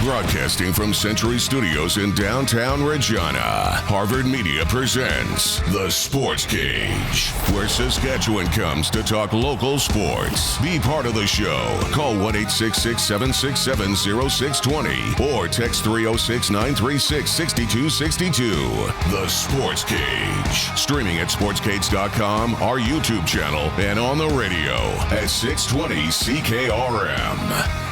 Broadcasting from Century Studios in downtown Regina, Harvard Media presents The Sports Cage, where Saskatchewan comes to talk local sports. Be part of the show. Call 1-866-767-0620 or text 306-936-6262. The Sports Cage. Streaming at sportscage.com, our YouTube channel, and on the radio at 620 CKRM.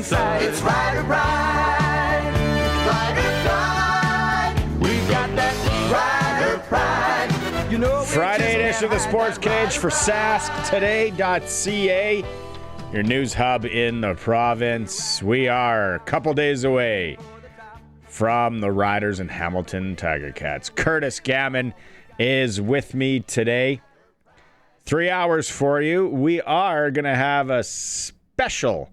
It's Rider Pride, Rider Pride. We've got that Rider Pride. You know, Friday edition of the Sports Cage for sasktoday.ca, your news hub in the province. We are a couple days away from the Riders and Hamilton Tiger Cats. Curtis Gammon is with me today. 3 hours for you. We are going to have a special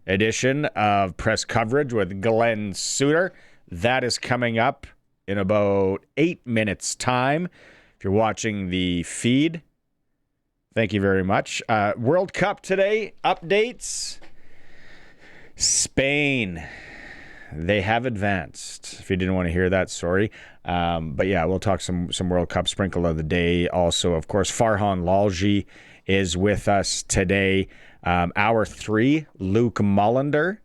edition of press coverage with Glen Suitor. That is coming up in about 8 minutes' time. If you're watching the feed, thank you very much. World Cup today, updates. Spain, they have advanced. If you didn't want to hear that, sorry. But yeah, we'll talk some World Cup sprinkle of the day. Also, of course, Farhan Lalji is with us today. Hour 3, Luc Mullinder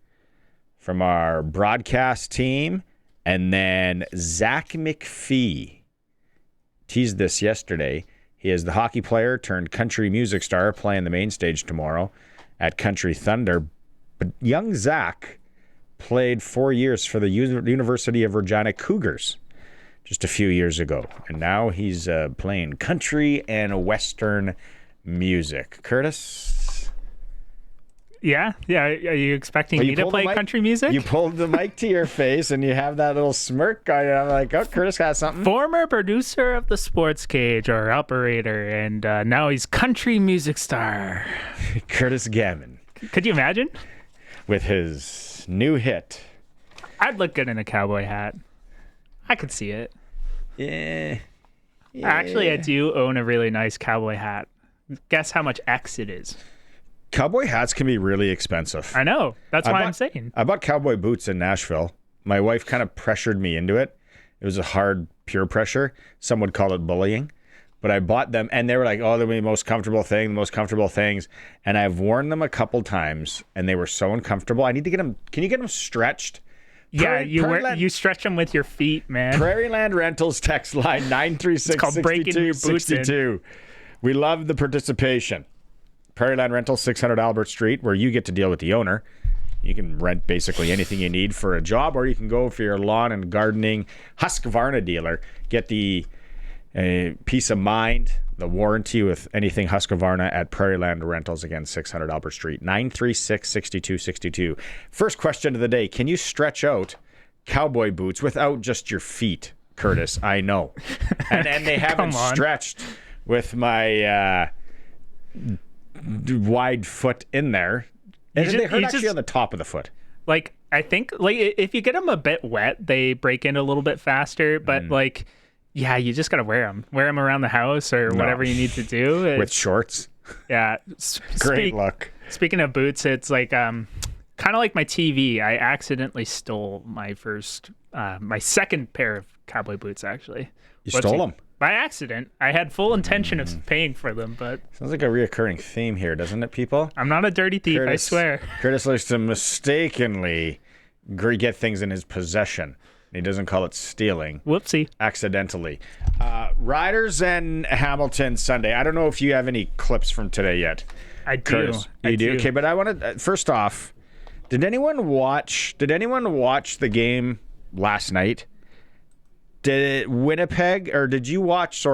from our broadcast team. And then Zach McPhee. Teased this yesterday. He is the hockey player turned country music star playing the main stage tomorrow at Country Thunder. But young Zach played 4 years for the University of Regina Cougars just a few years ago. And now he's playing country and Western music. Curtis? Yeah. Are you expecting me to play country music? You pulled the mic to your face and you have that little smirk on you. I'm like, oh, Curtis has something. Former producer of the Sports Cage, or operator, and now he's country music star. Curtis Gammon. Could you imagine? With his new hit. I'd look good in a cowboy hat. I could see it. Yeah. Actually, I do own a really nice cowboy hat. Guess how much X it is? Cowboy hats can be really expensive. I know. That's why I'm saying. I bought cowboy boots in Nashville. My wife kind of pressured me into it. It was a hard peer pressure. Some would call it bullying. But I bought them, and they were like, oh, they're the most comfortable things. And I've worn them a couple times, and they were so uncomfortable. I need to get them. Can you get them stretched? Yeah, you stretch them with your feet, man. Prairie Land Rentals text line 936-6262. We love the participation. Prairie Land Rentals, 600 Albert Street, where you get to deal with the owner. You can rent basically anything you need for a job, or you can go for your lawn and gardening Husqvarna dealer. Get the peace of mind, the warranty with anything Husqvarna at Prairie Land Rentals. Again, 600 Albert Street, 936-6262. First question of the day. Can you stretch out cowboy boots without just your feet, Curtis? I know. And they haven't stretched with my wide foot in there. And they hurt actually on the top of the foot. Like, I think, like, if you get them a bit wet, they break in a little bit faster. But, like, yeah, you just got to wear them. Wear them around the house or whatever you need to do. With shorts. Yeah. Great look. Speaking of boots, it's like kind of like my TV. I accidentally stole my second pair of cowboy boots, actually. You stole them? By accident. I had full intention of paying for them, but... Sounds like a reoccurring theme here, doesn't it, people? I'm not a dirty thief, I swear. Curtis likes to mistakenly get things in his possession. He doesn't call it stealing. Whoopsie. Accidentally. Riders and Hamilton Sunday. I don't know if you have any clips from today yet. I do. Curtis, you do? Okay, but I want to... First off, did anyone watch the game last night? Did Winnipeg, or did you watch,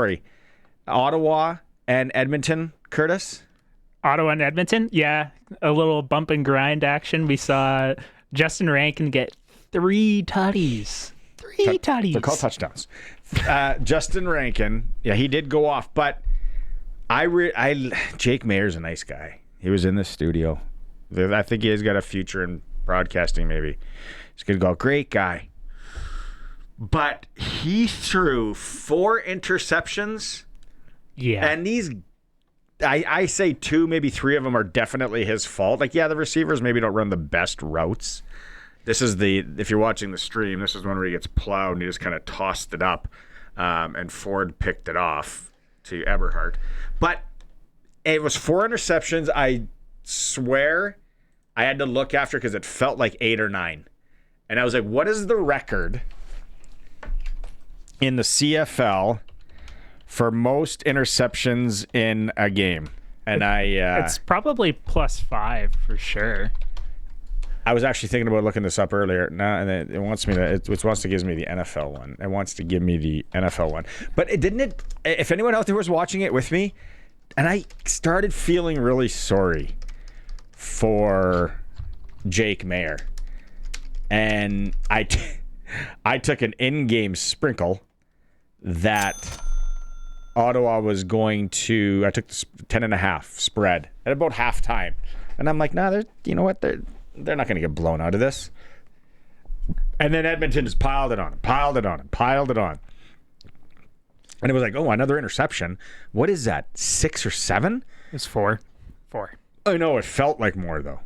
Ottawa and Edmonton, Curtis? Ottawa and Edmonton, yeah, a little bump and grind action. We saw Justin Rankin get 3 tutties. Three tutties. They're called touchdowns. Justin Rankin, yeah, he did go off, but Jake Maier's a nice guy. He was in the studio. I think he has got a future in broadcasting, maybe. He's going to go, great guy. But he threw 4 interceptions. Yeah. And these, I say 2, maybe 3 of them are definitely his fault. Like, yeah, the receivers maybe don't run the best routes. This is if you're watching the stream, this is one where he gets plowed and he just kind of tossed it up. And Ford picked it off to Eberhardt. But it was 4 interceptions. I swear I had to look after because it felt like 8 or 9. And I was like, what is the record in the CFL for most interceptions in a game? And it's probably +5 for sure. I was actually thinking about looking this up earlier. Now, and it wants me to. It wants to give me the NFL one. It wants to give me the NFL one. But it didn't. If anyone out there was watching it with me, and I started feeling really sorry for Jake Maier, and I took an in-game sprinkle that Ottawa was going to. I took the 10.5 spread at about halftime, and I'm like, nah, you know what? They're not going to get blown out of this. And then Edmonton just piled it on. And it was like, oh, another interception. What is that, 6 or 7? It's 4. I know, it felt like more, though.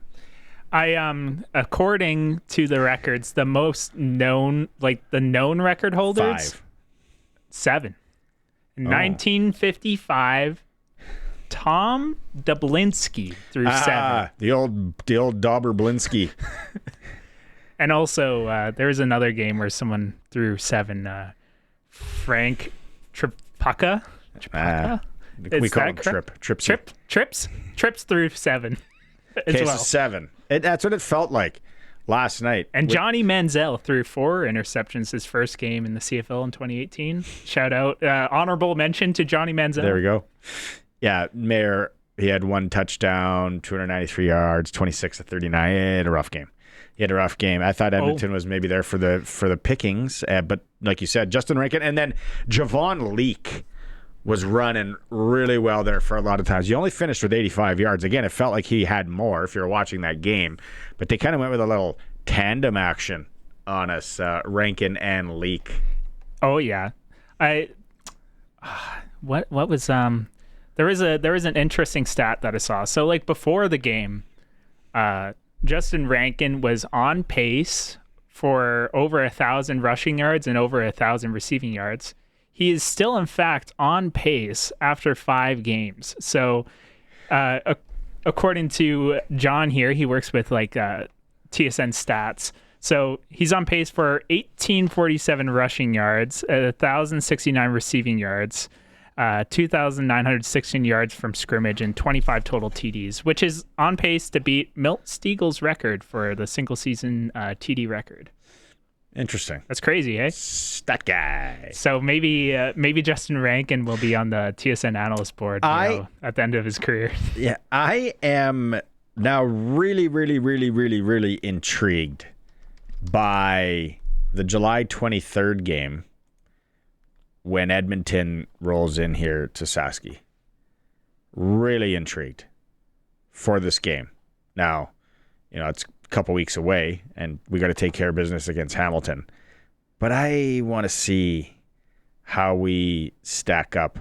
According to the records, the most known, like the known record holders, 5. 7. 1955, Tom Dublinski threw 7. The old Dobberblinsky. And also, there was another game where someone threw 7. Frank Tripucka. We call him Tripsy. Trips threw 7 as Okay, well. so 7. That's what it felt like last night. And Johnny Manziel threw 4 interceptions his first game in the CFL in 2018. Shout out. Honorable mention to Johnny Manziel. There we go. Yeah, Maier, he had 1 touchdown, 293 yards, 26 to 39. He had a rough game. I thought Edmonton was maybe there for the pickings, but like you said, Justin Rankin, and then Javon Leake was running really well there for a lot of times. He only finished with 85 yards. Again, it felt like he had more if you were watching that game, but they kind of went with a little tandem action on us, Rankin and Leake. Oh yeah, what was there was an interesting stat that I saw. So like before the game, Justin Rankin was on pace for over 1,000 rushing yards and over 1,000 receiving yards. He is still, in fact, on pace after 5 games. So, according to John here, he works with like TSN stats. So he's on pace for 1,847 rushing yards, 1,069 receiving yards, 2,916 yards from scrimmage, and 25 total TDs, which is on pace to beat Milt Stiegel's record for the single season TD record. Interesting. That's crazy, eh? That guy. So maybe Justin Rankin will be on the TSN analyst board at the end of his career. Yeah, I am now really, really, really, really, really intrigued by the July 23rd game when Edmonton rolls in here to Saski. Really intrigued for this game. Now, it's a couple weeks away, and we got to take care of business against Hamilton. But I want to see how we stack up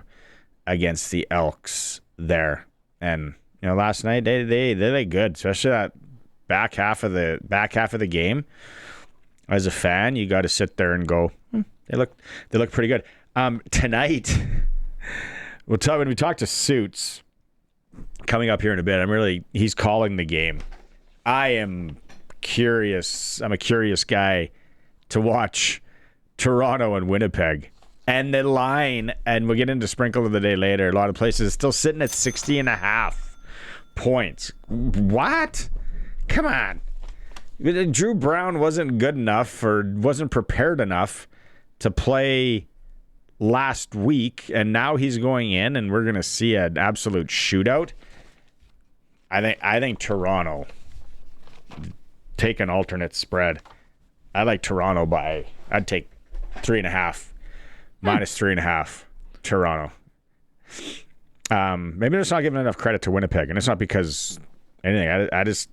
against the Elks there. And last night they did good, especially that back half of the game. As a fan, you got to sit there and go, they look pretty good. Tonight, when we talk to Suits coming up here in a bit, he's calling the game. I am curious. I'm a curious guy to watch Toronto and Winnipeg. And the line, and we'll get into Sprinkle of the day later, a lot of places is still sitting at 60.5 points. What? Come on. Drew Brown wasn't good enough or wasn't prepared enough to play last week, and now he's going in, and we're going to see an absolute shootout. I think Toronto take an alternate spread. I like Toronto I'd take 3.5 minus 3.5 Toronto. Maybe I'm just not giving enough credit to Winnipeg, and it's not because anything. I just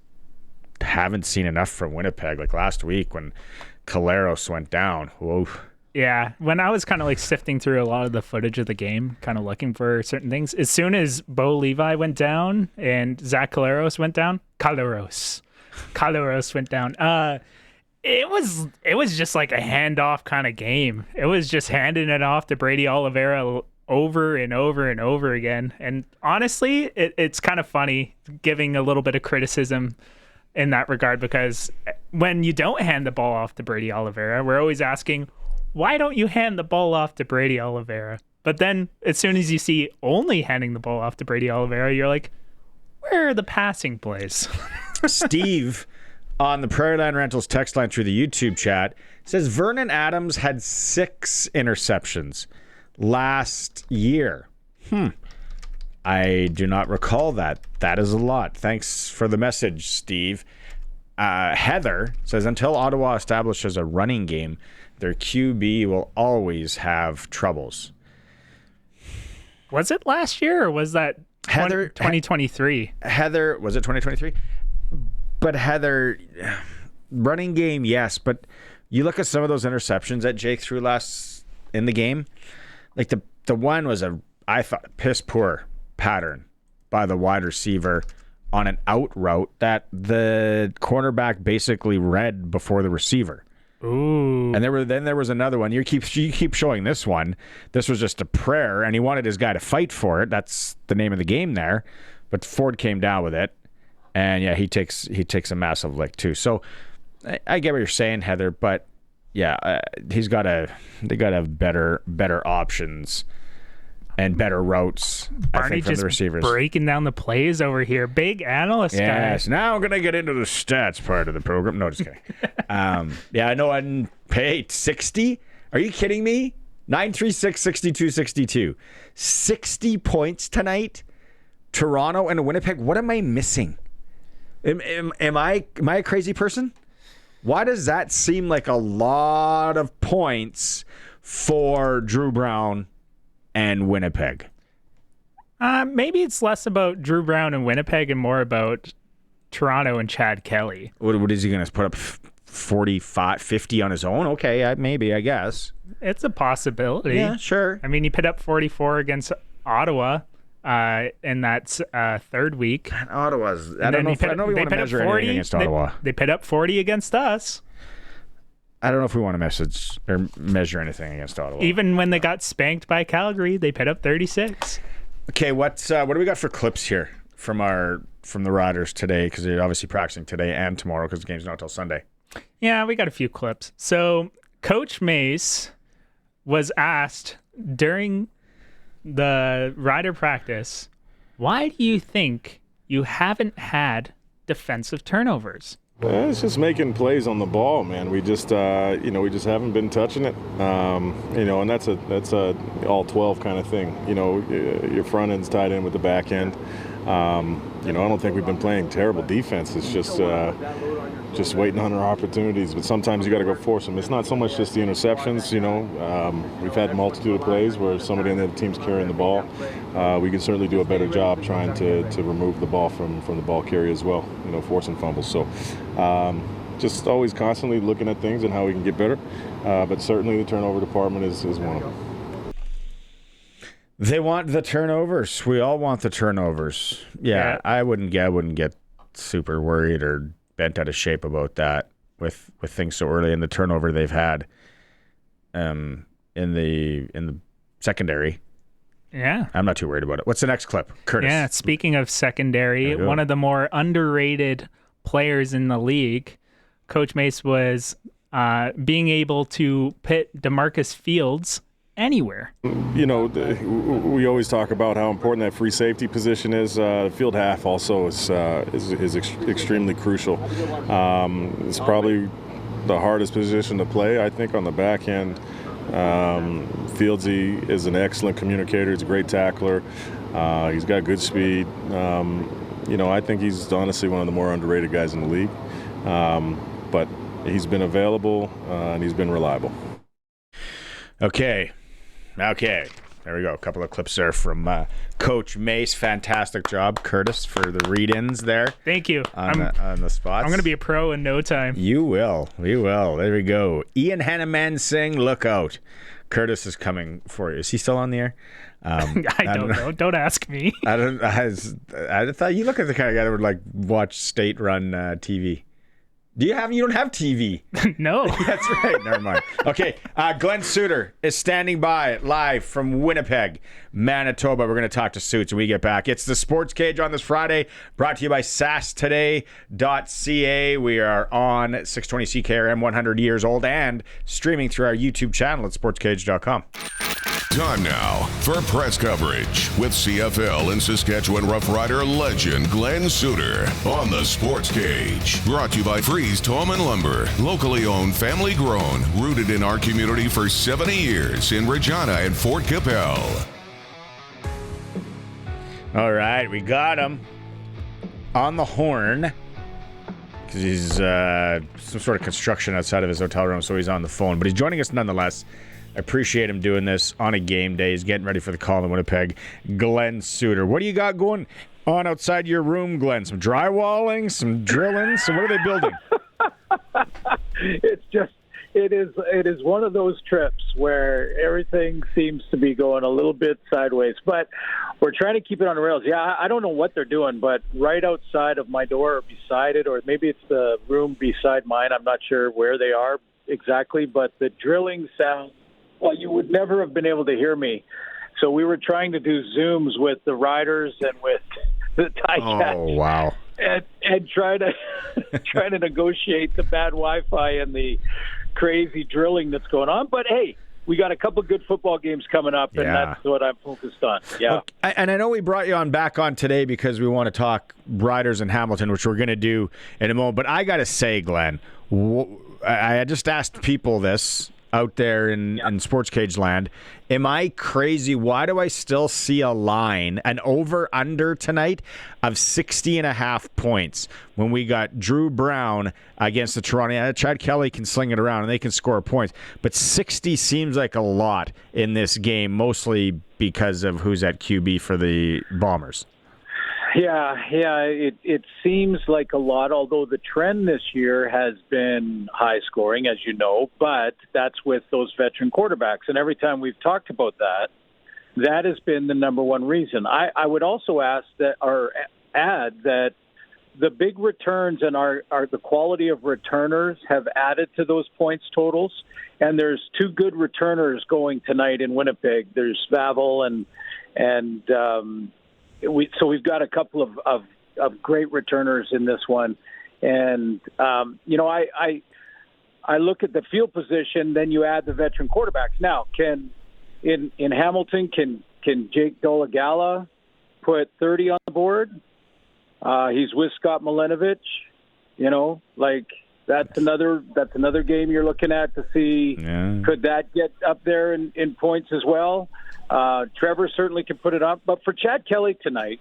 haven't seen enough from Winnipeg. Like last week when Caleros went down. Whoa. Yeah, when I was kind of like sifting through a lot of the footage of the game, kind of looking for certain things, as soon as Bo Levi went down and Zach Caleros went down, Caleros went down. It was just like a handoff kind of game. It was just handing it off to Brady Oliveira over and over and over again. And honestly, it's kind of funny giving a little bit of criticism in that regard, because when you don't hand the ball off to Brady Oliveira, we're always asking, why don't you hand the ball off to Brady Oliveira? But then as soon as you see only handing the ball off to Brady Oliveira, you're like, where are the passing plays? Steve on the Prairie Land Rentals text line through the YouTube chat says Vernon Adams had 6 interceptions last year. I do not recall that. That is a lot. Thanks for the message, Steve. Heather says, until Ottawa establishes a running game, their QB will always have troubles. Was it last year or was that Heather 2023? Heather, was it 2023? But Heather, running game, yes. But you look at some of those interceptions that Jake threw last in the game. Like the one was I thought, piss poor pattern by the wide receiver on an out route that the cornerback basically read before the receiver. Ooh. And there was another one. You keep showing this one. This was just a prayer, and he wanted his guy to fight for it. That's the name of the game there. But Ford came down with it, and yeah, he takes a massive lick too. So I get what you're saying, Heather, but yeah, they got to have better options and better routes. Barney I think from just the receivers breaking down the plays over here. Big analyst guy. Yes. Now I'm gonna get into the stats part of the program. No, just kidding. Yeah, I know. I didn't pay 60. Are you kidding me? 936 62 62. 60 points tonight. Toronto and Winnipeg. What am I missing? Am I a crazy person? Why does that seem like a lot of points for Drew Brown and Winnipeg? Maybe it's less about Drew Brown and Winnipeg and more about Toronto and Chad Kelly. What is he going to put up 45, 50 on his own? Okay, maybe, I guess. It's a possibility. Yeah, sure. I mean, he put up 44 against Ottawa in that third week. Ottawa's. I don't know if we want to measure anything against Ottawa. They put up 40 against us. I don't know if we want to measure anything against Ottawa. Even when they got spanked by Calgary, they put up 36. Okay, what do we got for clips here from the Riders today? Because they're obviously practicing today and tomorrow because the game's not until Sunday. Yeah, we got a few clips. So Coach Mace was asked during the Rider practice, why do you think you haven't had defensive turnovers? It's just making plays on the ball, man. We just, we just haven't been touching it, and that's a all 12 kind of thing. Your front end's tied in with the back end. I don't think we've been playing terrible defense. It's just waiting on our opportunities. But sometimes you got to go force them. It's not so much just the interceptions. We've had a multitude of plays where somebody on the other team's carrying the ball. We can certainly do a better job trying to remove the ball from the ball carrier as well. Forcing fumbles. So just always constantly looking at things and how we can get better. But certainly the turnover department is one of them. They want the turnovers. We all want the turnovers. Yeah. I wouldn't get super worried or bent out of shape about that with things so early in the turnover they've had in the secondary. Yeah. I'm not too worried about it. What's the next clip? Curtis. Yeah, speaking of secondary, one of the more underrated players in the league, Coach Mace was being able to pit DeMarcus Fields anywhere. We always talk about how important that free safety position is. Field half also is extremely crucial. It's probably the hardest position to play, I think, on the back end. Fieldsy is an excellent communicator. He's a great tackler. He's got good speed. I think he's honestly one of the more underrated guys in the league. But he's been available and he's been reliable. Okay. There we go. A couple of clips there from Coach Mace. Fantastic job, Curtis, for the read-ins there. Thank you. On the spots. I'm going to be a pro in no time. You will. We will. There we go. Ian Hanneman Singh, look out. Curtis is coming for you. Is he still on the air? I don't know. Don't ask me. I thought you look at the kind of guy that would like watch state-run TV. You don't have TV. No. That's right. Never mind. Okay. Glen Suitor is standing by live from Winnipeg, Manitoba. We're going to talk to Suits when we get back. It's the Sports Cage on this Friday, brought to you by SaskToday.ca. We are on 620 CKRM, 100 years old, and streaming through our YouTube channel at sportscage.com. Time now for press coverage with CFL and Saskatchewan Rough Rider legend Glen Suitor on the Sports Cage. Brought to you by Freezie Tome and Lumber. Locally owned, family grown, rooted in our community for 70 years in Regina and Fort Capel. All right, we got him on the horn because he's some sort of construction outside of his hotel room, so he's on the phone. But he's joining us nonetheless. I appreciate him doing this on a game day. He's getting ready for the call in Winnipeg. Glen Suitor. What do you got going on outside your room, Glen? Some drywalling, some drilling? So what are they building? It is one of those trips where everything seems to be going a little bit sideways, but we're trying to keep it on the rails. Yeah, I don't know what they're doing, but right outside of my door or beside it, or maybe it's the room beside mine. I'm not sure where they are exactly, but the drilling sounds. Well, you would never have been able to hear me. So we were trying to do Zooms with the riders and with the Ticats. Oh, wow. And try to negotiate the bad Wi-Fi and the crazy drilling that's going on. But, hey, we got a couple good football games coming up, and that's what I'm focused on. Yeah. Okay. And I know we brought you back on today because we want to talk Riders in Hamilton, which we're going to do in a moment. But I got to say, Glen, I just asked people this out there in Sports Cage land. Am I crazy? Why do I still see a line, an over-under tonight of 60.5 points when we got Drew Brown against the Toronto? Yeah, Chad Kelly can sling it around and they can score points, but 60 seems like a lot in this game, mostly because of who's at QB for the Bombers. Yeah, it seems like a lot, although the trend this year has been high scoring, as you know, but that's with those veteran quarterbacks. And every time we've talked about that has been the number one reason. I would also add that the big returns and the quality of returners have added to those points totals. And there's two good returners going tonight in Winnipeg. There's Vavel and so we've got a couple of great returners in this one. And, I look at the field position, then you add the veteran quarterbacks. Now, in Hamilton, can Jake Dolagala put 30 on the board? He's with Scott Milinovic. That's another game you're looking at to see could that get up there in points as well. Trevor certainly can put it up. But for Chad Kelly tonight,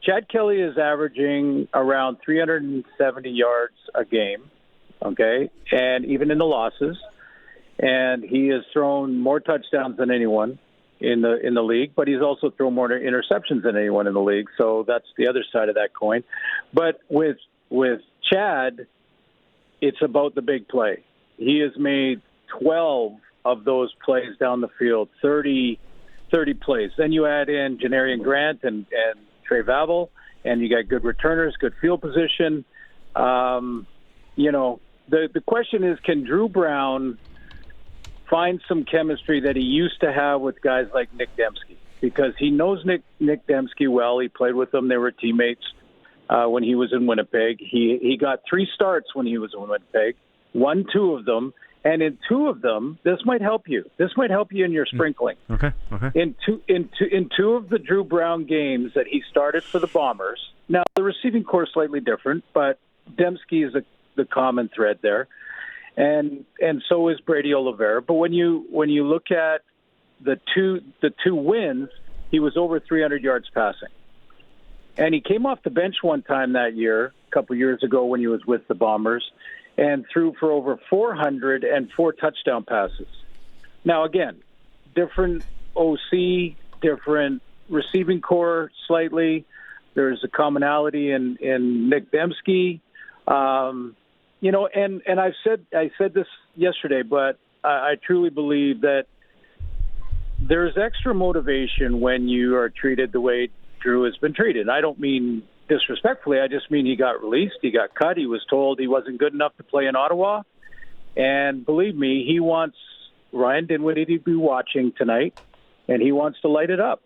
Chad Kelly is averaging around 370 yards a game, okay, and even in the losses. And he has thrown more touchdowns than anyone in the league, but he's also thrown more interceptions than anyone in the league. So that's the other side of that coin. But with Chad, it's about the big play. He has made 12 of those plays down the field, 30 plays. Then you add in Janarian Grant and Trey Vavel, and you got good returners, good field position. The question is, can Drew Brown find some chemistry that he used to have with guys like Nick Dembski? Because he knows Nick Dembski well. He played with them. They were teammates when he was in Winnipeg. He got 3 starts when he was in Winnipeg, won 2 of them. And in 2 of them, this might help you. This might help you in your sprinkling. Okay. In two of the Drew Brown games that he started for the Bombers. Now the receiving core is slightly different, but Dembski is the common thread there, and so is Brady Oliveira. But when you look at the two wins, he was over 300 yards passing. And he came off the bench one time that year, a couple years ago when he was with the Bombers, and threw for over 400 and 4 touchdown passes. Now, again, different OC, different receiving core slightly. There's a commonality in Nick Dembski. And I said this yesterday, but I truly believe that there's extra motivation when you are treated the way Drew has been treated. I don't mean disrespectfully. I just mean he got released. He got cut. He was told he wasn't good enough to play in Ottawa. And believe me, he wants Ryan Dinwiddie to be watching tonight, and he wants to light it up,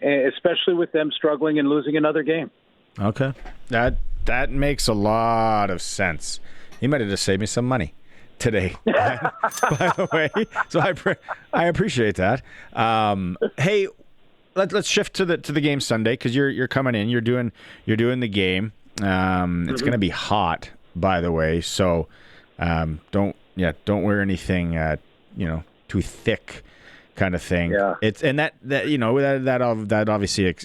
especially with them struggling and losing another game. Okay. That makes a lot of sense. He might have just saved me some money today, by the way. So I appreciate that. Hey, let's shift to the game Sunday, because you're coming in. You're doing the game. It's going to be hot, by the way. So don't wear anything too thick, kind of thing. Yeah. It's and that obviously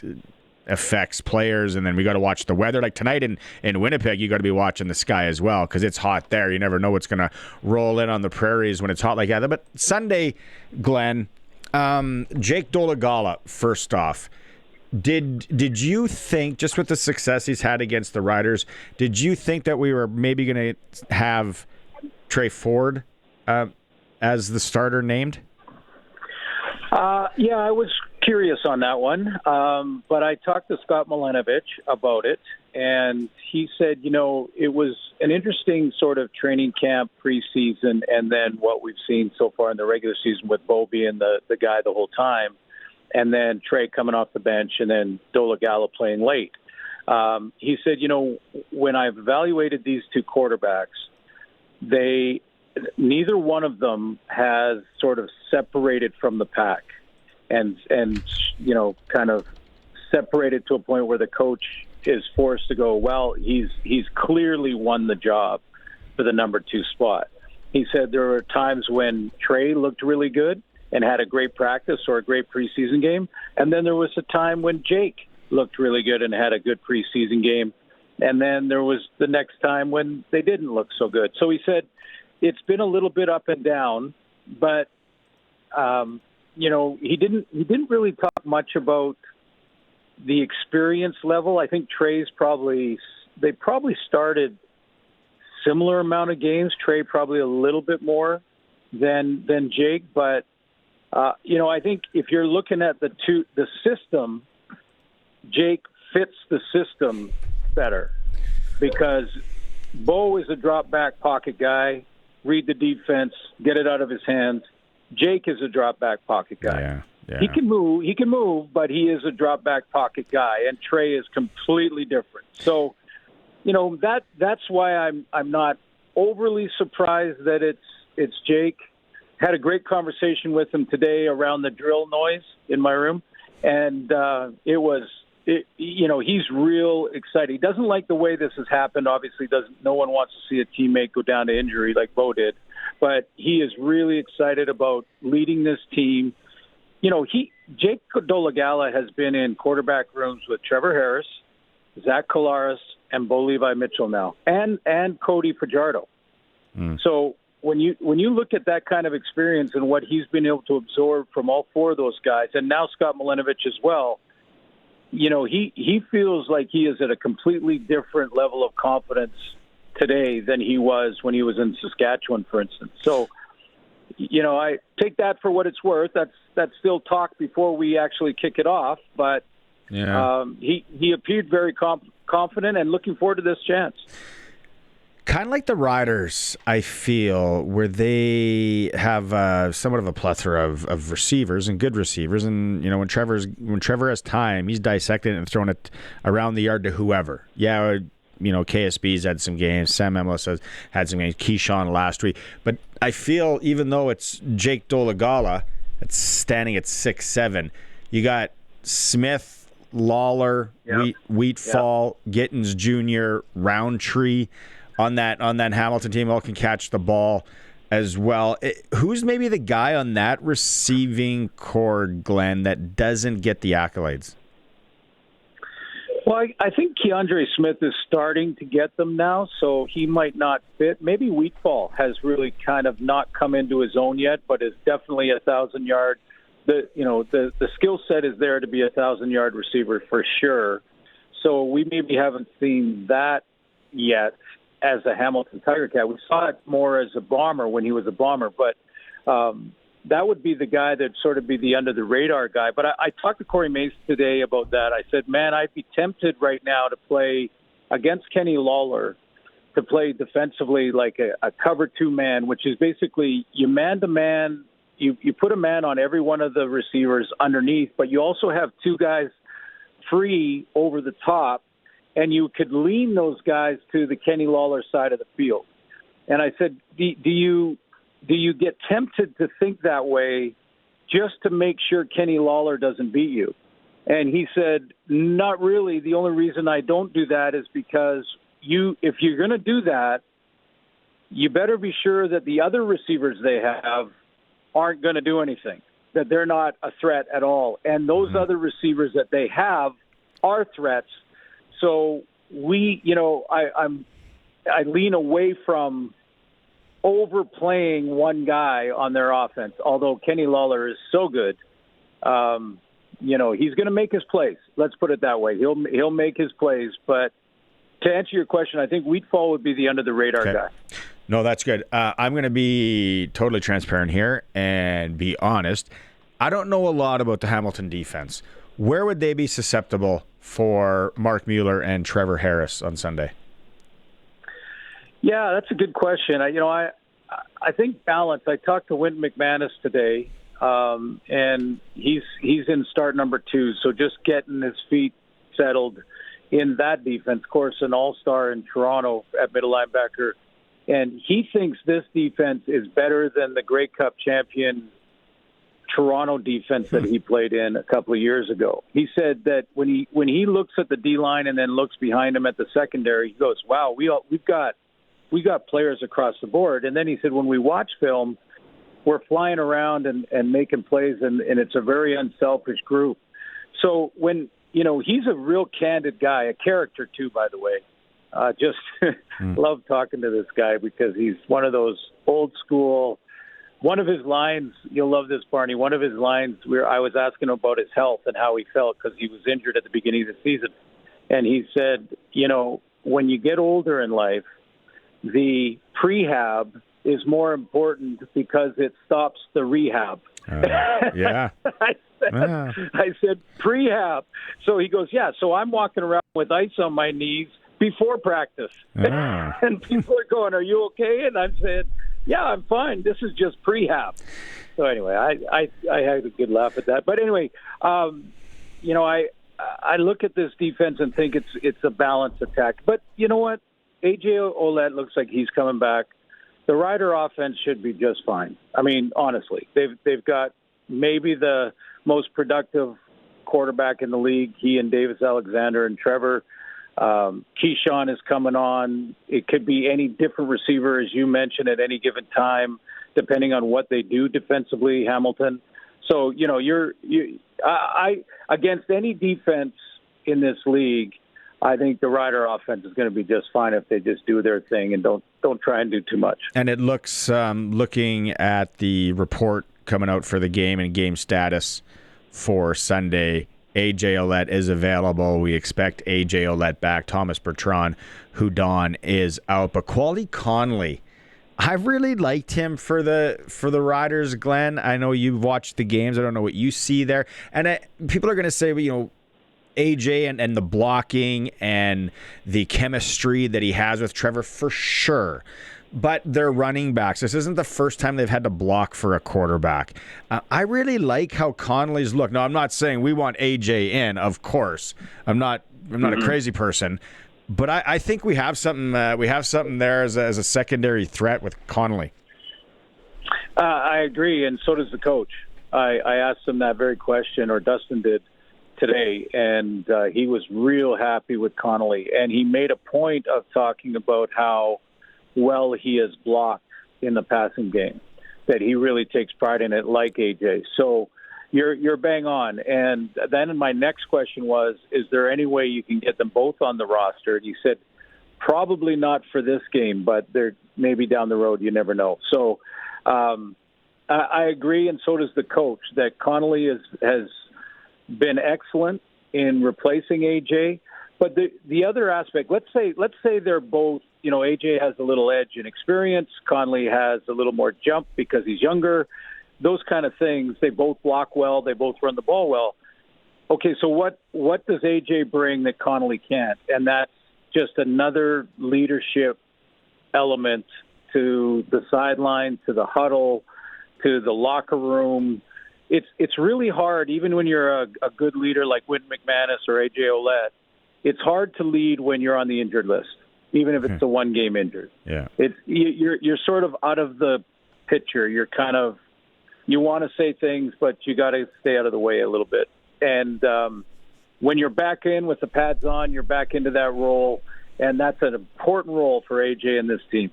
affects players, and then we got to watch the weather. Like tonight in Winnipeg, you got to be watching the sky as well, because it's hot there. You never know what's going to roll in on the prairies when it's hot like that. But Sunday, Glenn, Jake Dolegala, first off, did you think, just with the success he's had against the Riders, did you think that we were maybe going to have Trey Ford as the starter named? Yeah, I was curious on that one, but I talked to Scott Milanovic about it, and he said, it was an interesting sort of training camp preseason, and then what we've seen so far in the regular season with Bo being the guy the whole time, and then Trey coming off the bench, and then Dolegala playing late. He said, when I've evaluated these two quarterbacks, neither one of them has sort of separated from the pack and kind of separated to a point where the coach is forced to go, well, he's clearly won the job for the number 2 spot. He said there were times when Trey looked really good and had a great practice or a great preseason game, and then there was a time when Jake looked really good and had a good preseason game, and then there was the next time when they didn't look so good. So he said it's been a little bit up and down, but he didn't really talk much about the experience level. I think Trey's they probably started similar amount of games. Trey probably a little bit more than Jake, but I think if you're looking at the system, Jake fits the system better, because Bo is a drop back pocket guy, read the defense, get it out of his hands. Jake is a drop back pocket guy. Yeah. He can move, but he is a drop back pocket guy, and Trey is completely different. So, that's why I'm not overly surprised that it's Jake. Had a great conversation with him today around the drill noise in my room, and he's real excited. He doesn't like the way this has happened. Obviously, no one wants to see a teammate go down to injury like Bo did, but he is really excited about leading this team. Jake Dolegala has been in quarterback rooms with Trevor Harris, Zach Collaros, and Bo Levi Mitchell now, and Cody Fajardo. So when you look at that kind of experience and what he's been able to absorb from all 4 of those guys, and now Scott Milanovic as well, he feels like he is at a completely different level of confidence today than he was when he was in Saskatchewan, for instance. So, I take that for what it's worth. That's still talk before we actually kick it off, but he appeared very confident and looking forward to this chance. Kind of like the Riders, I feel, where they have somewhat of a plethora of receivers and good receivers. And, when Trevor has time, he's dissecting it and throwing it around the yard to whoever. Yeah, KSB's had some games. Sam Emlis has had some games. Keyshawn last week. But I feel, even though it's Jake Dolegala that's standing at 6'7", you got Smith, Lawler, Wheatfall, Gittins Jr., Roundtree on that Hamilton team. All can catch the ball as well. Who's maybe the guy on that receiving core, Glenn, that doesn't get the accolades? Well, I think Keandre Smith is starting to get them now, so he might not fit. Maybe Wheatfall has really kind of not come into his own yet, but is definitely 1,000-yard. The skill set is there to be a 1,000-yard receiver for sure. So we maybe haven't seen that yet as a Hamilton Tiger Cat. We saw it more as a Bomber when he was a Bomber, but that would be the guy that'd sort of be the under-the-radar guy. But I talked to Corey Mace today about that. I said, man, I'd be tempted right now to play against Kenny Lawler, to play defensively like a cover two man, which is basically you man-to-man. You put a man on every one of the receivers underneath, but you also have two guys free over the top, and you could lean those guys to the Kenny Lawler side of the field. And I said, do you get tempted to think that way just to make sure Kenny Lawler doesn't beat you? And he said, not really. The only reason I don't do that is because if you're going to do that, you better be sure that the other receivers they have aren't going to do anything, that they're not a threat at all. And those other receivers that they have are threats. So I lean away from overplaying one guy on their offense, although Kenny Lawler is so good. He's going to make his plays. Let's put it that way. He'll make his plays. But to answer your question, I think Wheatfall would be the under-the-radar guy. No, that's good. I'm going to be totally transparent here and be honest. I don't know a lot about the Hamilton defense. Where would they be susceptible for Mark Mueller and Trevor Harris on Sunday? Yeah, that's a good question. I think balance. I talked to Wynton McManus today, and he's in start number 2, so just getting his feet settled in that defense. Of course, an all-star in Toronto at middle linebacker, and he thinks this defense is better than the Grey Cup champion Toronto defense that he played in a couple of years ago. He said that when he looks at the D-line and then looks behind him at the secondary, he goes, wow, we've got players across the board. And then he said, when we watch film, we're flying around and making plays, and it's a very unselfish group. So when, he's a real candid guy, a character too, by the way. Just love talking to this guy because he's one of those old school. One of his lines, you'll love this, Barney. One of his lines, I was asking him about his health and how he felt because he was injured at the beginning of the season. And he said, when you get older in life, the prehab is more important because it stops the rehab. Yeah. I said, prehab. So he goes, yeah, so I'm walking around with ice on my knees before practice. And people are going, are you okay? And I'm saying, yeah, I'm fine. This is just prehab. So anyway, I had a good laugh at that. But anyway, I look at this defense and think it's a balanced attack. But you know what? A.J. Ouellette looks like he's coming back. The Rider offense should be just fine. I mean, honestly, they've got maybe the most productive quarterback in the league. He and Davis Alexander and Trevor. Keyshawn is coming on. It could be any different receiver, as you mentioned, at any given time, depending on what they do defensively, Hamilton. So, I against any defense in this league, I think the Rider offense is going to be just fine if they just do their thing and don't try and do too much. And it looks, looking at the report coming out for the game and game status for Sunday, A.J. Ouellette is available. We expect A.J. Ouellette back. Thomas Bertrand, Houdon is out. But Quali Conley, I really liked him for the Riders, Glenn. I know you've watched the games. I don't know what you see there. And people are going to say, AJ and the blocking and the chemistry that he has with Trevor, for sure. But they're running backs. This isn't the first time they've had to block for a quarterback. I really like how Conley's look. Now, I'm not saying we want AJ in, of course. I'm not a crazy person. But I think we have something. We have something there as a secondary threat with Conley. I agree, and so does the coach. I asked him that very question, or Dustin did today, and he was real happy with Conley. And he made a point of talking about how well he has blocked in the passing game, that he really takes pride in it, like AJ. So, you're bang on. And then my next question was, is there any way you can get them both on the roster? And you said probably not for this game, but they're maybe down the road. You never know. So I agree, and so does the coach, that Connolly has been excellent in replacing AJ. But the other aspect, let's say they're both, AJ has a little edge in experience, Connolly has a little more jump because he's younger, those kind of things. They both block well, they both run the ball well. Okay, so what does AJ bring that Connolly can't? And that's just another leadership element to the sideline, to the huddle, to the locker room. It's really hard, even when you're a good leader like Wynn McManus or AJ Ouellette. It's hard to lead when you're on the injured list, even if it's a one-game injured. Yeah, you're sort of out of the picture. You're kind of, you want to say things, but you got to stay out of the way a little bit. And when you're back in with the pads on, you're back into that role, and that's an important role for AJ and this team.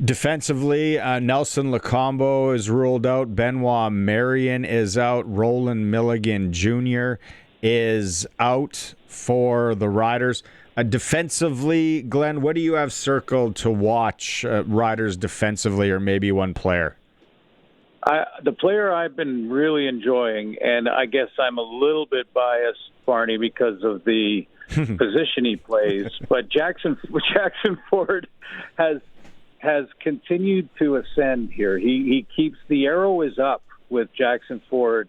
Defensively, Nelson Lacombo is ruled out. Benoit Marion is out. Roland Milligan Jr. is out for the Riders. Defensively, Glenn, what do you have circled to watch Riders defensively, or maybe one player? The player I've been really enjoying, and I guess I'm a little bit biased, Barney, because of the position he plays, but Jackson Ford has continued to ascend here. He keeps, the arrow is up with Jackson Ford,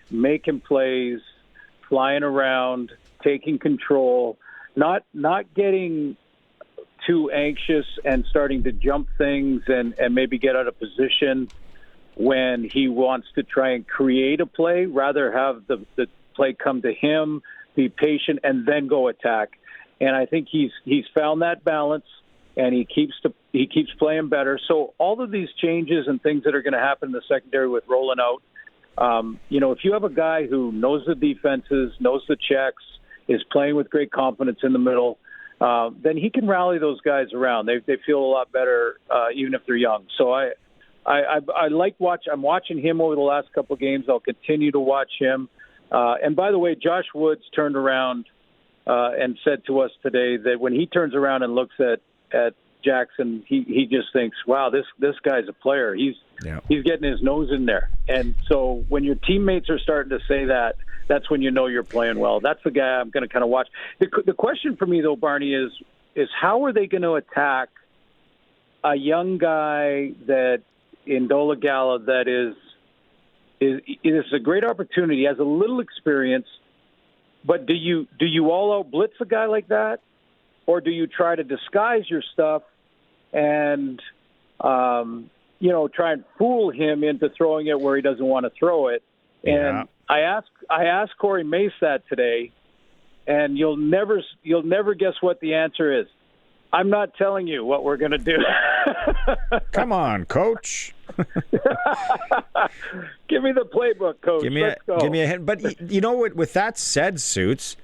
making plays, flying around, taking control, not getting too anxious and starting to jump things and maybe get out of position when he wants to try and create a play, rather have the play come to him, be patient, and then go attack. And I think he's found that balance, and he keeps playing better. So all of these changes and things that are going to happen in the secondary with rolling out, if you have a guy who knows the defenses, knows the checks, is playing with great confidence in the middle, then he can rally those guys around. They feel a lot better, even if they're young. So I like I'm watching him over the last couple of games. I'll continue to watch him. And by the way, Josh Woods turned around and said to us today that when he turns around and looks at Jackson, he just thinks, wow, this guy's a player. He's getting his nose in there. And so when your teammates are starting to say that, that's when you know you're playing well. That's the guy I'm going to kind of watch. The question for me, though, Barney, is how are they going to attack a young guy that in Dola Gala that is a great opportunity. He has a little experience, but do you all out blitz a guy like that, or do you try to disguise your stuff and try and fool him into throwing it where he doesn't want to throw it? And I asked Corey Mace that today, and you'll never guess what the answer is. I'm not telling you what we're going to do. Come on, Coach. Give me the playbook, Coach. Let's go. Give me a hint. But you know what? With that said, Suits,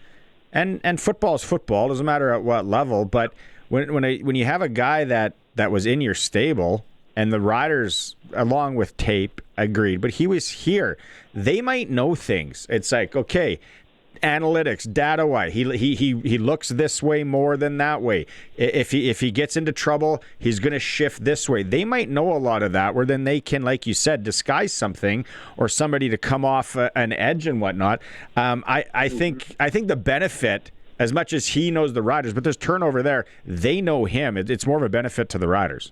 and football is football. Doesn't matter at what level. But when you have a guy that was in your stable, and the Riders, along with tape, agreed, but he was here. They might know things. It's like, okay, analytics, data-wise, he looks this way more than that way. If he gets into trouble, he's going to shift this way. They might know a lot of that, where then they can, like you said, disguise something or somebody to come off an edge and whatnot. I think the benefit, as much as he knows the Riders, but there's turnover there, they know him. It's more of a benefit to the Riders.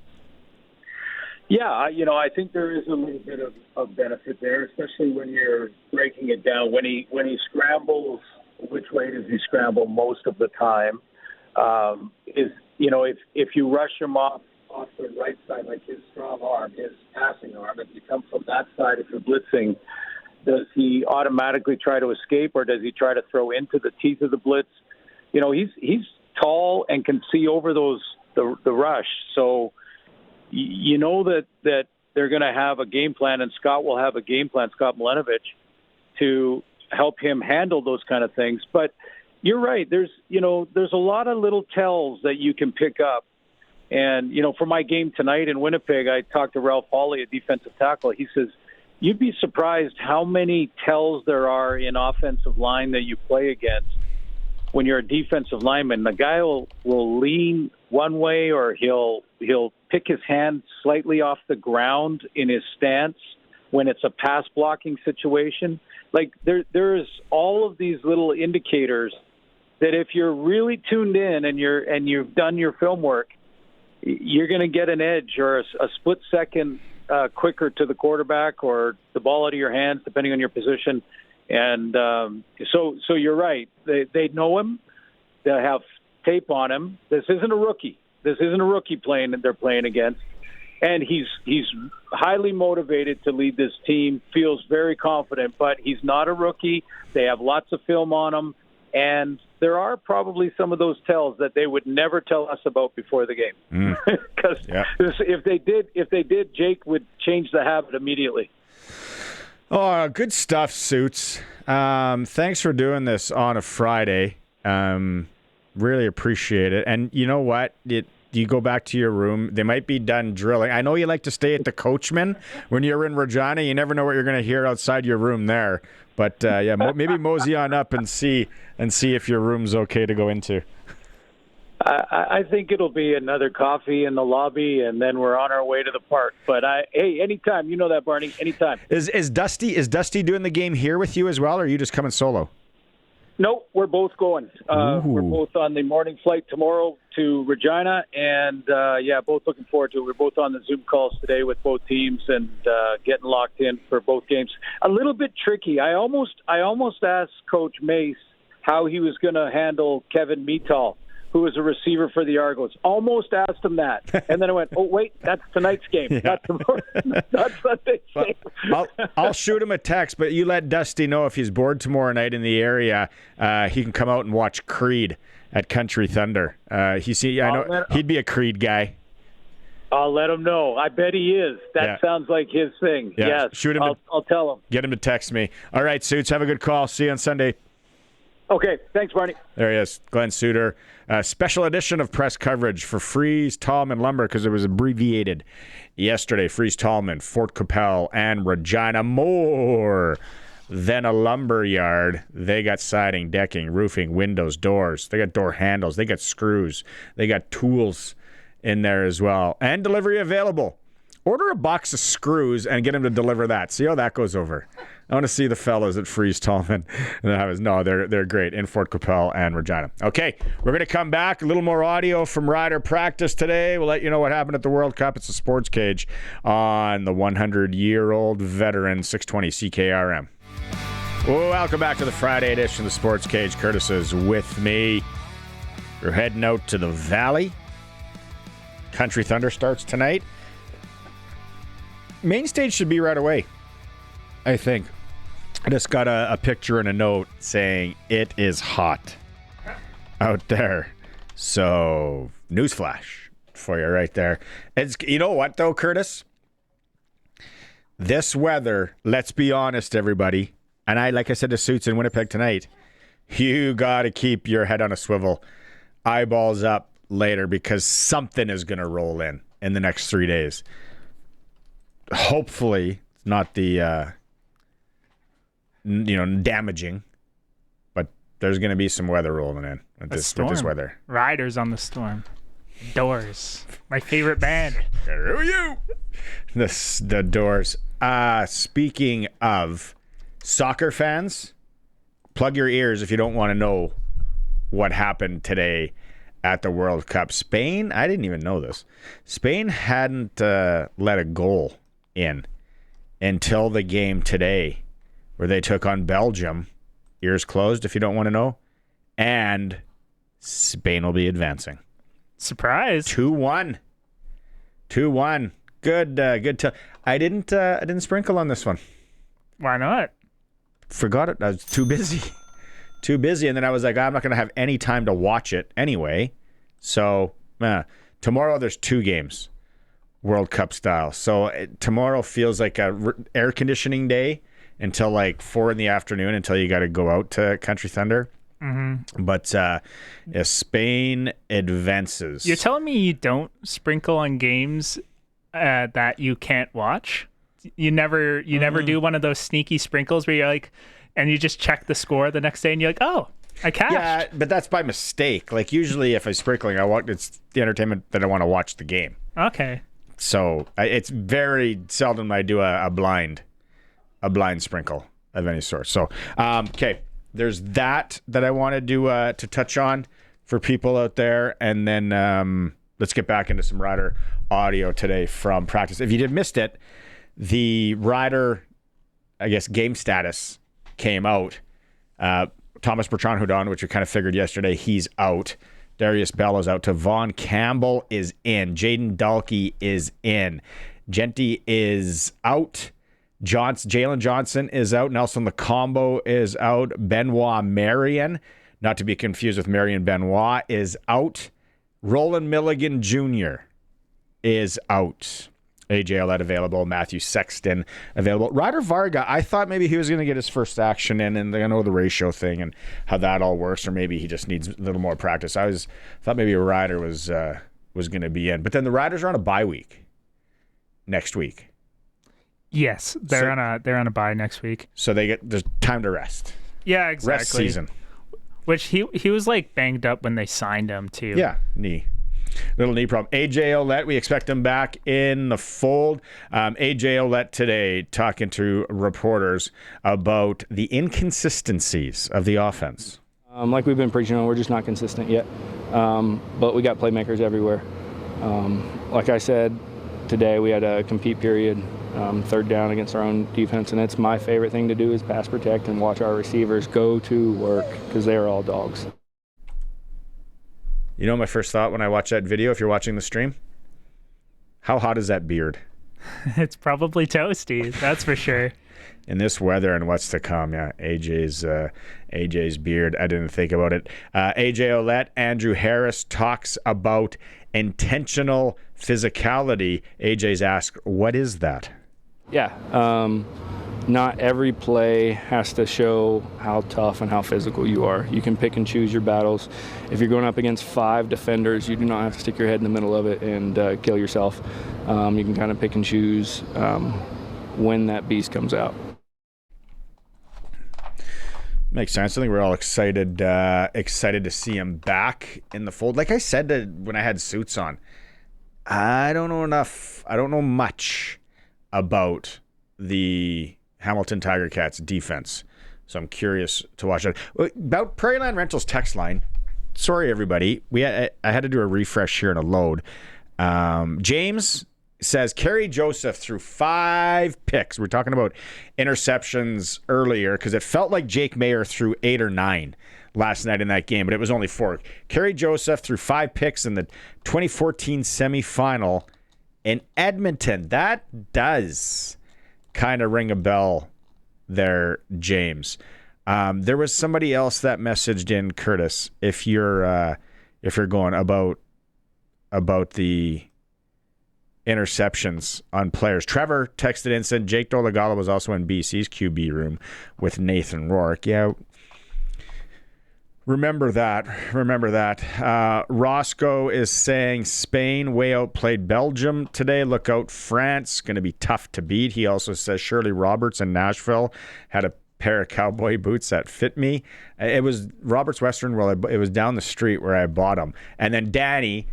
Yeah, I think there is a little bit of benefit there, especially when you're breaking it down. When he scrambles, which way does he scramble most of the time? If you rush him off the right side, like his strong arm, his passing arm, if you come from that side, if you're blitzing, does he automatically try to escape, or does he try to throw into the teeth of the blitz? He's tall and can see over the rush, so you know that they're going to have a game plan, and Scott will have a game plan, Scott Milenovich, to help him handle those kind of things. But you're right. There's a lot of little tells that you can pick up. And, for my game tonight in Winnipeg, I talked to Ralph Hawley, a defensive tackle. He says, you'd be surprised how many tells there are in offensive line that you play against when you're a defensive lineman. The guy will lean one way, or he'll pick his hand slightly off the ground in his stance when it's a pass blocking situation. Like there's all of these little indicators that if you're really tuned in and you've done your film work, you're going to get an edge or a split second quicker to the quarterback or the ball out of your hands, depending on your position. And so you're right. They know him. They have tape on him. This isn't a rookie. This isn't a rookie playing that they're playing against. And he's highly motivated to lead this team, feels very confident, but he's not a rookie. They have lots of film on him. And there are probably some of those tells that they would never tell us about before the game. Because if they did, Jake would change the habit immediately. Oh, good stuff, Suits. Thanks for doing this on a Friday. Really appreciate it. And you know what? You go back to your room. They might be done drilling. I know you like to stay at the Coachman when you're in Regina. You never know what you're going to hear outside your room there. But maybe mosey on up and see if your room's okay to go into. I think it'll be another coffee in the lobby, and then we're on our way to the park. But hey, anytime, you know that, Barney. Anytime. Is Dusty doing the game here with you as well, or are you just coming solo? No, we're both going. We're both on the morning flight tomorrow to Regina, and both looking forward to it. We're both on the Zoom calls today with both teams and getting locked in for both games. A little bit tricky. I almost asked Coach Mace how he was going to handle Kevin Meatall, who was a receiver for the Argos. Almost asked him that. And then I went, oh, wait, that's tonight's game, not tomorrow. Not Sunday's game. I'll shoot him a text, but you let Dusty know if he's bored tomorrow night in the area, he can come out and watch Creed at Country Thunder. He'd be a Creed guy. I'll let him know. I bet he is. That sounds like his thing. Yeah. Yes, Shoot him. I'll tell him. Get him to text me. All right, Suits, have a good call. See you on Sunday. Okay, thanks, Barney. There he is, Glen Suitor. Special edition of press coverage for Freeze, Tallman Lumber, because it was abbreviated yesterday. Freeze, Tallman, Fort Capel, and Regina. More than a lumber yard. They got siding, decking, roofing, windows, doors. They got door handles. They got screws. They got tools in there as well. And delivery available. Order a box of screws and get them to deliver that. See how that goes over. I want to see the fellas at Freeze Tallman. They're great in Fort Capel and Regina. Okay, we're going to come back. A little more audio from Rider practice today. We'll let you know what happened at the World Cup. It's a Sports Cage on the 100-year-old veteran 620 CKRM. Welcome back to the Friday edition of the Sports Cage. Curtis is with me. We're heading out to the Valley. Country Thunder starts tonight. Main stage should be right away, I think. I just got a picture and a note saying it is hot out there. So, newsflash for you right there. You know what, though, Curtis? This weather, let's be honest, everybody, and like I said to Suits in Winnipeg tonight, you got to keep your head on a swivel, eyeballs up later, because something is going to roll in the next 3 days. Hopefully, it's not the damaging, but there's going to be some weather rolling in with this weather. Riders on the storm. Doors, my favorite band. Screw you. The Doors. Speaking of soccer fans, plug your ears if you don't want to know what happened today at the World Cup. Spain, I didn't even know this. Spain hadn't let a goal in until the game today, where they took on Belgium. Ears closed if you don't want to know. And Spain will be advancing. Surprise. 2-1. 2-1. Good. I didn't sprinkle on this one. Why not? Forgot it. I was too busy. And then I was like, I'm not going to have any time to watch it anyway. So tomorrow there's 2 games, World Cup style. So tomorrow feels like a air conditioning day until like 4 p.m. until you got to go out to Country Thunder. Mm-hmm. But Spain advances. You're telling me you don't sprinkle on games that you can't watch? You never do one of those sneaky sprinkles where you're like, and you just check the score the next day and you're like, oh, I cashed. Yeah, but that's by mistake. Like usually if I'm sprinkling, it's the entertainment that I want to watch the game. Okay. So it's very seldom I do a blind sprinkle of any sort. So, okay, there's that I wanted to touch on for people out there. And then let's get back into some Rider audio today from practice. If you did missed it, the Rider, I guess, game status came out. Thomas Bertrand-Houdon, which we kind of figured yesterday, he's out. Darius Bell is out. Tavon Campbell is in. Jaden Dalkey is in. Genty is out. Jalen Johnson is out. Nelson Lacombo is out. Benoit Marion, not to be confused with Marion Benoit, is out. Roland Milligan Jr. is out. AJ Ouellette available. Matthew Sexton available. Ryder Varga, I thought maybe he was going to get his first action in, and I know the ratio thing and how that all works, or maybe he just needs a little more practice. I thought maybe a Ryder was going to be in. But then the Riders are on a bye week next week. Yes, they're on a bye next week. So there's time to rest. Yeah, exactly. Rest season. Which he was like banged up when they signed him too. Yeah, little knee problem. AJ Ouellette, we expect him back in the fold. AJ Ouellette today talking to reporters about the inconsistencies of the offense. Like we've been preaching on, we're just not consistent yet. But we got playmakers everywhere. Like I said, today we had a compete period, third down against our own defense, and it's my favorite thing to do is pass protect and watch our receivers go to work because they're all dogs. You know my first thought when I watched that video, if you're watching the stream? How hot is that beard? It's probably toasty, that's for sure. In this weather and what's to come, yeah. AJ's beard, I didn't think about it. AJ Ouellette, Andrew Harris talks about intentional physicality. AJ's asked, what is that? Yeah, not every play has to show how tough and how physical you are. You can pick and choose your battles. If you're going up against 5 defenders, you do not have to stick your head in the middle of it and kill yourself. You can kind of pick and choose when that beast comes out. Makes sense. I think we're all excited to see him back in the fold. Like I said when I had suits on, I don't know enough. I don't know much about the Hamilton Tiger Cats defense, so I'm curious to watch that. About Prairie Land Rentals text line. Sorry, everybody. I had to do a refresh here and a load. James says Kerry Joseph threw 5 picks. We're talking about interceptions earlier because it felt like Jake Maier threw 8 or 9 last night in that game, but it was only 4. Kerry Joseph threw 5 picks in the 2014 semifinal in Edmonton. That does kind of ring a bell there, James. There was somebody else that messaged in, Curtis, if you're going about the interceptions on players. Trevor texted in, said Jake Dolegala was also in BC's QB room with Nathan Rourke. Yeah, remember that. Roscoe is saying Spain way outplayed Belgium today. Look out, France. Going to be tough to beat. He also says Shirley Roberts in Nashville had a pair of cowboy boots that fit me. It was Roberts Western. Well, it was down the street where I bought them. And then Danny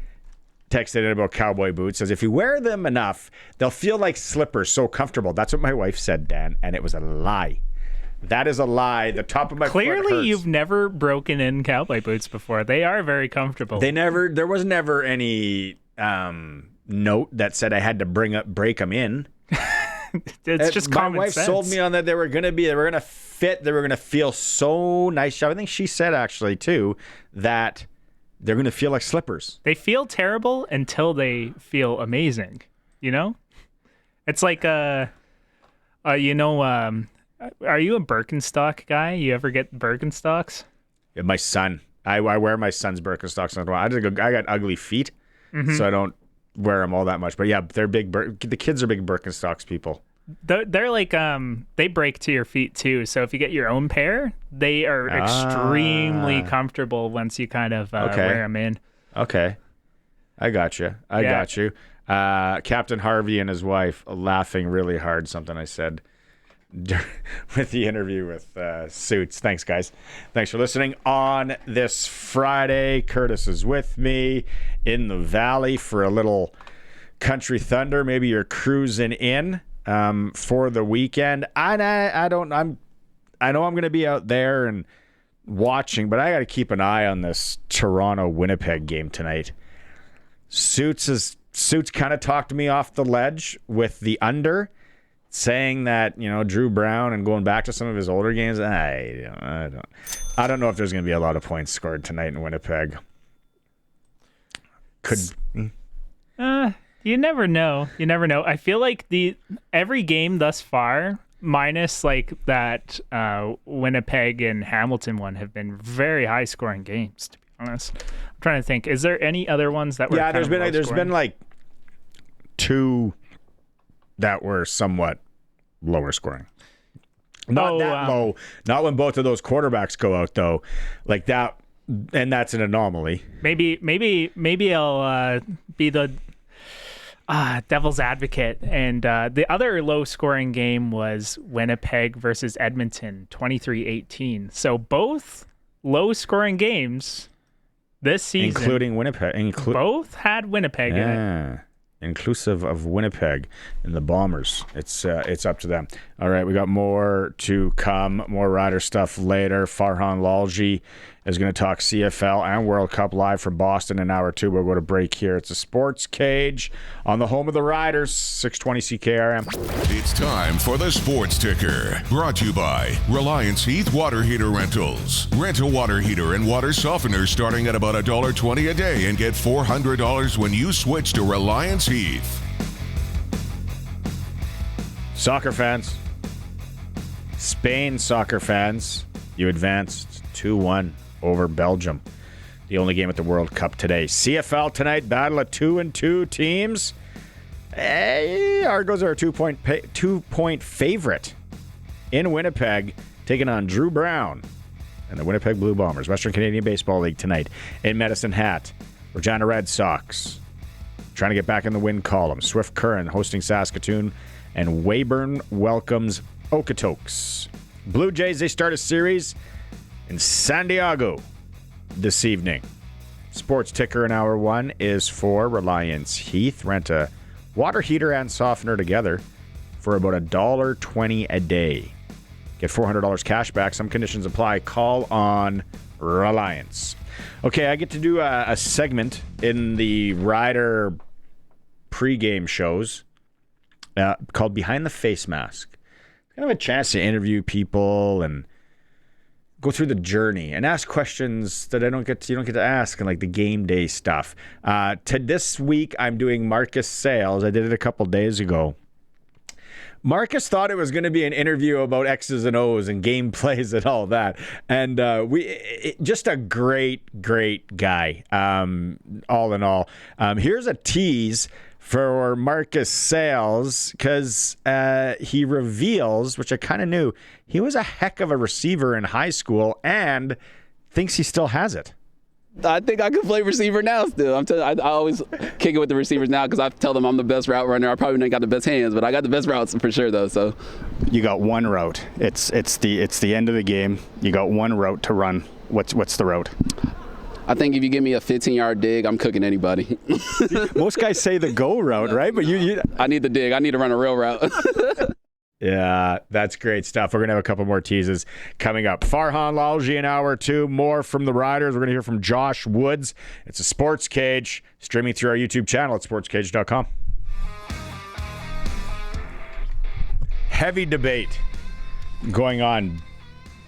texted in about cowboy boots, says if you wear them enough, they'll feel like slippers, so comfortable. That's what my wife said, Dan, and it was a lie. That is a lie. The top of my foot hurts. Clearly, you've never broken in cowboy boots before. They are very comfortable. There was never any note that said I had to break them in. It's just common sense. My wife sold me on that they were going to fit, they were going to feel so nice. I think she said actually too that they're going to feel like slippers. They feel terrible until they feel amazing. You know, it's like are you a Birkenstock guy? You ever get Birkenstocks? Yeah, my son. I wear my son's Birkenstocks. I got ugly feet, so I don't wear them all that much. But yeah, they're big. The kids are big Birkenstocks people. They're like they break to your feet too. So if you get your own pair, they are extremely comfortable once you kind of wear them in. Okay, I got you. Captain Harvey and his wife laughing really hard, something I said with the interview with Suits. Thanks, guys. Thanks for listening on this Friday. Curtis is with me in the valley for a little country thunder. Maybe you're cruising in for the weekend. I know I'm going to be out there and watching, but I got to keep an eye on this Toronto-Winnipeg game tonight. Suits kind of talked me off the ledge with the under, saying that, Drew Brown and going back to some of his older games. I don't know if there's going to be a lot of points scored tonight in Winnipeg. You never know. I feel like every game thus far, minus like that Winnipeg and Hamilton one, have been very high scoring games, to be honest. I'm trying to think. Is there any other ones that were there's been like two that were somewhat lower scoring. Not that low. Not when both of those quarterbacks go out, though. Like that, and that's an anomaly. Maybe I'll be the devil's advocate. And the other low-scoring game was Winnipeg versus Edmonton, 23-18. So both low-scoring games this season, including Winnipeg, both had Winnipeg in it. Inclusive of Winnipeg and the Bombers. It's up to them. All right, we got more to come. More Rider stuff later. Farhan Lalji is going to talk CFL and World Cup live from Boston in hour 2. We'll go to break here. It's a Sports Cage on the home of the Riders, 620 CKRM. It's time for the Sports Ticker. Brought to you by Reliance Heath Water Heater Rentals. Rent a water heater and water softener starting at about $1.20 a day and get $400 when you switch to Reliance Heath. Soccer fans. Spain soccer fans. You advanced 2-1 over Belgium. The only game at the World Cup today. CFL tonight, battle of 2-2 teams. Argos are a 2-point favorite in Winnipeg, taking on Drew Brown and the Winnipeg Blue Bombers. Western Canadian Baseball League tonight in Medicine Hat. Regina Red Sox trying to get back in the win column. Swift Current hosting Saskatoon, and Weyburn welcomes Okotoks. Blue Jays, they start a series in San Diego this evening. Sports Ticker in hour 1 is for Reliance Heath. Rent a water heater and softener together for about $1.20 a day. Get $400 cash back. Some conditions apply. Call on Reliance. Okay, I get to do a segment in the Rider pregame shows called Behind the Face Mask. Kind of a chance to interview people and go through the journey and ask questions that you don't get to ask, and like the game day stuff. To this week, I'm doing Marcus Sales. I did it a couple days ago. Marcus thought it was going to be an interview about X's and O's and game plays and all that. And just a great guy, all in all. Here's a tease for Marcus Sales, because he reveals, which I kind of knew, he was a heck of a receiver in high school and thinks he still has it. I think I can play receiver now still. I always kick it with the receivers now because I tell them I'm the best route runner. I probably ain't got the best hands, but I got the best routes for sure though. So you got one route. It's the end of the game. You got one route to run. What's the route? I think if you give me a 15-yard dig, I'm cooking anybody. Most guys say the go route, right? But you I need the dig. I need to run a real route. Yeah, that's great stuff. We're going to have a couple more teases coming up. Farhan Lalji in hour 2. More from the Riders. We're going to hear from Josh Woods. It's a Sports Cage, streaming through our YouTube channel at sportscage.com. Heavy debate going on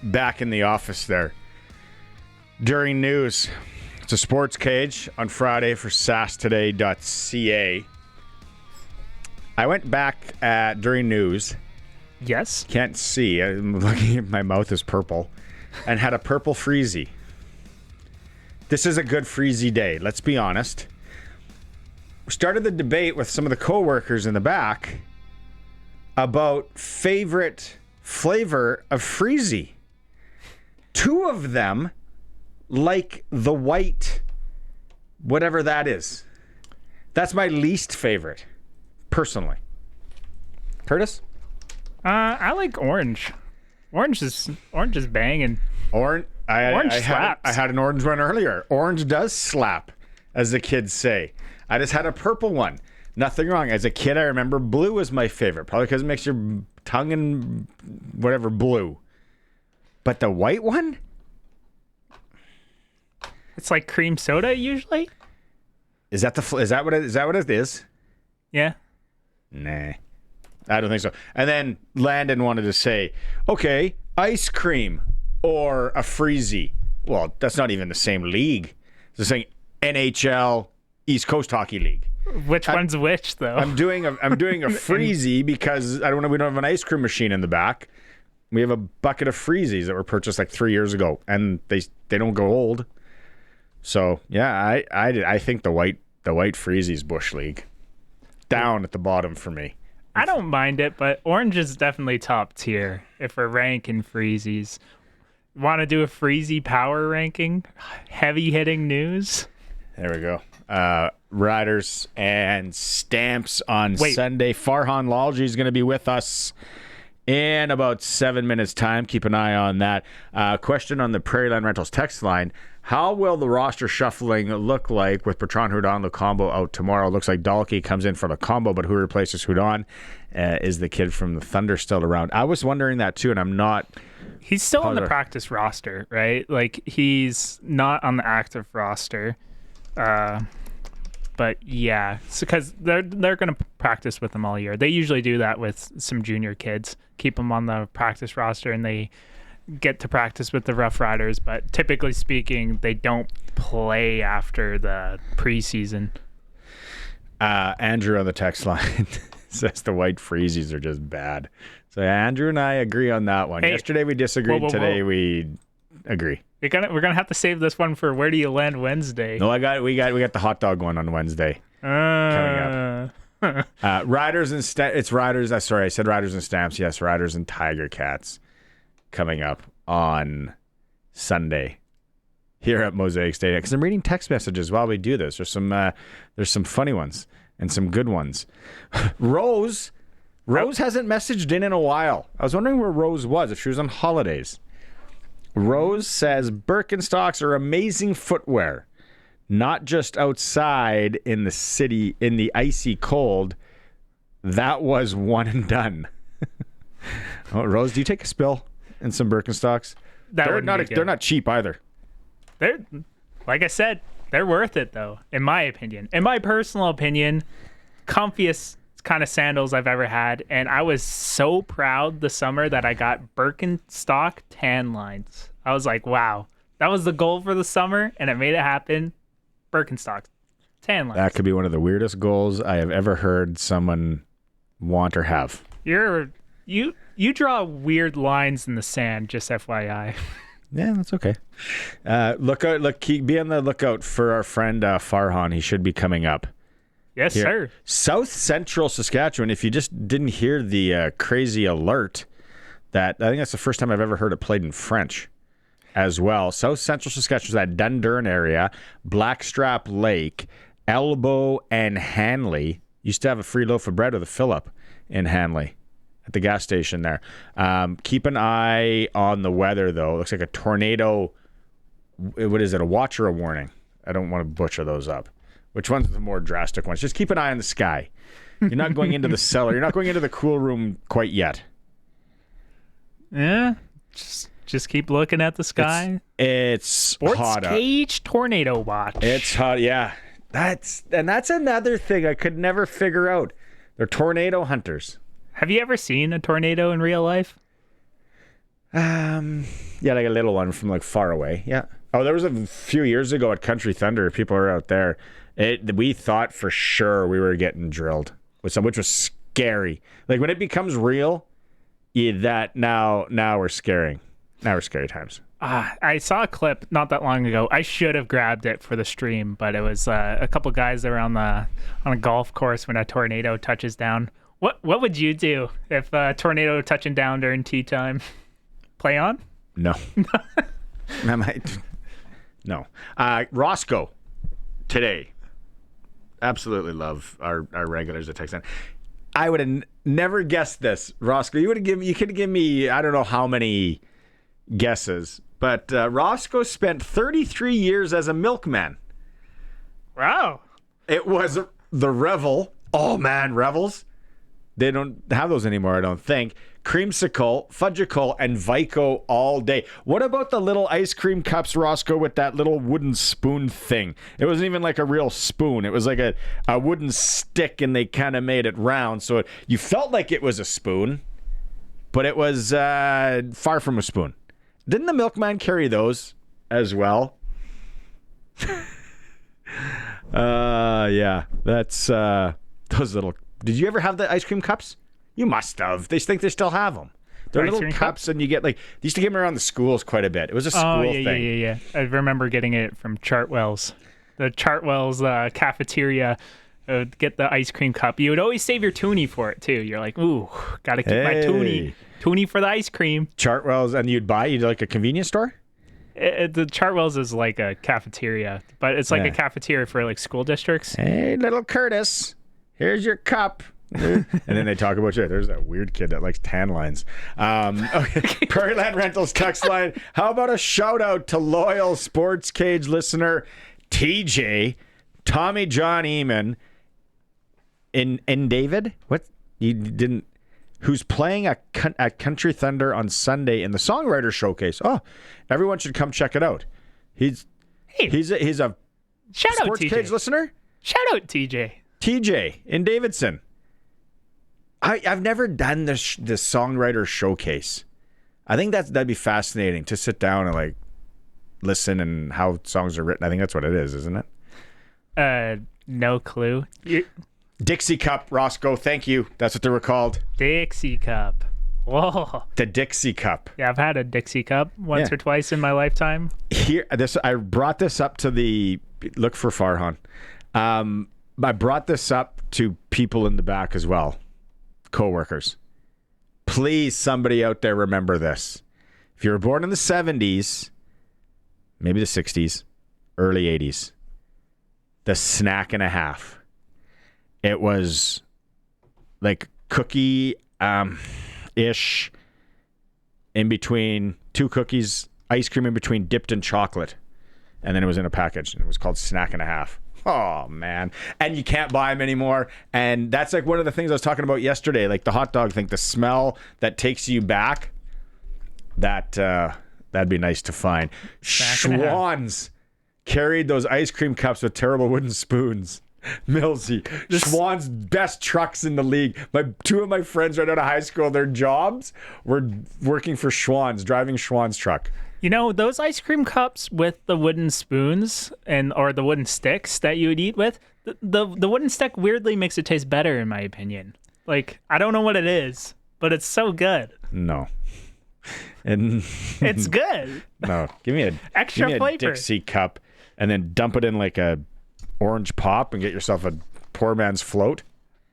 back in the office there during news. It's a Sports Cage on Friday for sastoday.ca. I went back during news. Yes. Can't see. I'm looking at my mouth is purple. And had a purple Freezie. This is a good Freezie day. Let's be honest. We started the debate with some of the coworkers in the back about favorite flavor of Freezie. 2 of them like the white, whatever that is. That's my least favorite, personally. Curtis? I like orange. Orange is banging. Orange slaps. I had an orange one earlier. Orange does slap, as the kids say. I just had a purple one. Nothing wrong. As a kid, I remember blue was my favorite, probably because it makes your tongue and whatever blue. But the white one? It's like cream soda usually. Is that what it is? Yeah. Nah. I don't think so. And then Landon wanted to say, okay, ice cream or a Freezie. Well, that's not even the same league. It's saying NHL East Coast Hockey League. Which one's which, though? I'm doing a Freezie because we don't have an ice cream machine in the back. We have a bucket of Freezies that were purchased like 3 years ago, and they don't go old. So yeah, I think the white Freezie's Bush League down at the bottom for me. I don't mind it, but orange is definitely top tier if we're ranking Freezies. Want to do a Freezie power ranking? Heavy hitting news. There we go. Riders and Stamps on Sunday. Farhan Lalji is going to be with us in about 7 minutes' time. Keep an eye on that. Question on the Prairie Land Rentals text line. How will the roster shuffling look like with Bertrand Hudon, the combo out tomorrow? Looks like Dalkey comes in for the combo, but who replaces Hudon? Is the kid from the Thunder still around? I was wondering that too, and I'm not. He's still on the practice roster, right? Like, he's not on the active roster. But yeah, because they're going to practice with him all year. They usually do that with some junior kids, keep them on the practice roster, and they get to practice with the Rough Riders. But typically speaking, they don't play after the preseason. Andrew on the text line says the white Freezies are just bad. So Andrew and I agree on that one. Hey, yesterday we disagreed. Today we agree. We're gonna have to save this one for Where Do You Land Wednesday. No, we got the hot dog one on Wednesday coming up. Riders and it's Riders. Sorry, I said Riders and Stamps. Yes, Riders and Tiger Cats coming up on Sunday here at Mosaic Stadium. Because I'm reading text messages while we do this. There's some funny ones and some good ones. Rose hasn't messaged in a while. I was wondering where Rose was, if she was on holidays. Rose says Birkenstocks are amazing footwear, not just outside in the city in the icy cold. That was one and done. Oh, Rose, do you take a spill in some Birkenstocks? They're not cheap either. They're, like I said, they're worth it though, in my opinion. In my personal opinion, comfiest kind of sandals I've ever had, and I was so proud the summer that I got Birkenstock tan lines. I was like, wow, that was the goal for the summer, and it made it happen. Birkenstock tan lines. That could be one of the weirdest goals I have ever heard someone want or have. You draw weird lines in the sand, just FYI. Yeah, that's okay. Be on the lookout for our friend Farhan. He should be coming up. Yes, sir. South Central Saskatchewan, if you just didn't hear the crazy alert, that I think that's the first time I've ever heard it played in French as well. South Central Saskatchewan, that Dundurn area, Blackstrap Lake, Elbow, and Hanley. Used to have a free loaf of bread with a fill-up in Hanley at the gas station there. Keep an eye on the weather, though. It looks like a tornado. What is it, a watch or a warning? I don't want to butcher those up. Which one's the more drastic ones? Just keep an eye on the sky. You're not going into the cellar. You're not going into the cool room quite yet. Yeah. Just keep looking at the sky. It's hot up. SportsCage tornado watch. It's hot, yeah. That's another thing I could never figure out. They're tornado hunters. Have you ever seen a tornado in real life? Yeah, like a little one from like far away. Yeah. Oh, there was a few years ago at Country Thunder. People were out there. We thought for sure we were getting drilled with some, which was scary. Like when it becomes real, now we're scaring. Now we're scary times. I saw a clip not that long ago. I should have grabbed it for the stream, but it was a couple guys that were on a golf course when a tornado touches down. What would you do if a tornado touching down during tea time? Play on? No. I might. No. Roscoe today. Absolutely love our regulars that text in. I would have never guessed this, Roscoe. You could have given me, I don't know how many guesses, but Roscoe spent 33 years as a milkman. Wow. It was the Revel. Oh man, Revels. They don't have those anymore, I don't think. Creamsicle, Fudgicle, and Vico all day. What about the little ice cream cups, Roscoe, with that little wooden spoon thing? It wasn't even like a real spoon. It was like a wooden stick, and they kind of made it round. So you felt like it was a spoon, but it was far from a spoon. Didn't the milkman carry those as well? Yeah, that's those little... Did you ever have the ice cream cups? You must have. They think they still have them. They're little cups, and you get like... They used to give them around the schools quite a bit. It was a school thing. Yeah. I remember getting it from Chartwell's. The Chartwell's cafeteria would get the ice cream cup. You would always save your toonie for it, too. You're like, ooh, got to keep my toonie. Toonie for the ice cream. Chartwell's, and you'd like a convenience store? The Chartwell's is like a cafeteria, but it's like a cafeteria for like school districts. Hey, little Curtis, here's your cup. And then they talk about you. There's that weird kid that likes tan lines. Okay. Prairie Land Rentals text line. How about a shout out to loyal Sports Cage listener TJ, Tommy John Eamon, in David? What you didn't? Who's playing at Country Thunder on Sunday in the Songwriter Showcase? Oh, everyone should come check it out. He's a shout Sports out, Cage listener. Shout out TJ in Davidson. I've never done this Songwriter Showcase. I think that'd be fascinating to sit down and like listen and how songs are written. I think that's what it is, isn't it? No clue. Dixie Cup, Roscoe. Thank you. That's what they were called. Dixie Cup. Whoa. The Dixie Cup. Yeah, I've had a Dixie Cup once or twice in my lifetime. I brought this up to look for Farhan. I brought this up to people in the back as well, co-workers. Please, somebody out there remember this. If you were born in the 70s, maybe the 60s, early 80s, the snack and a half. It was like cookie ish in between, two cookies, ice cream in between, dipped in chocolate. And then it was in a package. And it was called Snack and a Half. Oh, man. And you can't buy them anymore. And that's like one of the things I was talking about yesterday, like the hot dog thing, the smell that takes you back. That'd be nice to find. Schwann's carried those ice cream cups with terrible wooden spoons. Millsy, Schwann's best trucks in the league. Two of my friends right out of high school, their jobs were working for Schwann's, driving Schwann's truck. You know, those ice cream cups with the wooden spoons or the wooden sticks that you would eat with, the wooden stick weirdly makes it taste better, in my opinion. Like, I don't know what it is, but it's so good. No. And it's good. No, give me extra flavor. Dixie cup and then dump it in like a orange pop and get yourself a poor man's float.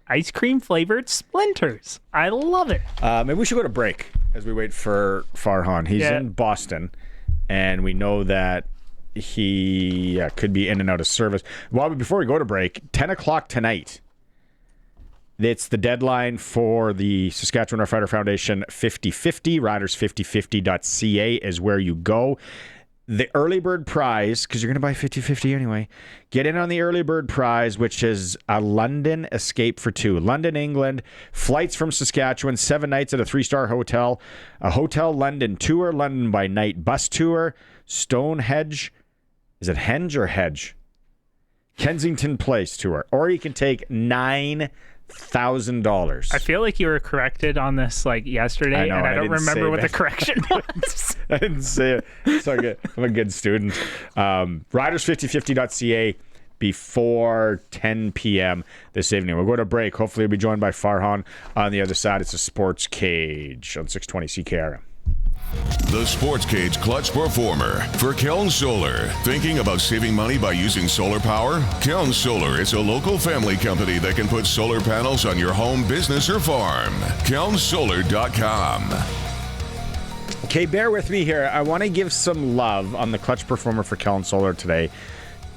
Ice cream flavored splinters. I love it. Maybe we should go to break as we wait for Farhan. He's in Boston, and we know that he could be in and out of service. Well, before we go to break, 10 o'clock tonight, it's the deadline for the Saskatchewan Rough Rider Foundation 50/50. Riders5050.ca is where you go. The early bird prize, because you're going to buy 50/50 anyway, get in on the early bird prize, which is a London escape for two. London, England, flights from Saskatchewan, 7 nights at a 3-star hotel, a Hotel London tour, London by night bus tour, Stonehenge, is it Henge or Hedge? Kensington Place tour. Or you can take $9,000. I feel like you were corrected on this like yesterday, and I don't remember what the correction was. I didn't say it. So good. I'm a good student. Riders5050.ca before 10 p.m. this evening. We'll go to break. Hopefully, we'll be joined by Farhan on the other side. It's a Sports Cage on 620 CKRM. The Sports Cage Clutch Performer for Keln Solar. Thinking about saving money by using solar power? Keln Solar is a local family company that can put solar panels on your home, business, or farm. KelnSolar.com. Okay, bear with me here. I want to give some love on the Clutch Performer for Keln Solar today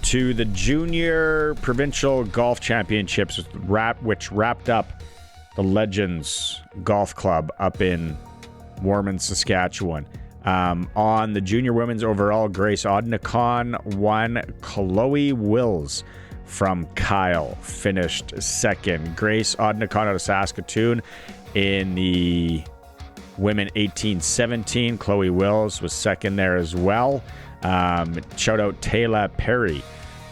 to the Junior Provincial Golf Championships, which wrapped up the Legends Golf Club up in Warman, Saskatchewan. On the junior women's overall, Grace Odnicon won. Chloe Wills from Kyle finished second. Grace Odnicon out of Saskatoon in the women 18-17. Chloe Wills was second there as well. Shout out Taylor Perry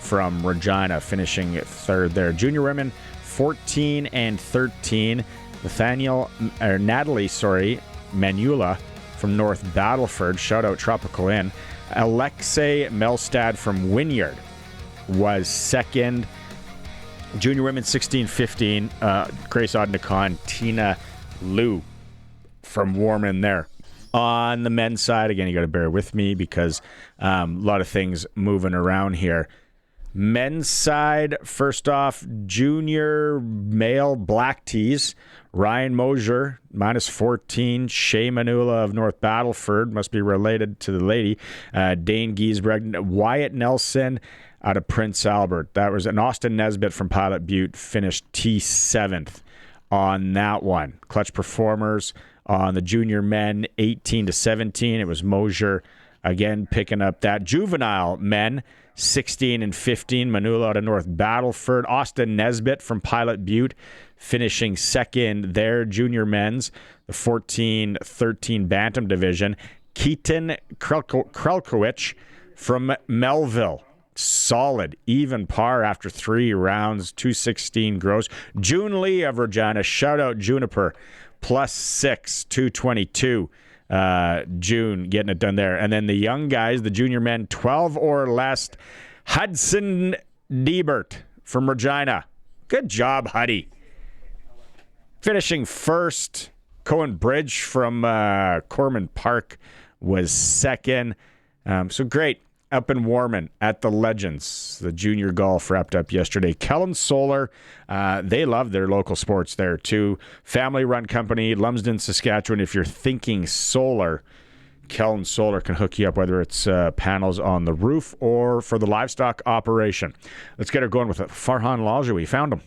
from Regina finishing third there. Junior women 14 and 13. Natalie Manula from North Battleford. Shout out Tropical Inn. Alexei Melstad from Wynyard was second. Junior women 16-15. Grace Odnicon, Tina Liu from Warman there. On the men's side, again, you got to bear with me because a lot of things moving around here. Men's side, first off, junior male black tees. Ryan Mosier, -14. Shea Manula of North Battleford, must be related to the lady. Dane Giesbrecht. Wyatt Nelson out of Prince Albert. That was an Austin Nesbitt from Pilot Butte, finished T7th on that one. Clutch performers on the junior men, 18-17. It was Mosier again picking up that. Juvenile men, 16 and 15. Manula out of North Battleford. Austin Nesbitt from Pilot Butte finishing second there. Junior men's, the 14-13 Bantam division. Keaton Krelkowicz from Melville. Solid, even par after 3 rounds, 216 gross. June Lee of Regina, shout out Juniper, +6, 222. June getting it done there. And then the young guys, the junior men, 12 or less. Hudson Diebert from Regina. Good job, Huddy. Finishing first. Cohen Bridge from Corman Park was second. So great. Up in Warman at the Legends. The junior golf wrapped up yesterday. Kellen Solar, they love their local sports there too. Family-run company, Lumsden, Saskatchewan. If you're thinking solar, Kellen Solar can hook you up, whether it's panels on the roof or for the livestock operation. Let's get her going with it. Farhan Lalji, we found him.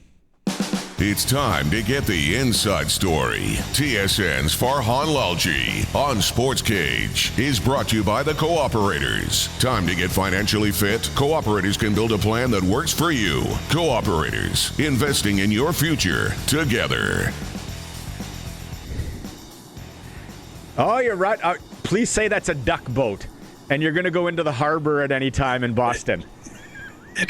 It's time to get the inside story. TSN's Farhan Lalji on SportsCage is brought to you by the Cooperators. Time to get financially fit? Cooperators can build a plan that works for you. Cooperators, investing in your future together. Oh, you're right. Please say that's a duck boat, and you're going to go into the harbor at any time in Boston.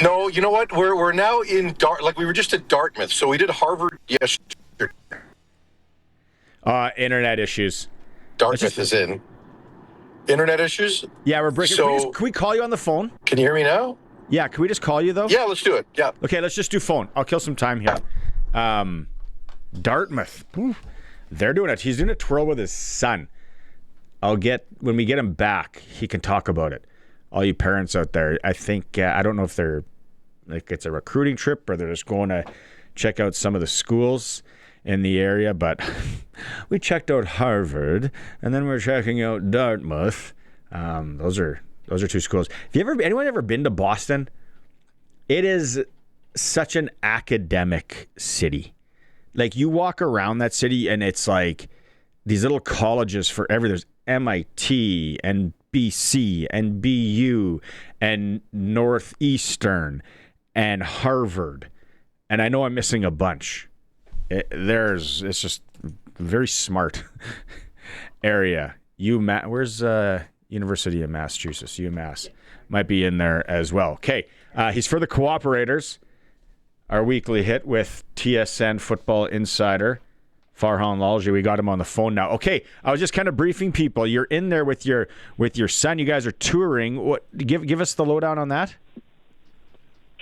No, you know what? We're now in we were just at Dartmouth, so we did Harvard yesterday. Internet issues. Dartmouth is in. Internet issues? Yeah, we're breaking. So, can we call you on the phone? Can you hear me now? Yeah, can we just call you though? Yeah, let's do it. Yeah. Okay, let's just do phone. I'll kill some time here. Dartmouth. They're doing it. He's doing a twirl with his son. When we get him back, he can talk about it. All you parents out there, I think, I don't know if they're, it's a recruiting trip or they're just going to check out some of the schools in the area, but we checked out Harvard, and then we're checking out Dartmouth. Those are 2 schools. Anyone ever been to Boston? It is such an academic city. Like, you walk around that city, and it's like these little colleges for there's MIT and BC and BU and Northeastern and Harvard, and I know I'm missing a bunch. It's just a very smart area. Where's University of Massachusetts? UMass might be in there as well. Okay, he's for the Cooperators. Our weekly hit with TSN Football Insider. Farhan Lalji, we got him on the phone now. Okay, I was just kind of briefing people. You're in there with your son. You guys are touring. Give us the lowdown on that.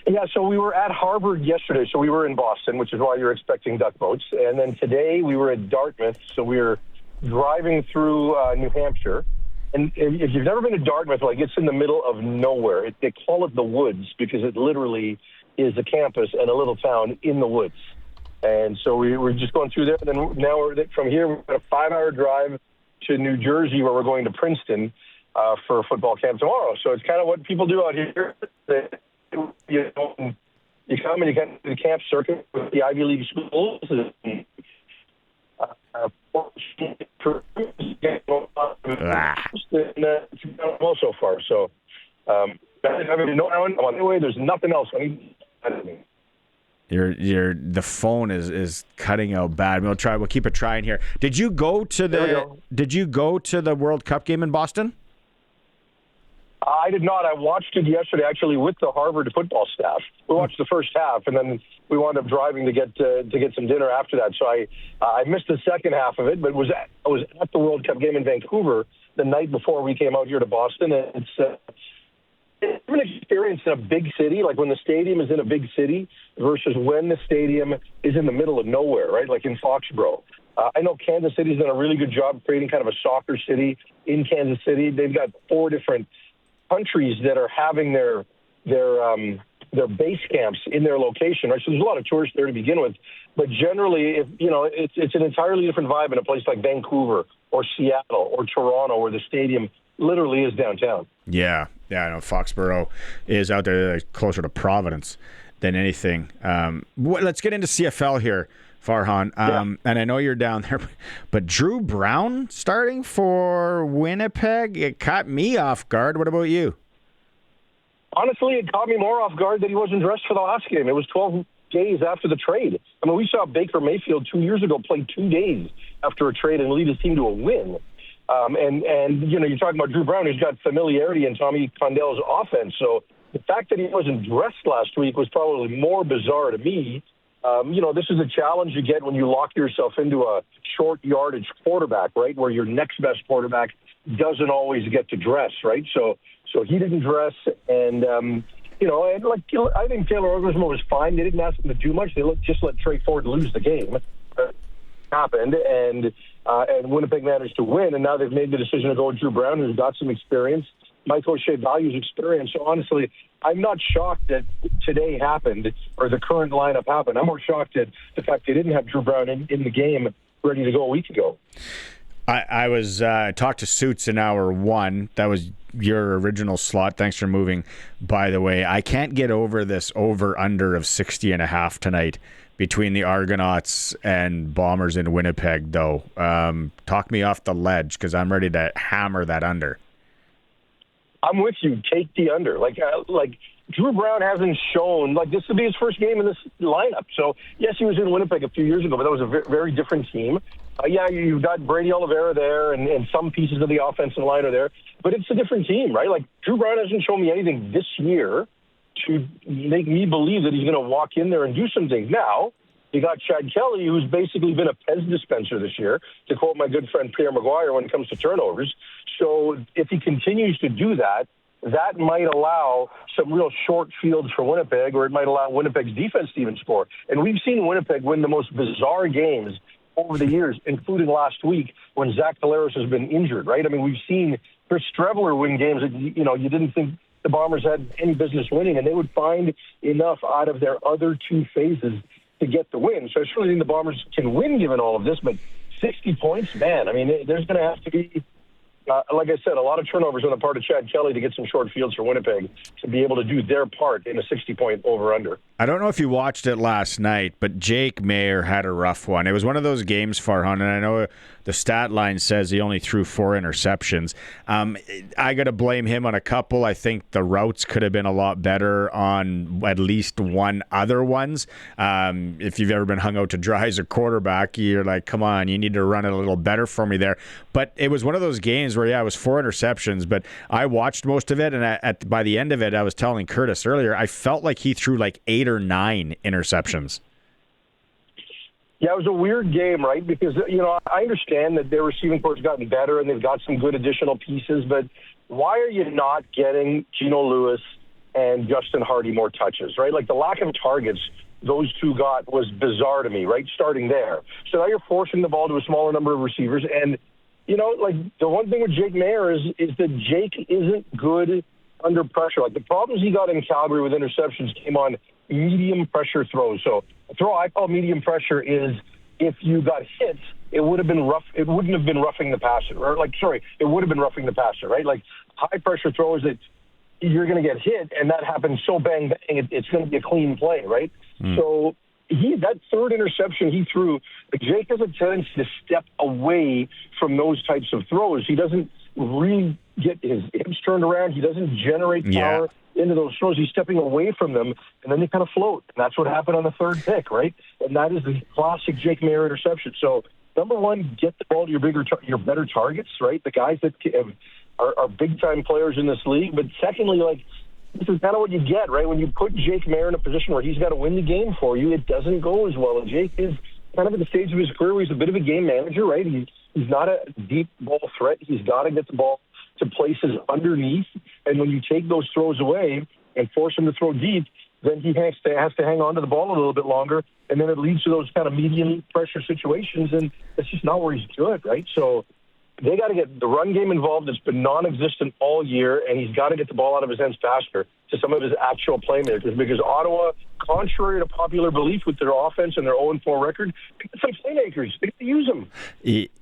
Yeah, so we were at Harvard yesterday. So we were in Boston, which is why you're expecting duck boats. And then today we were at Dartmouth. So we were driving through New Hampshire. And if you've never been to Dartmouth, it's in the middle of nowhere. They call it the woods because it literally is a campus and a little town in the woods. And so we were just going through there. And then now from here, we've got a 5-hour drive to New Jersey where we're going to Princeton for a football camp tomorrow. So it's kind of what people do out here. They you know, you come and you get to the camp circuit with the Ivy League schools. And, so far. So, anyway, there's nothing else. The phone is cutting out bad. We'll keep it trying here. Did you go to the World Cup game in Boston? I did not. I watched it yesterday, actually, with the Harvard football staff. We watched the first half, and then we wound up driving to get some dinner after that. So I missed the second half of it, but I was at the World Cup game in Vancouver the night before we came out here to Boston. And it's an experience in a big city, like when the stadium is in a big city versus when the stadium is in the middle of nowhere, right? Like in Foxborough. I know Kansas City's done a really good job creating kind of a soccer city in Kansas City. They've got 4 different countries that are having their base camps in their location, right? So there's a lot of tourists there to begin with, but generally, it's an entirely different vibe in a place like Vancouver or Seattle or Toronto, where the stadium literally is downtown. Yeah, I know Foxborough is out there closer to Providence than anything. Let's get into CFL here, Farhan. And I know you're down there, but Drew Brown starting for Winnipeg, it caught me off guard. What about you? Honestly, it caught me more off guard that he wasn't dressed for the last game. It was 12 days after the trade. I mean, we saw Baker Mayfield 2 years ago play 2 days after a trade and lead his team to a win. And you're talking about Drew Brown, who's got familiarity in Tommy Condell's offense. So the fact that he wasn't dressed last week was probably more bizarre to me. This is a challenge you get when you lock yourself into a short yardage quarterback, right, where your next best quarterback doesn't always get to dress, right? So he didn't dress, and I think Taylor Oglersma was fine. They didn't ask him to do much. They just let Trey Ford lose the game. Happened, and Winnipeg managed to win, and now they've made the decision to go with Drew Brown, who's got some experience. Mike O'Shea values experience. So honestly, I'm not shocked that today happened or the current lineup happened. I'm more shocked at the fact they didn't have Drew Brown in the game ready to go a week ago. I was talked to Suits in hour 1. That was your original slot. Thanks for moving, by the way. I can't get over this over-under of 60.5 tonight between the Argonauts and Bombers in Winnipeg, though. Talk me off the ledge, because I'm ready to hammer that under. I'm with you. Take the under. Like Drew Brown hasn't shown, this will be his first game in this lineup. So, yes, he was in Winnipeg a few years ago, but that was a very different team. You've got Brady Oliveira there, and some pieces of the offensive line are there, but it's a different team, right? Like, Drew Brown hasn't shown me anything this year to make me believe that he's going to walk in there and do some things. Now, you got Chad Kelly, who's basically been a Pez dispenser this year, to quote my good friend Pierre Maguire when it comes to turnovers. So if he continues to do that, that might allow some real short fields for Winnipeg, or it might allow Winnipeg's defense to even score. And we've seen Winnipeg win the most bizarre games over the years, including last week when Zach Collaros has been injured, right? I mean, we've seen Chris Streveler win games that, you didn't think the Bombers had any business winning, and they would find enough out of their other 2 phases to get the win. So I certainly think the Bombers can win given all of this, but 60 points, man, I mean, there's going to have to be, like I said, a lot of turnovers on the part of Chad Kelly to get some short fields for Winnipeg to be able to do their part in a 60-point over-under. I don't know if you watched it last night, but Jake Maier had a rough one. It was one of those games, Farhan, and I know the stat line says he only threw 4 interceptions. I got to blame him on a couple. I think the routes could have been a lot better on at least one other ones. If you've ever been hung out to dry as a quarterback, you're like, come on, you need to run it a little better for me there. But it was one of those games where, it was 4 interceptions, but I watched most of it, and by the end of it, I was telling Curtis earlier, I felt like he threw 8 or 9 interceptions. Yeah, it was a weird game, right? Because, I understand that their receiving corps has gotten better and they've got some good additional pieces, but why are you not getting Geno Lewis and Justin Hardy more touches, right? Like, the lack of targets those 2 got was bizarre to me, right, starting there. So now you're forcing the ball to a smaller number of receivers, and, the one thing with Jake Maier is that Jake isn't good under pressure. Like, the problems he got in Calgary with interceptions came on medium pressure throws. So a throw I call medium pressure is if you got hit, it would have been rough. It wouldn't have been roughing the passer, it would have been roughing the passer, right? Like, high pressure throws that, you're going to get hit, and that happens so bang, it's going to be a clean play, right? So that third interception he threw, Jake has a tendency to step away from those types of throws. He doesn't really get his hips turned around. He doesn't generate power into those throws. He's stepping away from them, and then they kind of float. And that's what happened on the third pick, right? And that is the classic Jake Maier interception. So, number one, get the ball to your better targets, right? The guys that are big-time players in this league. But secondly, this is kind of what you get, right? When you put Jake Maier in a position where he's got to win the game for you, it doesn't go as well. And Jake is kind of at the stage of his career where he's a bit of a game manager, right? He's not a deep ball threat. He's got to get the ball to places underneath. And when you take those throws away and force him to throw deep, then he has to hang on to the ball a little bit longer. And then it leads to those kind of medium pressure situations. And it's just not where he's good, right? So they got to get the run game involved. It's been non-existent all year, and he's got to get the ball out of his hands faster to some of his actual playmakers, because Ottawa, contrary to popular belief with their offense and their 0-4 record, some playmakers. They can use them.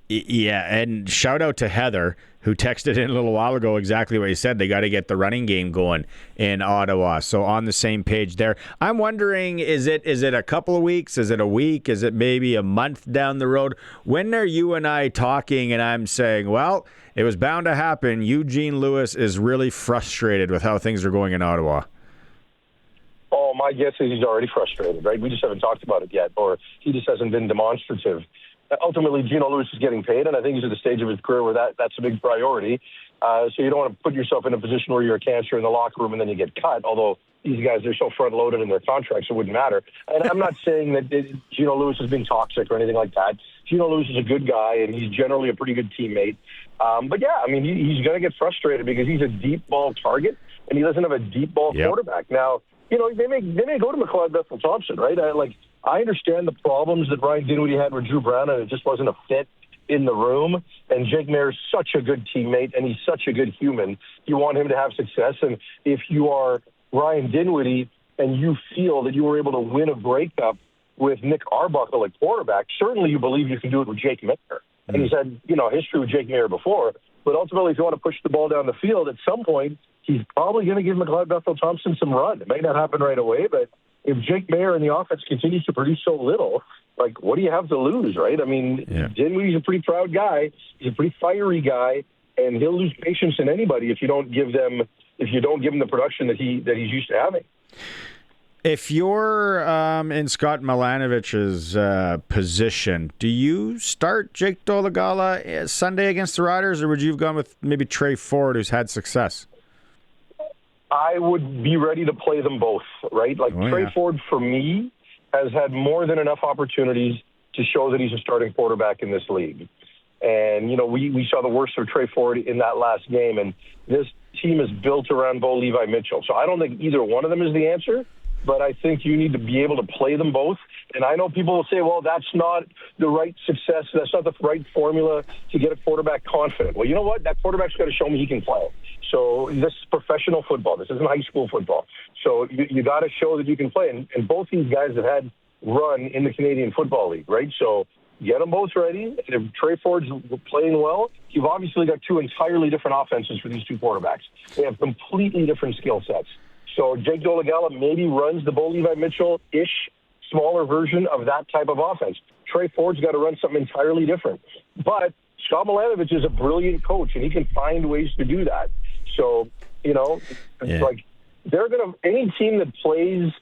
Yeah, and shout out to Heather, who texted in a little while ago exactly what you said. They got to get the running game going in Ottawa. So on the same page there. I'm wondering, is it a couple of weeks? Is it a week? Is it maybe a month down the road? When are you and I talking and I'm saying, well, it was bound to happen. Eugene Lewis is really frustrated with how things are going in Ottawa. Oh, my guess is he's already frustrated, right? We just haven't talked about it yet, or he just hasn't been demonstrative. Ultimately, Geno Lewis is getting paid, and I think he's at the stage of his career where that's a big priority. So you don't want to put yourself in a position where you're a cancer in the locker room and then you get cut, although these guys are so front-loaded in their contracts, it wouldn't matter. And I'm not saying that Geno Lewis is being toxic or anything like that. Geno Lewis is a good guy, and he's generally a pretty good teammate. But, yeah, I mean, he's going to get frustrated because he's a deep ball target, and he doesn't have a deep ball quarterback. Now, they may go to McLeod Bethel-Thompson, right? I understand the problems that Ryan Dinwiddie had with Drew Brown, and it just wasn't a fit in the room. And Jake Maier is such a good teammate, and he's such a good human. You want him to have success. And if you are Ryan Dinwiddie and you feel that you were able to win a breakup with Nick Arbuckle at quarterback, certainly you believe you can do it with Jake Maier. And he's had, history with Jake Maier before. But ultimately, if you want to push the ball down the field, at some point, he's probably going to give McLeod Bethel-Thompson some run. It may not happen right away, but if Jake Maier and the offense continues to produce so little, what do you have to lose, right? I mean, Dinwiddie's a pretty proud guy. He's a pretty fiery guy, and he'll lose patience in anybody if you don't give them the production that he's used to having. If you're in Scott Milanovich's position, do you start Jake Dolegala Sunday against the Riders, or would you have gone with maybe Trey Ford, who's had success? I would be ready to play them both, right? Trey Ford, for me, has had more than enough opportunities to show that he's a starting quarterback in this league. And, we saw the worst of Trey Ford in that last game, and this team is built around Bo Levi-Mitchell. So I don't think either one of them is the answer, but I think you need to be able to play them both. And I know people will say, well, that's not the right success. That's not the right formula to get a quarterback confident. Well, you know what? That quarterback's got to show me he can play. So this is professional football. This isn't high school football. So you got to show that you can play. And both these guys have had run in the Canadian Football League, right? So get them both ready. And if Trey Ford's playing well, you've obviously got two entirely different offenses for these two quarterbacks. They have completely different skill sets. So Jake Dolegala maybe runs the Bo Levi-Mitchell-ish smaller version of that type of offense. Trey Ford's got to run something entirely different. But Scott Milanovich is a brilliant coach, and he can find ways to do that. So, it's like they're going to – any team that plays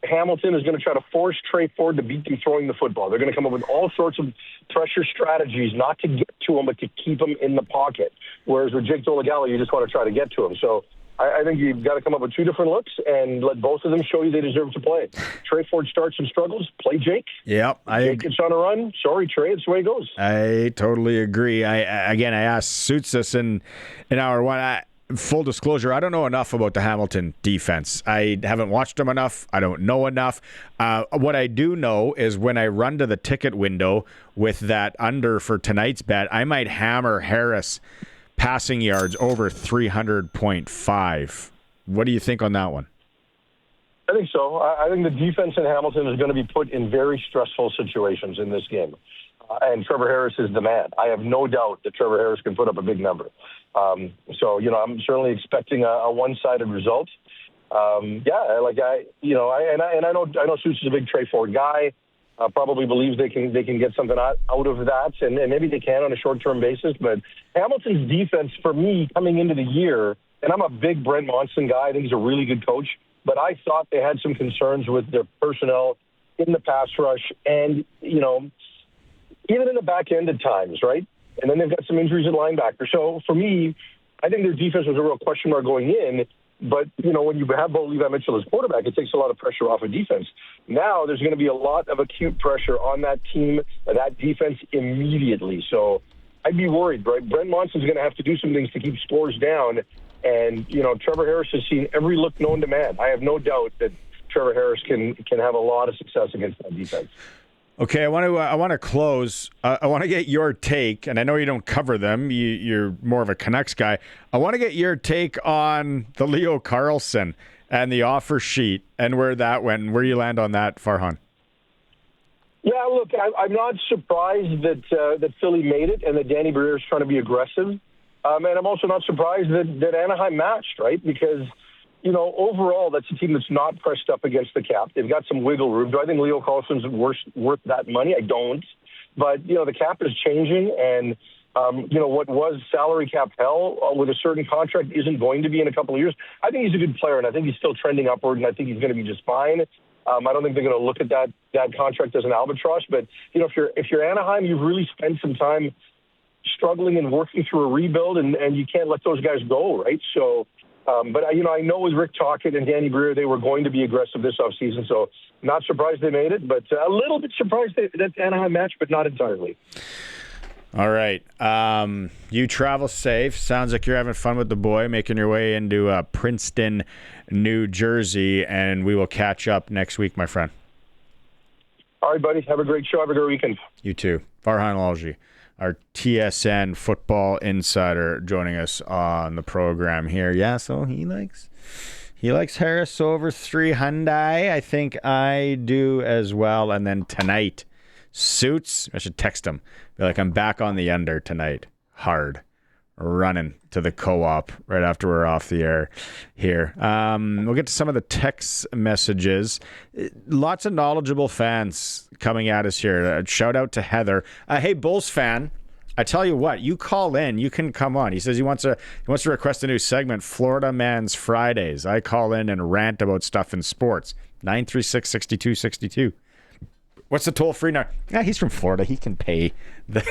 Hamilton is going to try to force Trey Ford to beat you throwing the football. They're going to come up with all sorts of pressure strategies not to get to him but to keep him in the pocket. Whereas with Jake Dolegala, you just want to try to get to him. So I think you've got to come up with two different looks and let both of them show you they deserve to play. Trey Ford starts and struggles. Play Jake. Yep. Jake gets on a run. Sorry, Trey. It's the way it goes. I totally agree. I asked Suits this in hour one. Full disclosure, I don't know enough about the Hamilton defense. I haven't watched them enough. I don't know enough. What I do know is when I run to the ticket window with that under for tonight's bet, I might hammer Harris passing yards over 300.5. What do you think on that one? I think so. I think the defense in Hamilton is going to be put in very stressful situations in this game. and Trevor Harris is the man. I have no doubt that Trevor Harris can put up a big number. So, I'm certainly expecting a one-sided result. I know Suits is a big Trey Ford guy. Probably believes they can get something out of that, and maybe they can on a short-term basis. But Hamilton's defense, for me, coming into the year, and I'm a big Brent Monson guy. I think he's a really good coach. But I thought they had some concerns with their personnel in the pass rush and, even in the back end at times, right? And then they've got some injuries at linebacker. So for me, I think their defense was a real question mark going in. But, when you have Bo Levi Mitchell as quarterback, it takes a lot of pressure off of defense. Now there's going to be a lot of acute pressure on that team, that defense immediately. So I'd be worried, right? Brent Monson's going to have to do some things to keep scores down. And, Trevor Harris has seen every look known to man. I have no doubt that Trevor Harris can have a lot of success against that defense. Okay, I want to close. I want to get your take, and I know you don't cover them. You're more of a Canucks guy. I want to get your take on the Leo Carlsson and the offer sheet and where that went and where you land on that, Farhan. Yeah, look, I'm not surprised that Philly made it and that Danny Briere is trying to be aggressive. And I'm also not surprised that Anaheim matched, right? Because, overall, that's a team that's not pressed up against the cap. They've got some wiggle room. Do I think Leo Carlson's worth that money? I don't. But, the cap is changing, and, what was salary cap hell with a certain contract isn't going to be in a couple of years. I think he's a good player, and I think he's still trending upward, and I think he's going to be just fine. I don't think they're going to look at that contract as an albatross. But, if you're Anaheim, you've really spent some time struggling and working through a rebuild, and you can't let those guys go, right? So, but I know with Rick Tocchet and Danny Briere, they were going to be aggressive this offseason, so not surprised they made it, but a little bit surprised that Anaheim matched, but not entirely. All right. You travel safe. Sounds like you're having fun with the boy, making your way into Princeton, New Jersey, and we will catch up next week, my friend. All right, buddy. Have a great show. Have a great weekend. You too. Farhan Lalji, our TSN football insider, joining us on the program here. Yeah, so he likes Harris over 300. I think I do as well. And then tonight, Suits. I should text him. Be like, I'm back on the under tonight. Hard. Running to the co-op right after we're off the air here. We'll get to some of the text messages. Lots of knowledgeable fans coming at us here. Shout out to Heather. Hey, Bulls fan. I tell you what, you call in, you can come on. He says he wants to request a new segment, Florida Man's Fridays. I call in and rant about stuff in sports. 936-6262. What's the toll-free number? Yeah, he's from Florida. He can pay the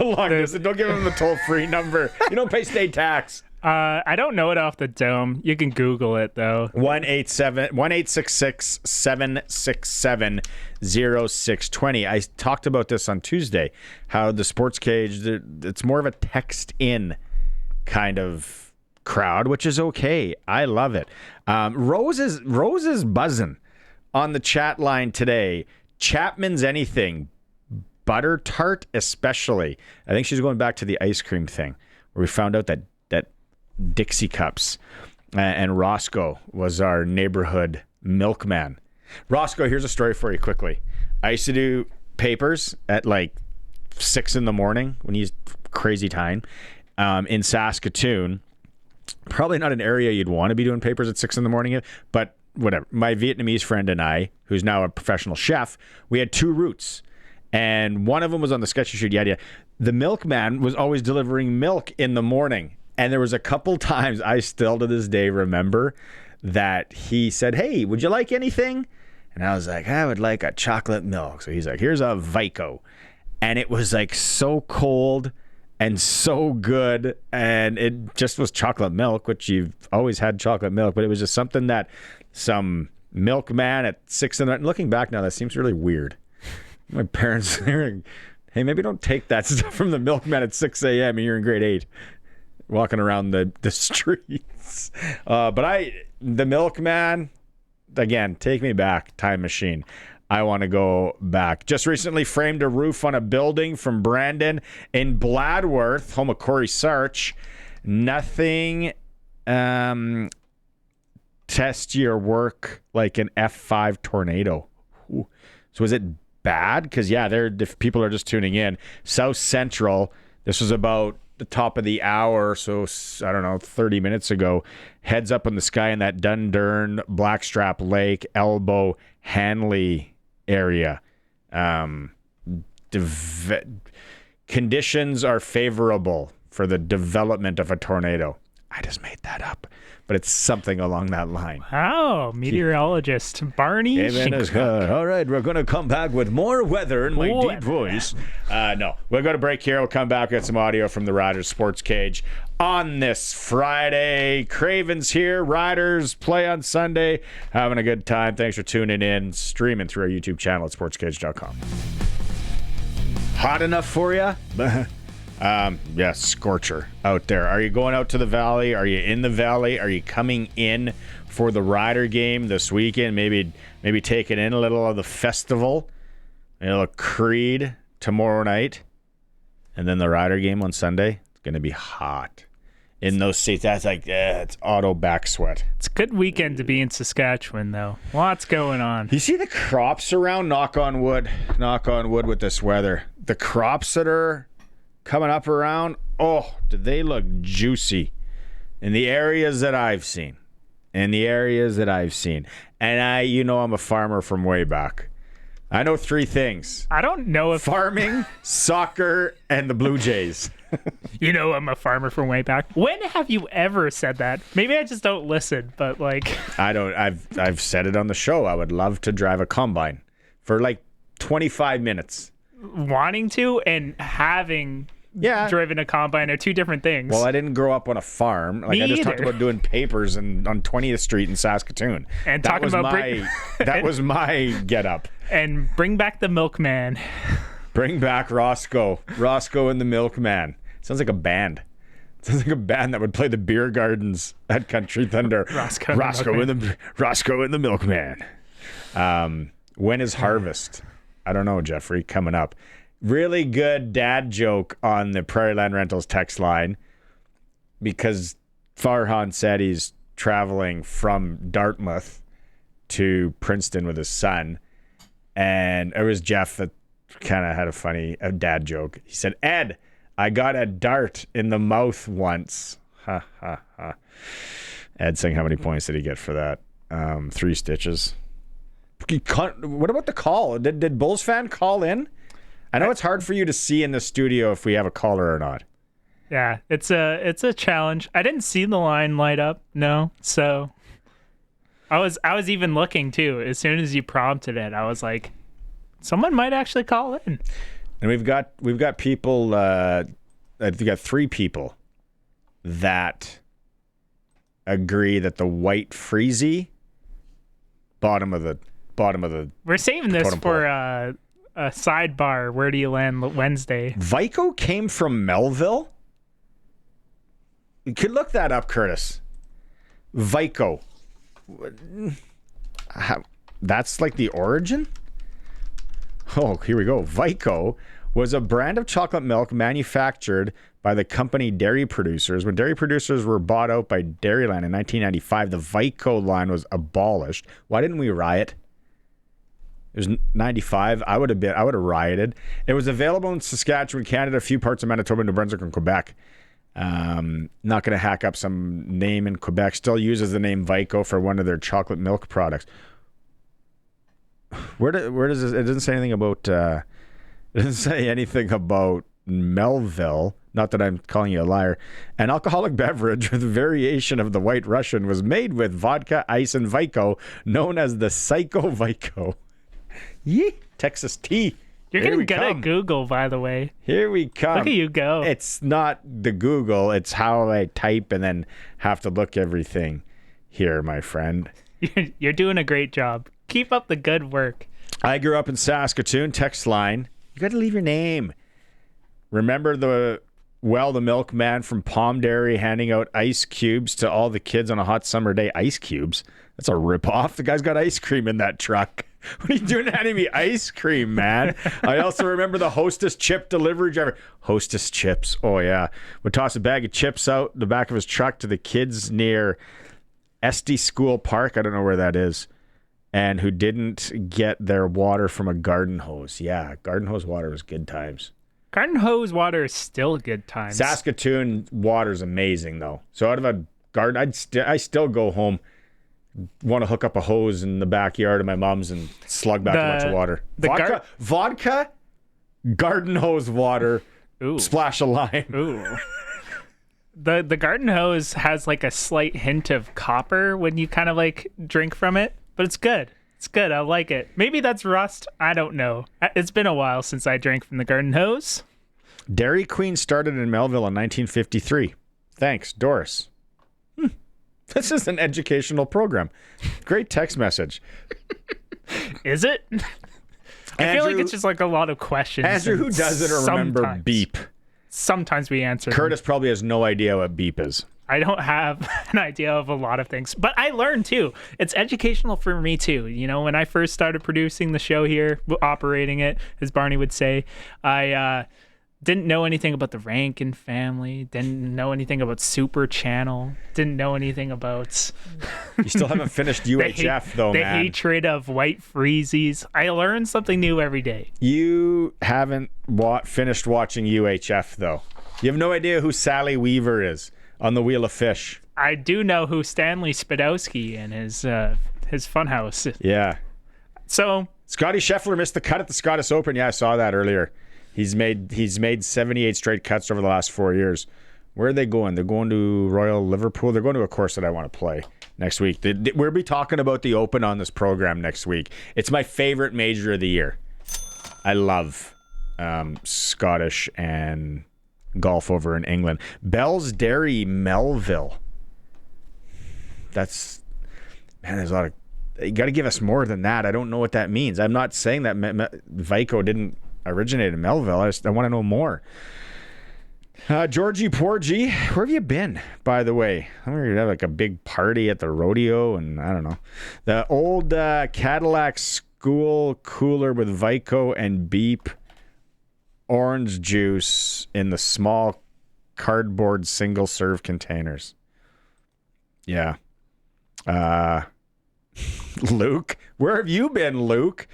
long distance. Don't give him the toll-free number. You don't pay state tax. I don't know it off the dome. You can Google it, though. 1-866-767-0620. I talked about this on Tuesday, how the SportsCage, it's more of a text-in kind of crowd, which is okay. I love it. Rose is buzzing on the chat line today. Chapman's anything, butter tart especially. I think she's going back to the ice cream thing, where we found out that Dixie cups and Roscoe was our neighborhood milkman. Roscoe, here's a story for you quickly. I used to do papers at like 6 a.m. when he's crazy time in Saskatoon. Probably not an area you'd want to be doing papers at 6 a.m, but whatever. My Vietnamese friend and I, who's now a professional chef, we had 2 routes. And one of them was on the sketchy shoot. Yeah. The milkman was always delivering milk in the morning. And there was a couple times I still to this day remember that he said, "Hey, would you like anything?" And I was like, "I would like a chocolate milk." So he's like, "Here's a Vico." And it was like so cold and so good. And it just was chocolate milk, which you've always had chocolate milk. But it was just something that some milkman at 6 a.m. Looking back now, that seems really weird. My parents, hey, maybe don't take that stuff from the milkman at 6 a.m. and you're in grade 8. Walking around the streets. But the milkman, again, take me back, time machine. I want to go back. Just recently framed a roof on a building from Brandon in Bladworth, home of Corey Sarch. Nothing test your work like an F5 tornado. Ooh. So is it bad because, if people are just tuning in, South Central, this was about the top of the hour, so I don't know, 30 minutes ago, heads up in the sky in that Dundurn, Blackstrap Lake, Elbow, Hanley area. Conditions are favorable for the development of a tornado. I just made that up, but it's something along that line. Wow, meteorologist Barney. All right, we're going to come back with more weather in my deep voice. No, we'll go to break here. We'll come back with some audio from the Riders Sports Cage on this Friday. Cravens here. Riders play on Sunday. Having a good time. Thanks for tuning in. Streaming through our YouTube channel at sportscage.com. Hot enough for you? Scorcher out there. Are you going out to the valley? Are you in the valley? Are you coming in for the Rider game this weekend? Maybe taking in a little of the festival, a little Creed tomorrow night, and then the Rider game on Sunday. It's going to be hot in those seats. That's it's auto back sweat. It's a good weekend to be in Saskatchewan, though. Lots going on. You see the crops around? Knock on wood with this weather. The crops that are coming up around, do they look juicy in the areas that I've seen. And I'm a farmer from way back. I know 3 things. I don't know if farming, soccer, and the Blue Jays. I'm a farmer from way back. When have you ever said that? Maybe I just don't listen, but I've said it on the show. I would love to drive a combine for 25 minutes. Wanting to and having driven a combine are 2 different things. Well, I didn't grow up on a farm. I just talked about doing papers on 20th Street in Saskatoon. And that was my get up. And bring back the milkman. Bring back Roscoe. Roscoe and the Milkman. Sounds like a band. Sounds like a band that would play the beer gardens at Country Thunder. Roscoe and the Milkman. When is harvest? I don't know, Jeffrey. Coming up. Really good dad joke on the Prairie Land Rentals text line because Farhan said he's traveling from Dartmouth to Princeton with his son. And it was Jeff that kind of had a dad joke. He said, Ed, I got a dart in the mouth once. Ha, ha, ha. Ed saying how many points did he get for that? 3 stitches. What about the call? Did Bulls fan call in? I know it's hard for you to see in the studio if we have a caller or not. Yeah, it's a challenge. I didn't see the line light up, no. So I was even looking too. As soon as you prompted it, I was like, someone might actually call in. And we've got people. We've got 3 people that agree that the white Freezie bottom of the. We're saving this for a sidebar. Where do you land Wednesday? Vico came from Melville. You could look that up, Curtis. Vico. That's the origin? Oh, here we go. Vico was a brand of chocolate milk manufactured by the company Dairy Producers. When Dairy Producers were bought out by Dairyland in 1995, the Vico line was abolished. Why didn't we riot? It was 95. I would have rioted. It was available in Saskatchewan, Canada, a few parts of Manitoba, New Brunswick, and Quebec. Not going to hack up some name in Quebec. Still uses the name Vico for one of their chocolate milk products. Where does this? It doesn't say anything about. It doesn't say anything about Melville. Not that I'm calling you a liar. An alcoholic beverage with a variation of the White Russian was made with vodka, ice, and Vico, known as the Psycho Vico. Yee, Texas tea. You're getting good at Google, by the way. Here we come. Look at you go. It's not the Google. It's how I type and then have to look everything here, my friend. You're doing a great job. Keep up the good work. I grew up in Saskatoon. Text line. You got to leave your name. Remember the milkman from Palm Dairy handing out ice cubes to all the kids on a hot summer day? Ice cubes? That's a ripoff. The guy's got ice cream in that truck. What are you doing handing me ice cream, man? I also remember the Hostess chip delivery driver. Hostess chips. Oh, yeah. Would toss a bag of chips out the back of his truck to the kids near Esty School Park. I don't know where that is. and who didn't get their water from a garden hose. Yeah, garden hose water was good times. Garden hose water is still good times. Saskatoon water's amazing, though. So out of a garden, I still go home, want to hook up a hose in the backyard of my mom's and slug back a bunch of water. Vodka, garden hose water, splash a lime. Ooh. The garden hose has like a slight hint of copper when you kind of like drink from it, but it's good. It's good. I like it. Maybe that's rust. I don't know. It's been a while since I drank from the garden hose. Dairy Queen started in Melville in 1953. Thanks, Doris. This is an educational program. Great text message. Is it? I feel like it's just like a lot of questions. Andrew, who doesn't remember beep? Sometimes we answer Curtis probably has no idea what beep is. I don't have an idea of a lot of things, but I learned too. It's educational for me too. You know, when I first started producing the show here, operating it, as Barney would say, I didn't know anything about the Rankin family, didn't know anything about Super Channel, didn't know anything about... You still haven't finished UHF though, man. The hatred of white Freezies. I learn something new every day. You haven't finished watching UHF though. You have no idea who Sally Weaver is on the Wheel of Fish. I do know who Stanley Spadowski and his funhouse. Yeah. So Scotty Scheffler missed the cut at the Scottish Open. Yeah, I saw that earlier. He's made 78 straight cuts over the last 4 years. Where are they going? They're going to Royal Liverpool. They're going to a course that I want to play next week. We'll be talking about the Open on this program next week. It's my favorite major of the year. I love Scottish and golf over in England. Bell's Dairy, Melville. There's a lot of... You got to give us more than that. I don't know what that means. I'm not saying that Vico didn't originate in Melville. I want to know more. Georgie Porgy, where have you been, by the way? I'm going to have like a big party at the rodeo, and I don't know. The old Cadillac school cooler with Vico and Beep orange juice in the small cardboard single-serve containers. Yeah. Luke, where have you been, Luke?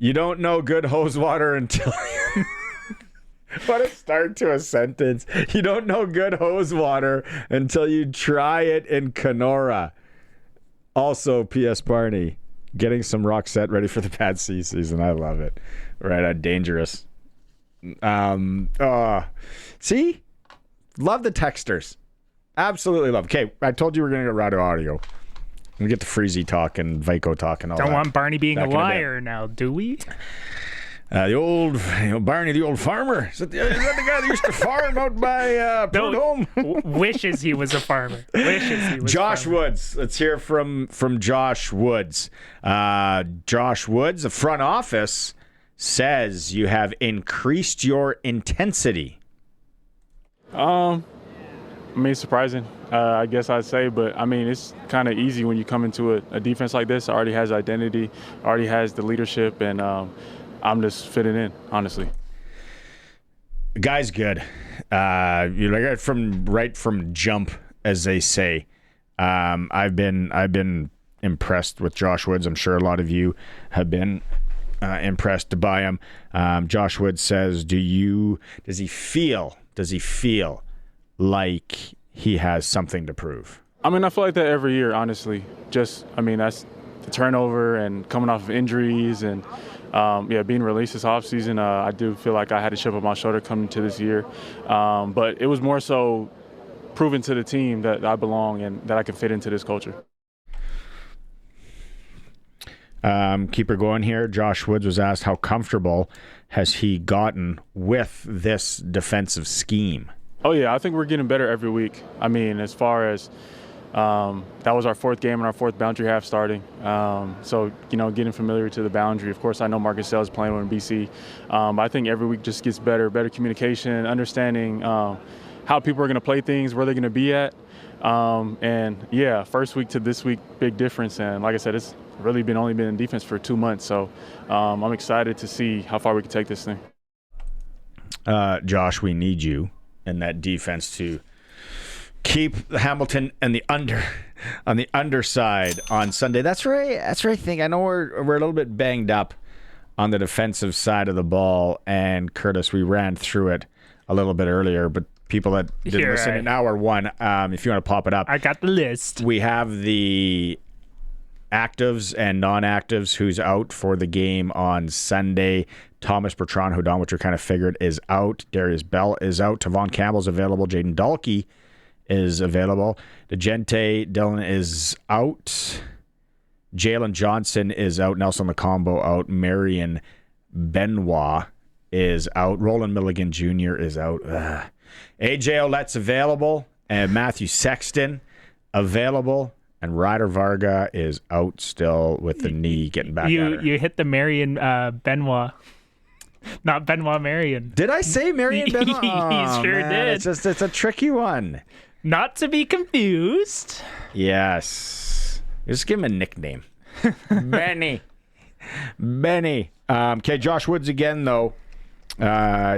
You don't know good hose water until... What a start to a sentence. You don't know good hose water until you try it in Kenora. Also, P.S. Barney, getting some Roxette ready for the Bad Sea season. I love it. Right, dangerous. See? Love the texters. Absolutely love. Okay, I told you we're going to get Rado audio. We get the Freezie talk and Vico talk and all that. Don't want Barney being a liar now, do we? The old Barney, the old farmer. Is that the guy that used to farm out by Prudhomme? Wishes he was a farmer. Josh Woods. Let's hear from Josh Woods. Josh Woods, the front office, says you have increased your intensity. I mean, surprising, I guess I'd say, but I mean, it's kind of easy when you come into a defense like this. It already has identity, already has the leadership, and I'm just fitting in, honestly. The guy's good. You like right from jump, as they say. I've been impressed with Josh Woods. I'm sure a lot of you have been impressed by him. Josh Woods says, does he feel like he has something to prove? I mean, I feel like that every year, honestly. That's the turnover and coming off of injuries and, being released this offseason. I do feel like I had a chip on my shoulder coming to this year. But it was more so proving to the team that I belong and that I can fit into this culture. Keep her going here. Josh Woods was asked how comfortable has he gotten with this defensive scheme? Oh, yeah, I think we're getting better every week. I mean, as far as that was our fourth game and our fourth boundary half starting. So, getting familiar to the boundary. Of course, I know Marcus Sales playing with BC. But I think every week just gets better communication, understanding how people are going to play things, where they're going to be at. First week to this week, big difference. And like I said, it's really only been in defense for 2 months. So I'm excited to see how far we can take this thing. Josh, we need you in that defense to keep Hamilton and the under on the underside on Sunday. That's right. That's right. I know we're a little bit banged up on the defensive side of the ball, and Curtis, we ran through it a little bit earlier, but people that didn't listen in hour one, if you want to pop it up, I got the list. We have the actives and non-actives who's out for the game on Sunday. Thomas Bertrand, who Don Witcher kind of figured is out. Darius Bell is out. Tavon Campbell's available. Jaden Dahlke is available. DeGente Dillon is out. Jalen Johnson is out. Nelson Lacombo out. Marion Benoit is out. Roland Milligan Jr. is out. AJ Ouellette's available. And Matthew Sexton available. And Ryder Varga is out still with the knee getting back at her. You hit the Marion Benoit. Not Benoit Marion. Did I say Marion Benoit? He sure did. It's a tricky one. Not to be confused. Yes. Just give him a nickname. Benny. Okay, Josh Woods again, though.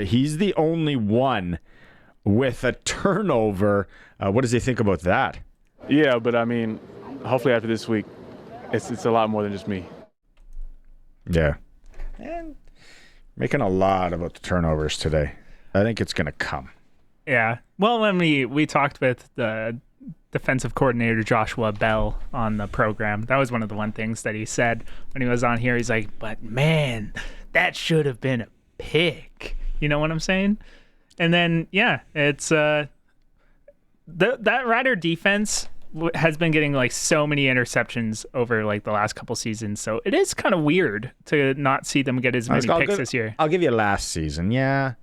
He's the only one with a turnover. What does he think about that? Yeah, but I mean, hopefully after this week, it's a lot more than just me. Yeah. And making a lot about the turnovers today. I think it's going to come. Yeah. Well, when we talked with the defensive coordinator Joshua Bell on the program, that was one of the one things that he said when he was on here. He's like, but man, that should have been a pick. You know what I'm saying? And then, yeah, it's that Rider defense has been getting like so many interceptions over like the last couple seasons. So it is kind of weird to not see them get as many picks this year. I'll give you last season. Yeah.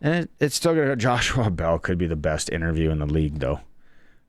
And it's still going to go. Joshua Bell could be the best interview in the league, though.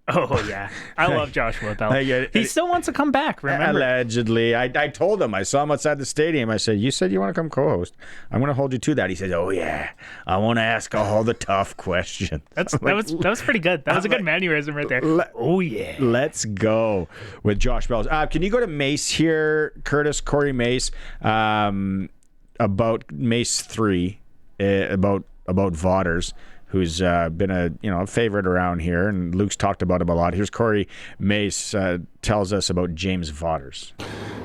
Oh, yeah. I love Joshua Bell. He still wants to come back, remember? Allegedly. I told him. I saw him outside the stadium. I said, you said you want to come co-host. I'm going to hold you to that. He said, oh, yeah. I want to ask all the tough questions. That was pretty good. That was a good mannerism right there. Oh, yeah. Let's go with Josh Bell. Can you go to Mace here, Curtis, Corey Mace, about Mace 3, about Vaughters, who's been a favorite around here, and Luke's talked about him a lot. Here's Corey Mace tells us about James Vaughters.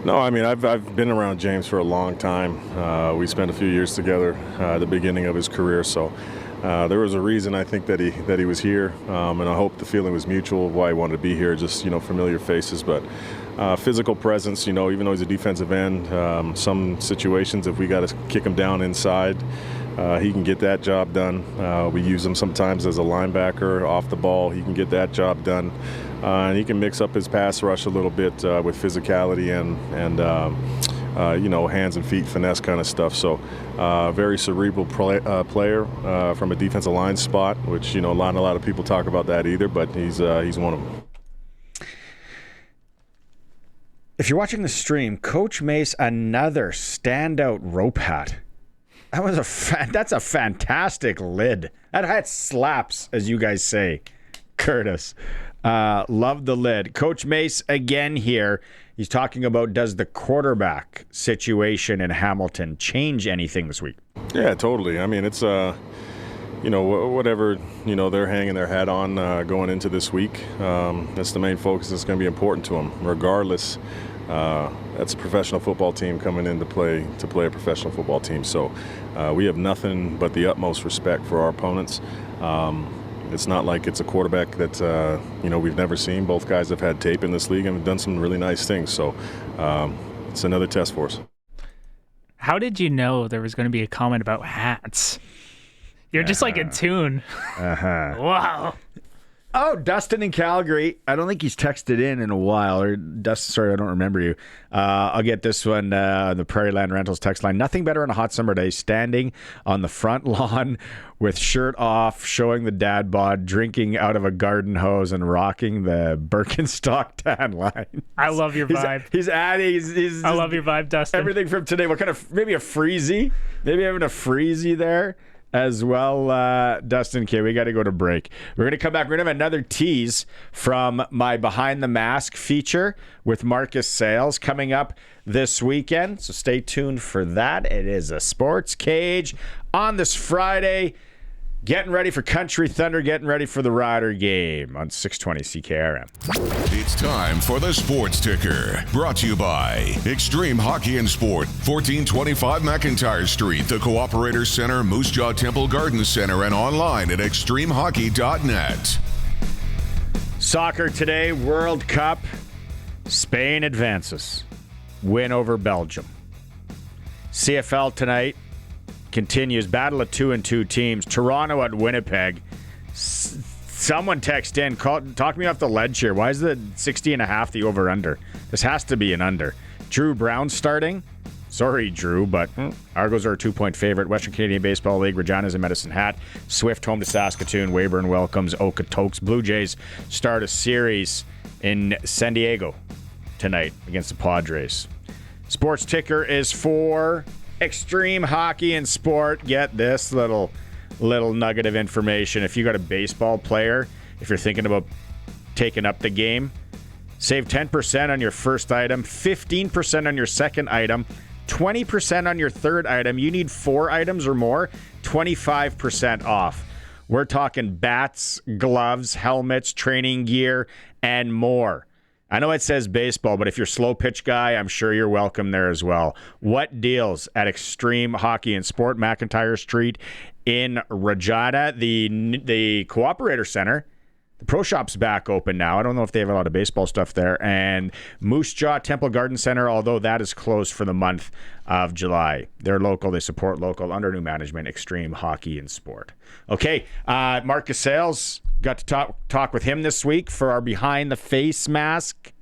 No, I mean, I've been around James for a long time. We spent a few years together at the beginning of his career, so there was a reason I think that he was here, and I hope the feeling was mutual of why he wanted to be here, just familiar faces, but physical presence, even though he's a defensive end, some situations if we got to kick him down inside, he can get that job done. We use him sometimes as a linebacker off the ball. He can get that job done. And he can mix up his pass rush a little bit with physicality and hands and feet finesse kind of stuff. So very cerebral player from a defensive line spot, which, not a lot of people talk about that either, but he's one of them. If you're watching the stream, Coach Mace, another standout rope hat. That's a fantastic lid. That slaps, as you guys say, Curtis. Love the lid. Coach Mace again here. He's talking about, does the quarterback situation in Hamilton change anything this week? Yeah, totally. I mean, it's whatever they're hanging their hat on going into this week. That's the main focus that's going to be important to them, regardless. That's a professional football team coming in to play a professional football team. So we have nothing but the utmost respect for our opponents. It's not like it's a quarterback that we've never seen. Both guys have had tape in this league and have done some really nice things. So it's another test for us. How did you know there was going to be a comment about hats? You're just like in tune. Wow. Oh, Dustin in Calgary. I don't think he's texted in a while. Or Dustin, sorry, I don't remember you. I'll get this one, the Prairie Land Rentals text line. Nothing better on a hot summer day, standing on the front lawn with shirt off, showing the dad bod, drinking out of a garden hose, and rocking the Birkenstock tan line. I love your vibe. He's adding. I love your vibe, Dustin. Everything from today. What kind of, maybe a Freezie? Maybe having a Freezie there as well, Dustin. Okay, we got to go to break. We're going to come back. We're going to have another tease from my Behind the Mask feature with Marcus Sales coming up this weekend. So stay tuned for that. It is a Sports Cage on this Friday. Getting ready for Country Thunder, getting ready for the Rider game on 620 CKRM. It's time for the Sports Ticker, brought to you by Extreme Hockey and Sport, 1425 McIntyre Street, the Cooperator Center, Moose Jaw Temple Garden Center, and online at extremehockey.net. Soccer today, World Cup. Spain advances. Win over Belgium. CFL tonight continues. Battle of 2-2 teams. Toronto at Winnipeg. Someone text in. Talk me off the ledge here. Why is the 60.5 the over-under? This has to be an under. Drew Brown starting. Sorry, Drew, but Argos are a 2-point favorite. Western Canadian Baseball League, Regina's in Medicine Hat. Swift home to Saskatoon. Weyburn welcomes Okotoks. Blue Jays start a series in San Diego tonight against the Padres. Sports Ticker is for Extreme Hockey and Sport. Get this little nugget of information. If you got a baseball player, if you're thinking about taking up the game, save 10% on your first item, 15% on your second item, 20% on your third item. You need 4 items or more, 25% off. We're talking bats, gloves, helmets, training gear, and more. I know it says baseball, but if you're a slow pitch guy, I'm sure you're welcome there as well. What deals at Extreme Hockey and Sport, McIntyre Street in Regina? The Cooperator Center, the Pro Shop's back open now. I don't know if they have a lot of baseball stuff there. And Moose Jaw Temple Garden Center, although that is closed for the month of July. They're local. They support local under new management, Extreme Hockey and Sport. Okay, Marcus Sales. Got to talk with him this week for our Behind the Face Mask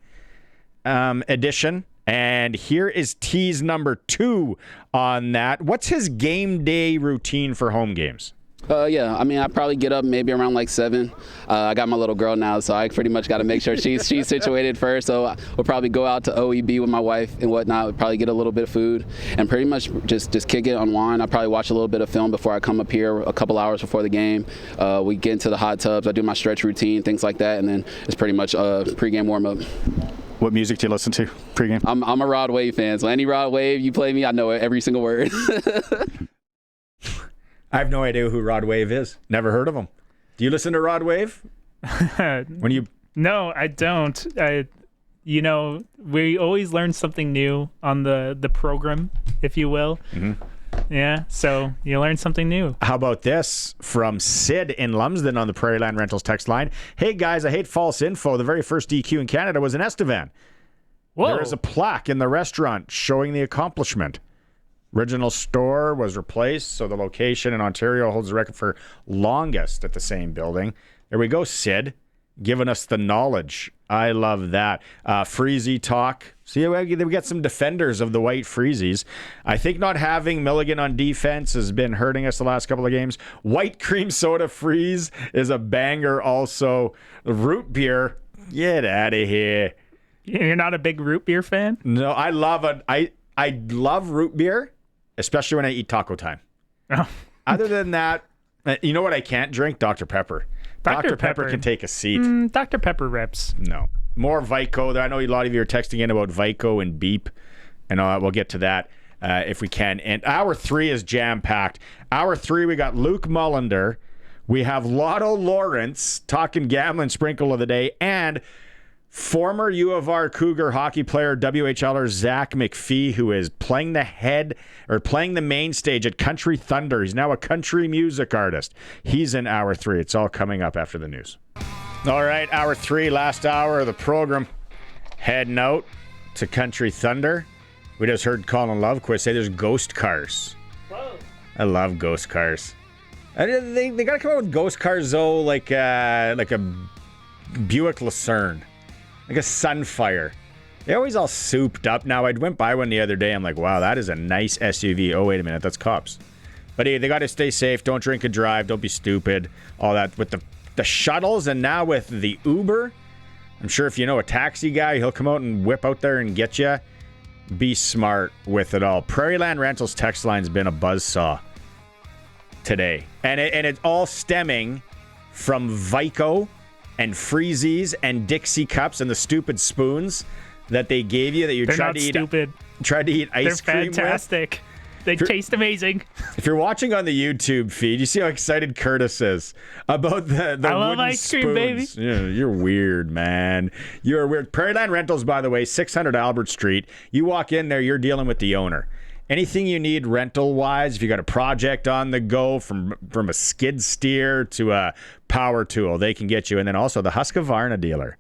edition. And here is tease number 2 on that. What's his game day routine for home games? Yeah, I mean, I probably get up maybe around like 7. I got my little girl now, so I pretty much got to make sure she's situated first. So we'll probably go out to OEB with my wife and whatnot. We'll probably get a little bit of food and pretty much just kick it, unwind. I probably watch a little bit of film before I come up here a couple hours before the game. We get into the hot tubs. I do my stretch routine, things like that, and then it's pretty much a pregame warm-up. What music do you listen to pregame? I'm a Rod Wave fan, so any Rod Wave you play me, I know every single word. I have no idea who Rod Wave is. Never heard of him. Do you listen to Rod Wave? No, I don't. We always learn something new on the program, if you will. Mm-hmm. Yeah, so you learn something new. How about this from Sid in Lumsden on the Prairie Land Rentals text line? Hey guys, I hate false info. The very first DQ in Canada was in Estevan. Whoa. There is a plaque in the restaurant showing the accomplishment. Original store was replaced, so the location in Ontario holds the record for longest at the same building. There we go, Sid, giving us the knowledge. I love that. Freezie talk. See, we get some defenders of the white Freezies. I think not having Milligan on defense has been hurting us the last couple of games. White cream soda freeze is a banger also. Root beer, get out of here. You're not a big root beer fan? No, I love it. I love root beer. Especially when I eat taco time. Oh. Other than that, you know what I can't drink? Dr. Pepper. Dr. Pepper can take a seat. Dr. Pepper rips. No. More Vico. I know a lot of you are texting in about Vico and Beep. And we'll get to that if we can. And hour 3 is jam-packed. Hour 3, we got Luc Mullinder. We have Lotto Lawrence talking gambling sprinkle of the day. And former U of R Cougar hockey player, WHLer Zach McPhee, who is playing the main stage at Country Thunder. He's now a country music artist. He's in hour 3. It's all coming up after the news. All right, hour 3, last hour of the program. Heading out to Country Thunder. We just heard Colin Lovequist say there's ghost cars. Whoa. I love ghost cars. They got to come out with ghost cars, though, like a Buick Lucerne. Like a Sunfire. They're always all souped up. Now, I went by one the other day. I'm like, wow, that is a nice SUV. Oh, wait a minute. That's cops. But hey, they got to stay safe. Don't drink and drive. Don't be stupid. All that with the shuttles and now with the Uber. I'm sure if you know a taxi guy, he'll come out and whip out there and get you. Be smart with it all. Prairie Land Rentals text line's been a buzzsaw today. And it's all stemming from Vico and Freezies and Dixie cups and the stupid spoons that they gave you that you tried to eat. Stupid. Tried to eat ice cream They're fantastic. They taste amazing. If you're watching on the YouTube feed, you see how excited Curtis is about the I love wooden ice cream, baby. spoons. Yeah, you're weird, man. You're weird. Prairieland Rentals, by the way, 600 Albert Street. You walk in there, you're dealing with the owner. Anything you need rental-wise, if you got a project on the go, from a skid steer to a power tool, they can get you. And then also the Husqvarna dealer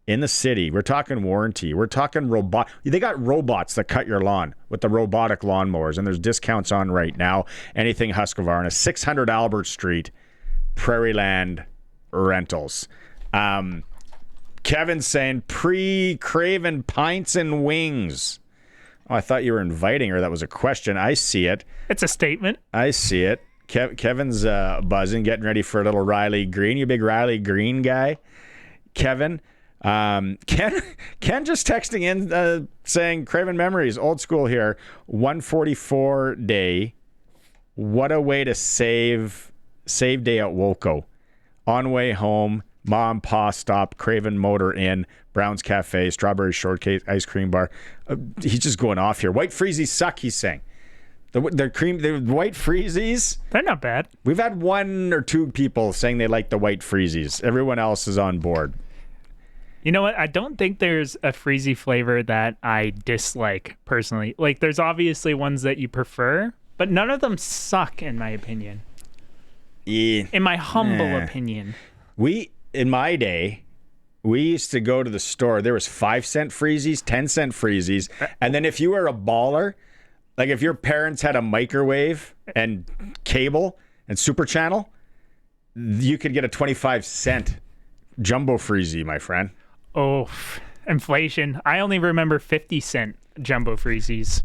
in the city. We're talking warranty. We're talking robot. They got robots that cut your lawn with the robotic lawnmowers, and there's discounts on right now. Anything Husqvarna, 600 Albert Street, Prairieland Rentals. Kevin's saying pre-Craven pints and wings. Oh, I thought you were inviting her. That was a question. I see it. It's a statement. I see it. Kevin's buzzing, getting ready for a little Riley Green. You a big Riley Green guy, Kevin? Ken just texting in saying Craven Memories, old school here. 144 day. What a way to save day at Woco. On way home, Mom, Pa stop, Craven Motor Inn, Brown's Cafe, Strawberry Shortcake Ice Cream Bar. He's just going off here. White Freezies suck, he's saying. The white Freezies, they're not bad. We've had 1 or 2 people saying they like the white Freezies. Everyone else is on board. You know what? I don't think there's a Freezie flavor that I dislike personally. Like, there's obviously ones that you prefer, but none of them suck, in my opinion. Yeah. In my humble opinion. In my day, we used to go to the store. There was 5-cent Freezies, 10-cent Freezies, and then if you were a baller, like if your parents had a microwave and cable and super channel, you could get a 25-cent jumbo Freezie, my friend. Oh, inflation. I only remember 50-cent jumbo Freezies.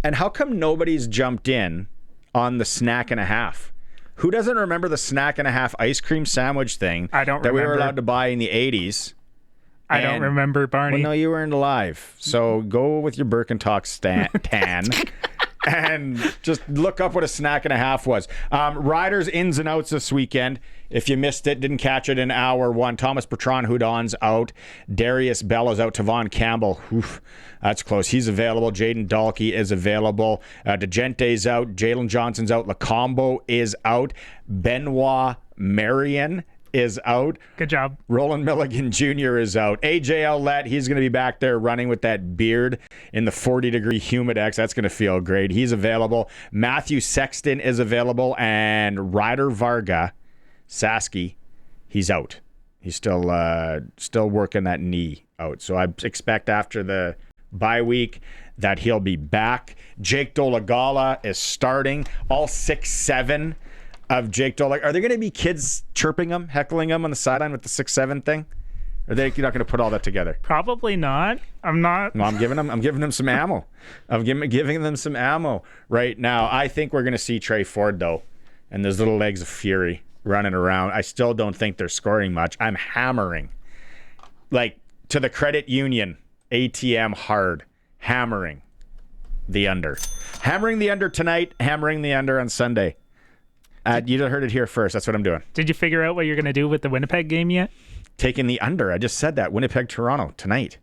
And how come nobody's jumped in on the snack and a half? Who doesn't remember the snack and a half ice cream sandwich thing that we were allowed to buy in the 80s? I don't remember, Barney. Well, no, you weren't alive. So go with your Birkenstock tan and just look up what a snack and a half was. Riders ins and outs this weekend. If you missed it, didn't catch it in hour 1, Thomas Bertrand-Houdon's out. Darius Bell is out. Tavon Campbell, that's close. He's available. Jaden Dahlke is available. DeGente's out. Jalen Johnson's out. Lacombo is out. Benoit Marion is out. Good job. Roland Milligan Jr. is out. AJ Ouellette, he's going to be back there running with that beard in the 40-degree Humidex. That's going to feel great. He's available. Matthew Sexton is available. And Ryder Varga, Sasky, he's out. He's still working that knee out. So I expect after the bye week that he'll be back. Jake Dolagala is starting. All 6'7" of Jake Dolag. Are there going to be kids chirping him, heckling him on the sideline with the 6'7" thing? Or are they not going to put all that together? Probably not. I'm not. No, I'm giving them some ammo. I'm giving them some ammo right now. I think we're going to see Trey Ford, though, and those little legs of fury running around. I still don't think they're scoring much. I'm hammering. Like, to the credit union, ATM hard. Hammering the under. Hammering the under tonight, hammering the under on Sunday. You heard it here first. That's what I'm doing. Did you figure out what you're going to do with the Winnipeg game yet? Taking the under. I just said that. Winnipeg-Toronto tonight.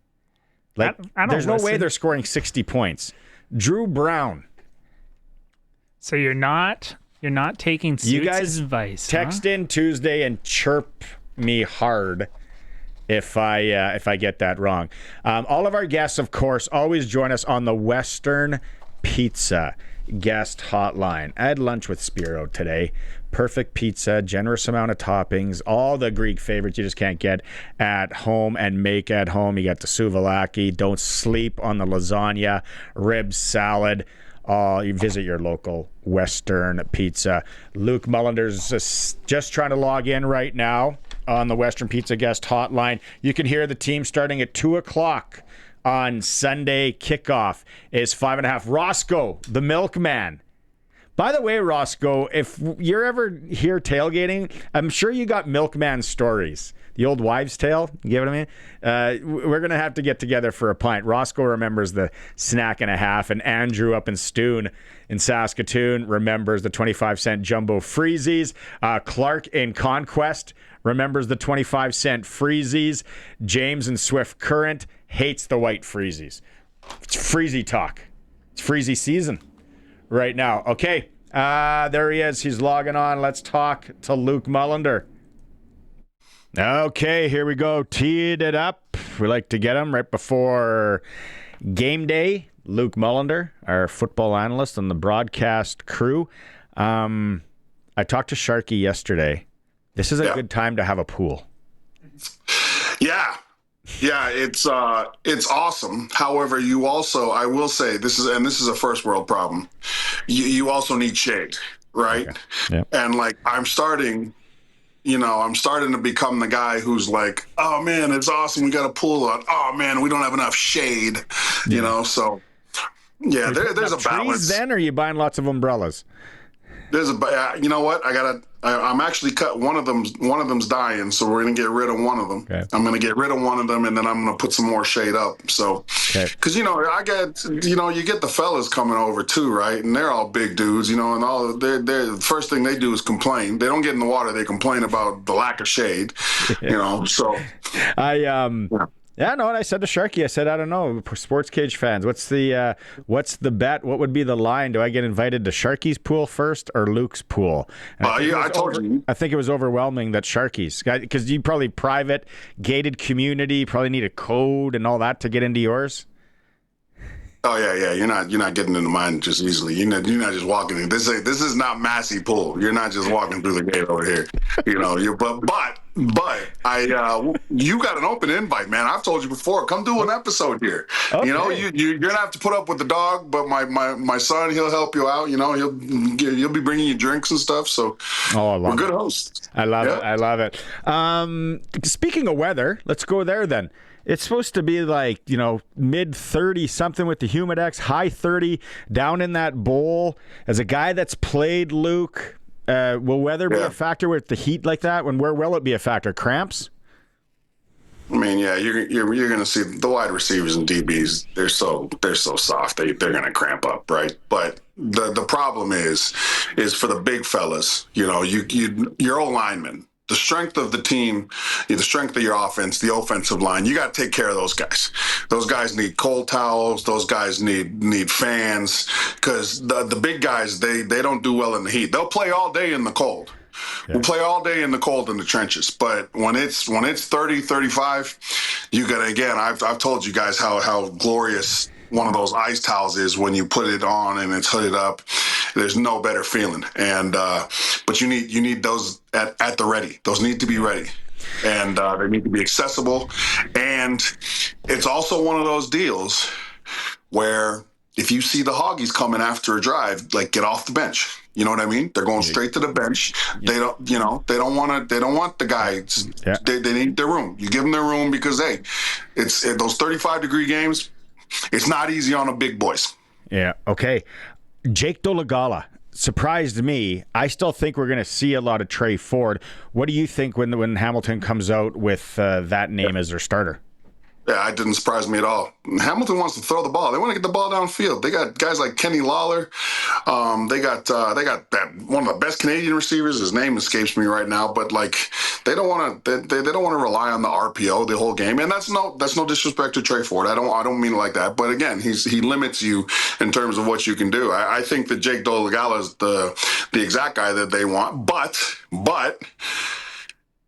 Like, there's no way they're scoring 60 points. Drew Brown. So you're not taking Suits' advice. Text in Tuesday and chirp me hard if I get that wrong. All of our guests, of course, always join us on the Western Pizza guest hotline. I had lunch with Spiro today. Perfect pizza, generous amount of toppings, all the Greek favorites you just can't get at home and make at home. You got the souvlaki. Don't sleep on the lasagna, rib salad. You visit your local Western Pizza. Luc Mullinder's just trying to log in right now on the Western Pizza guest hotline. You can hear the team starting at 2 o'clock on Sunday. Kickoff is 5:30. Roscoe, the milkman. By the way, Roscoe, if you're ever here tailgating, I'm sure you got milkman stories. The old wives' tale, you get what I mean? We're going to have to get together for a pint. Roscoe remembers the snack and a half, and Andrew up in Stoon in Saskatoon remembers the 25-cent jumbo Freezies. Clark in Conquest remembers the 25-cent Freezies. James in Swift Current hates the white Freezies. It's Freezie talk. It's Freezie season right now. Okay, there he is. He's logging on. Let's talk to Luc Mullinder. Okay, here we go. Teed it up. We like to get him right before game day. Luc Mullinder, our football analyst on the broadcast crew. I talked to Sharky yesterday. This is a good time to have a pool. Yeah, it's awesome. However, you also, I will say, this is a first world problem. You also need shade, right? Okay. Yep. And like I'm starting to become the guy who's like, oh man, it's awesome. We got a pool on. Oh man, we don't have enough shade. You know, so yeah, there's a balance. Then, or are you buying lots of umbrellas? There's you know what? I'm actually cut. One of them's dying, so we're gonna get rid of one of them. Okay. I'm gonna get rid of one of them, and then I'm gonna put some more shade up. So, because you get the fellas coming over too, right? And they're all big dudes, and all the first thing they do is complain. They don't get in the water. They complain about the lack of shade, So, Yeah, no, and I said to Sharky, I don't know, SportsCage fans, what's the bet? What would be the line? Do I get invited to Sharky's pool first or Luc's pool? I told you. I think it was overwhelming that Sharky's, because you probably private, gated community, probably need a code and all that to get into yours. Oh yeah. You're not getting into mine just easily. You're not just walking in. This is not Massey Pool. You're not just walking through the gate over here. But you got an open invite, man. I've told you before. Come do an episode here. Okay. You're gonna have to put up with the dog, but my son, he'll help you out. He'll be bringing you drinks and stuff. So we're good hosts. I love it. I love it. Speaking of weather, let's go there then. It's supposed to be like, mid 30 something with the Humidex, high 30 down in that bowl. As a guy that's played, Luke, will weather be a factor with the heat like that? Where will it be a factor? Cramps? I mean, yeah, you're going to see the wide receivers and DBs. They're so soft. They're going to cramp up, right? But the problem is for the big fellas. Your old linemen. The strength of the team, the strength of your offense, the offensive line, you got to take care of those guys. Those guys need cold towels. Those guys need fans, because the big guys, they don't do well in the heat. They'll play all day in the cold. Yeah. We'll play all day in the cold in the trenches. But when it's 30, 35, you got to, again, I've told you guys how glorious one of those ice towels is when you put it on and it's hooded up. There's no better feeling. And but you need those at the ready. Those need to be ready, and they need to be accessible. And it's also one of those deals where if you see the Hoggies coming after a drive, like, get off the bench. You know what I mean? They're going straight to the bench. Yeah. They don't want the guys. Yeah. They need their room. You give them their room, because it's those 35-degree games. It's not easy on the big boys. Yeah. Okay. Jake Dolegala surprised me. I still think we're going to see a lot of Trey Ford. What do you think when Hamilton comes out with that name as their starter? Yeah, it didn't surprise me at all. Hamilton wants to throw the ball. They want to get the ball downfield. They got guys like Kenny Lawler. They got that one of the best Canadian receivers. His name escapes me right now, but like they don't want to rely on the RPO the whole game. And that's no disrespect to Trey Ford. I don't mean it like that. But again, he limits you in terms of what you can do. I think that Jake Dolegala is the exact guy that they want, but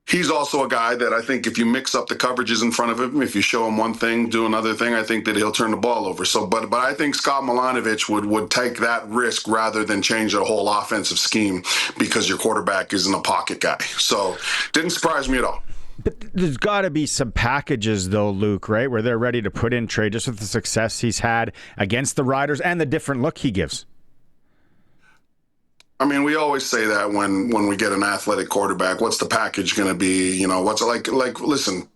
he's also a guy that I think if you mix up the coverages in front of him, if you show him one thing, do another thing, I think that he'll turn the ball over. So, but I think Scott Milanovic would take that risk rather than change the whole offensive scheme because your quarterback isn't a pocket guy. So, didn't surprise me at all. But there's got to be some packages, though, Luke, right, where they're ready to put in Trey just with the success he's had against the Riders and the different look he gives. I mean, we always say that when we get an athletic quarterback, what's the package going to be? What's like, listen,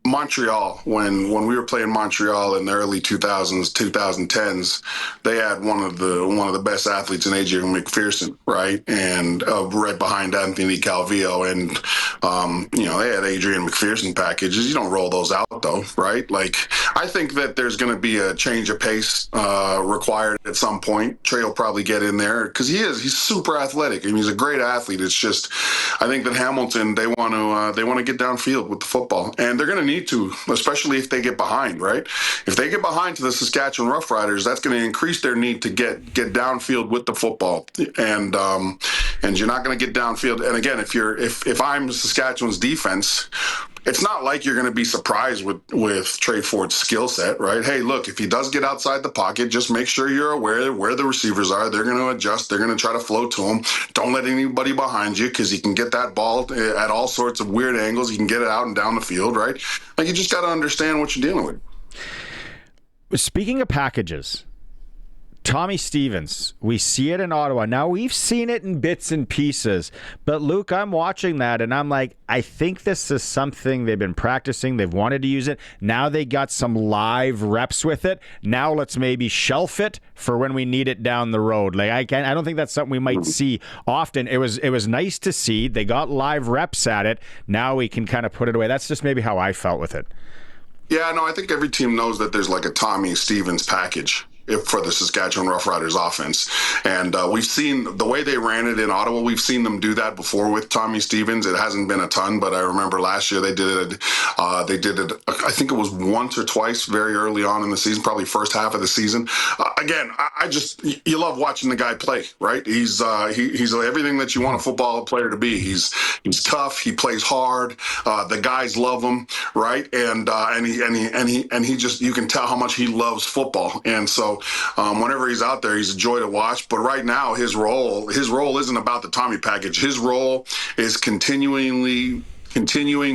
Montreal, when we were playing Montreal in the early 2000s, 2010s, they had one of the best athletes in AJ McPherson, right? And right behind Anthony Calvillo. And They had Adrian McPherson packages. You don't roll those out, though, right? Like, I think that there's going to be a change of pace required at some point. Trey will probably get in there because he's super athletic. I mean, he's a great athlete. It's just, I think that Hamilton, they want to get downfield with the football, and they're going to need to, especially if they get behind, right? If they get behind to the Saskatchewan Roughriders, that's going to increase their need to get downfield with the football, and you're not going to get downfield. And again, if I'm Saskatchewan's defense, it's not like you're going to be surprised with Trey Ford's skill set, right? Hey, look, if he does get outside the pocket, just make sure you're aware where the receivers are. They're going to adjust. They're going to try to flow to him. Don't let anybody behind you because he can get that ball at all sorts of weird angles. He can get it out and down the field, right? Like, you just got to understand what you're dealing with. Speaking of packages, Tommy Stevens, we see it in Ottawa. Now, we've seen it in bits and pieces, but Luke, I'm watching that and I'm like, I think this is something they've been practicing. They've wanted to use it. Now they got some live reps with it. Now let's maybe shelf it for when we need it down the road. Like, I don't think that's something we might see often. It was nice to see. They got live reps at it. Now we can kind of put it away. That's just maybe how I felt with it. Yeah, no, I think every team knows that there's like a Tommy Stevens package for the Saskatchewan Roughriders offense. And we've seen the way they ran it in Ottawa. We've seen them do that before with Tommy Stevens. It hasn't been a ton, but I remember last year they did it. I think it was once or twice very early on in the season, probably first half of the season. Again, you love watching the guy play, right? He's everything that you want a football player to be. He's tough. He plays hard. The guys love him, right? And he just, you can tell how much he loves football. And so whenever he's out there, he's a joy to watch. But right now, his role isn't about the Tommy package. His role is continuing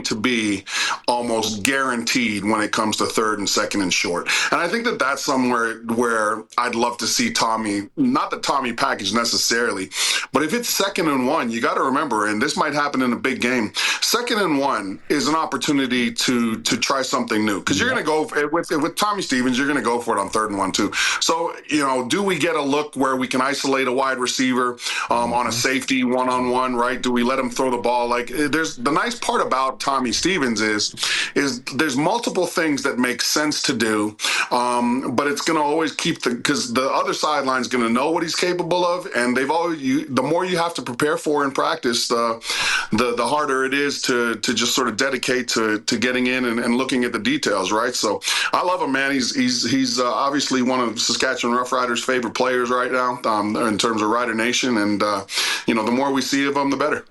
to be almost guaranteed when it comes to third and second and short. And I think that that's somewhere where I'd love to see Tommy, not the Tommy package necessarily, but if it's second and one, you got to remember, and this might happen in a big game, second and one is an opportunity to try something new. Because you're going to go, with Tommy Stevens, you're going to go for it on third and one too. So, do we get a look where we can isolate a wide receiver on a safety one-on-one, right? Do we let him throw the ball? Like, there's the nice part about Tommy Stevens is there's multiple things that make sense to do, but it's going to always keep because the other sideline is going to know what he's capable of, and the more you have to prepare for in practice, the harder it is to just sort of dedicate to getting in and looking at the details, right? So I love him, man. He's obviously one of Saskatchewan Roughriders' favorite players right now in terms of Rider Nation, and the more we see of him, the better.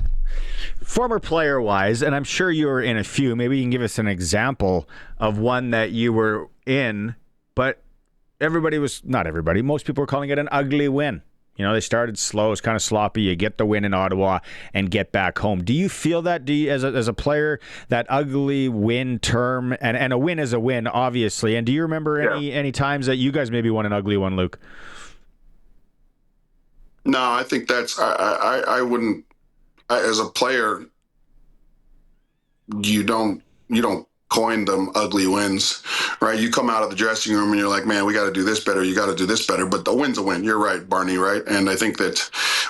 Former player-wise, and I'm sure you were in a few, maybe you can give us an example of one that you were in, but not everybody, most people were calling it an ugly win. They started slow, it's kind of sloppy, you get the win in Ottawa and get back home. Do you feel that, as a player, that ugly win term, and a win is a win, obviously, and do you remember any times that you guys maybe won an ugly one, Luke? No, I think that's, I wouldn't, as a player, you don't coin them ugly wins, right? You come out of the dressing room and you're like, man, we got to do this better. You got to do this better. But the win's a win. You're right, Barney, right? And I think that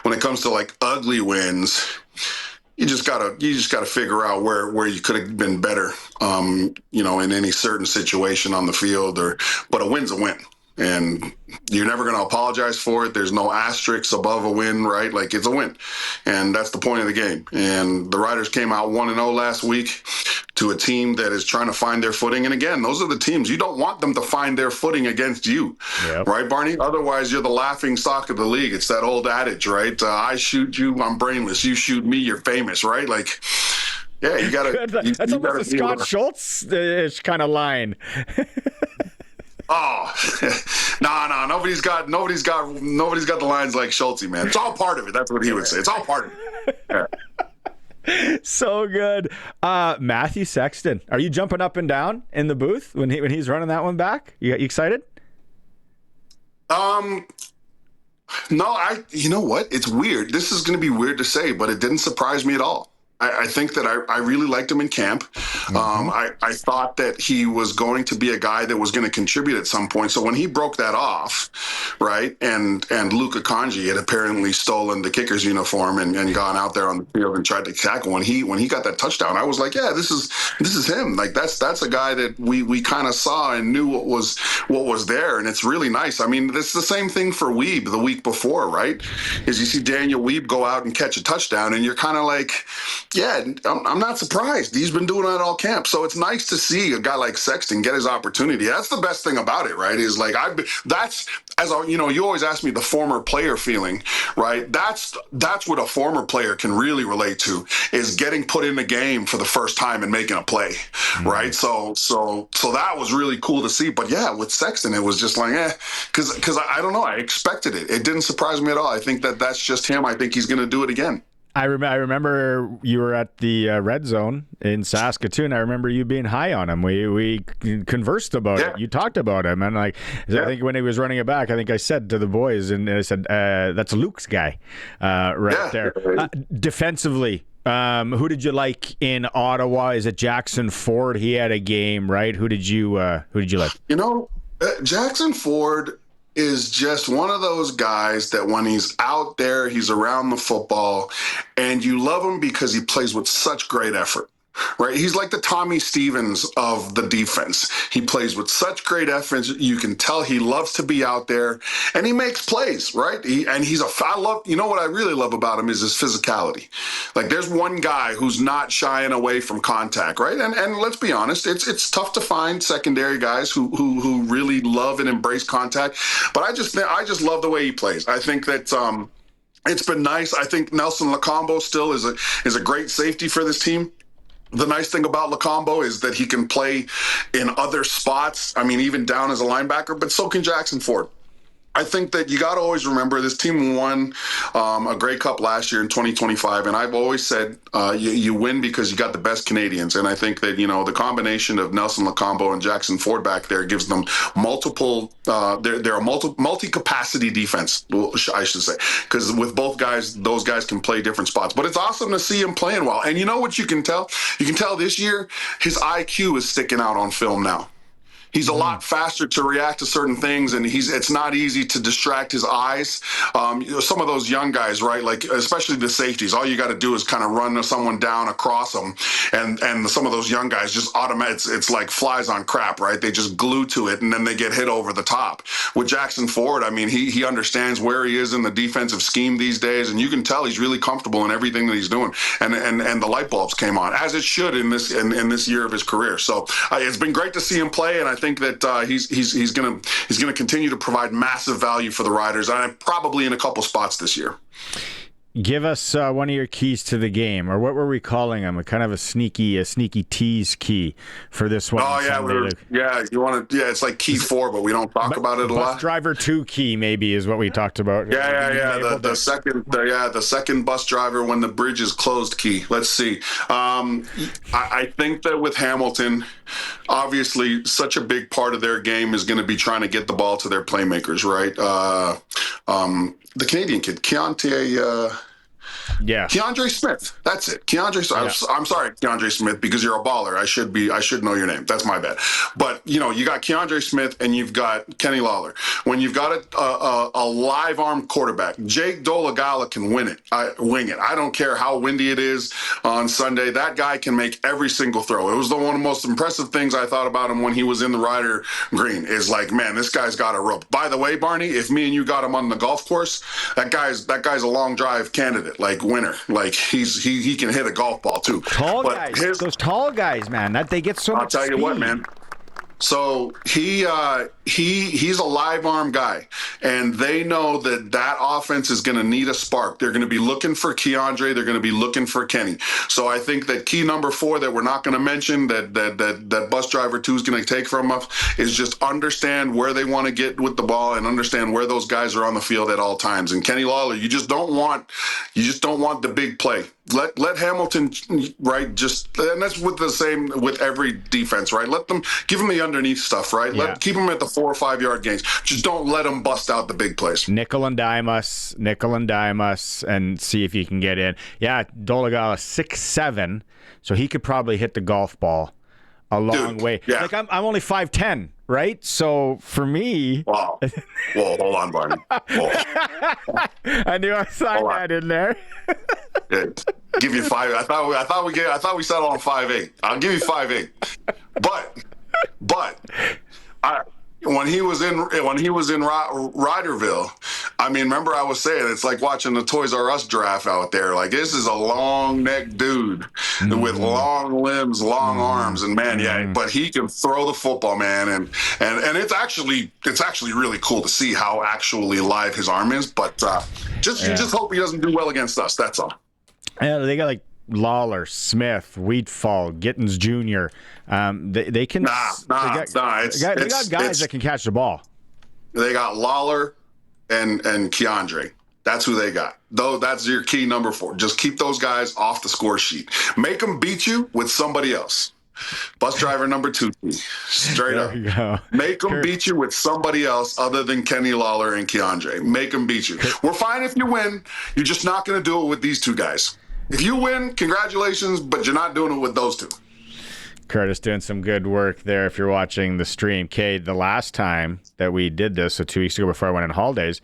when it comes to like ugly wins, you just gotta figure out where you could have been better, in any certain situation on the field. But a win's a win. And you're never going to apologize for it. There's no asterisks above a win, right? Like, it's a win. And that's the point of the game. And the Riders came out 1-0 last week to a team that is trying to find their footing. And again, those are the teams. You don't want them to find their footing against you, right, Barney? Otherwise, you're the laughing stock of the league. It's that old adage, right? I shoot you, I'm brainless. You shoot me, you're famous, right? Like, yeah, you got to. That's almost a Scott Schultz-ish kind of line. Oh, no! Nobody's got the lines like Schulte, man. It's all part of it. That's what he would say. It's all part of it. Yeah. So good. Matthew Sexton, are you jumping up and down in the booth when he's running that one back? You excited? No, you know what? It's weird. This is going to be weird to say, but it didn't surprise me at all. I think that I really liked him in camp. I thought that he was going to be a guy that was going to contribute at some point. So when he broke that off, right, and Luca Kanji had apparently stolen the kicker's uniform and gone out there on the field and tried to tackle, when he got that touchdown, I was like, yeah, this is him. Like that's a guy that we kind of saw and knew what was there, and it's really nice. I mean, it's the same thing for Weeb the week before, right? Is you see Daniel Weeb go out and catch a touchdown, and you're kind of like, yeah, I'm not surprised. He's been doing that all camp. So it's nice to see a guy like Sexton get his opportunity. That's the best thing about it, right? Is like, you always ask me the former player feeling, right? That's what a former player can really relate to, is getting put in the game for the first time and making a play, right? So that was really cool to see. But yeah, with Sexton, it was just like, because I don't know. I expected it. It didn't surprise me at all. I think that's just him. I think he's going to do it again. I remember you were at the Red Zone in Saskatoon. I remember you being high on him. We conversed about it. You talked about him, and I think when he was running it back, I think I said to the boys, and I said, "That's Luke's guy, there." Defensively, who did you like in Ottawa? Is it Jackson Ford? He had a game, right? Who did you like? Jackson Ford is just one of those guys that when he's out there, he's around the football, and you love him because he plays with such great effort. Right, he's like the Tommy Stevens of the defense. He plays with such great effort. You can tell he loves to be out there, and he makes plays. Right, what I really love about him is his physicality. Like, there's one guy who's not shying away from contact. Right, and let's be honest, it's tough to find secondary guys who really love and embrace contact. But I just love the way he plays. I think that it's been nice. I think Nelson Lacombo still is a great safety for this team. The nice thing about Lacombo is that he can play in other spots. I mean, even down as a linebacker, but so can Jackson Ford. I think that you got to always remember this team won a Grey Cup last year in 2025, and I've always said you win because you got the best Canadians. And I think that the combination of Nelson Lacombo and Jackson Ford back there gives them multiple. They're a multi-capacity defense, I should say, because with both guys, those guys can play different spots. But it's awesome to see him playing well. And you know what you can tell? You can tell this year his IQ is sticking out on film now. He's a lot faster to react to certain things, and it's not easy to distract his eyes. Some of those young guys, right, like especially the safeties, all you got to do is kind of run someone down across them, and some of those young guys just it's like flies on crap, right? They just glue to it, and then they get hit over the top. With Jackson Ford, I mean, he understands where he is in the defensive scheme these days, and you can tell he's really comfortable in everything that he's doing. And the light bulbs came on, as it should in this year of his career. So it's been great to see him play, and I think that he's gonna continue to provide massive value for the Riders, and probably in a couple spots this year. Give us one of your keys to the game, or what were we calling them? A kind of a sneaky tease key for this one. Oh yeah, it's like key 4, but we don't talk about it a lot. Bus driver 2 key maybe is what we talked about. Yeah. The second bus driver when the bridge is closed key. Let's see. I think that with Hamilton, obviously, such a big part of their game is going to be trying to get the ball to their playmakers, right? The Canadian kid, Keontae Keandre Smith. That's it. Keandre. I'm sorry, Keandre Smith, because you're a baller. I should know your name. That's my bad. But you got Keandre Smith and you've got Kenny Lawler. When you've got a live arm quarterback, Jake Dolagala can wing it. I don't care how windy it is on Sunday. That guy can make every single throw. It was one of the most impressive things I thought about him when he was in the Ryder Green. Is like, man, this guy's got a rope. By the way, Barney, if me and you got him on the golf course, that guy's a long drive candidate. Like winner. Like he can hit a golf ball too. Those tall guys, man, that they get so much speed. I'll tell you what, man. So he's a live arm guy, and they know that offense is going to need a spark. They're going to be looking for Keandre. They're going to be looking for Kenny. So I think that key number 4 that we're not going to mention that bus driver 2 is going to take from us is just understand where they want to get with the ball and understand where those guys are on the field at all times. And Kenny Lawler, you just don't want the big play. Let Hamilton, right, and that's with every defense, right? Give them the underneath stuff, right? Keep them at the 4 or 5 yard gains. Just don't let them bust out the big plays. Nickel and dime us, and see if you can get in. Yeah, Dolegala 6'7", so he could probably hit the golf ball a long way. Yeah. Like I'm only 5'10", right? So for me, wow. Whoa, hold on, Barney. Whoa. I knew I signed that in there. Yeah, give you 5. I thought we settled on 5'8". I'll give you 5'8". But when he was in Riderville, I mean, remember I was saying it's like watching the Toys R Us draft out there. Like, this is a long neck dude with long limbs, long arms, and man, but he can throw the football, man, and it's actually really cool to see how actually live his arm is. But you just hope he doesn't do well against us. That's all. Yeah, they got like Lawler, Smith, Wheatfall, Gittins Jr. They can. They got guys that can catch the ball. They got Lawler and Keandre. That's who they got. Though that's your key number 4. Just keep those guys off the score sheet. Make them beat you with somebody else. Bus driver number 2, straight up. Make them beat you with somebody else other than Kenny Lawler and Keandre. Make them beat you. We're fine if you win. You're just not going to do it with these 2 guys. If you win, congratulations, but you're not doing it with those 2. Curtis doing some good work there if you're watching the stream. Kay, the last time that we did this, so 2 weeks ago before I went on holidays,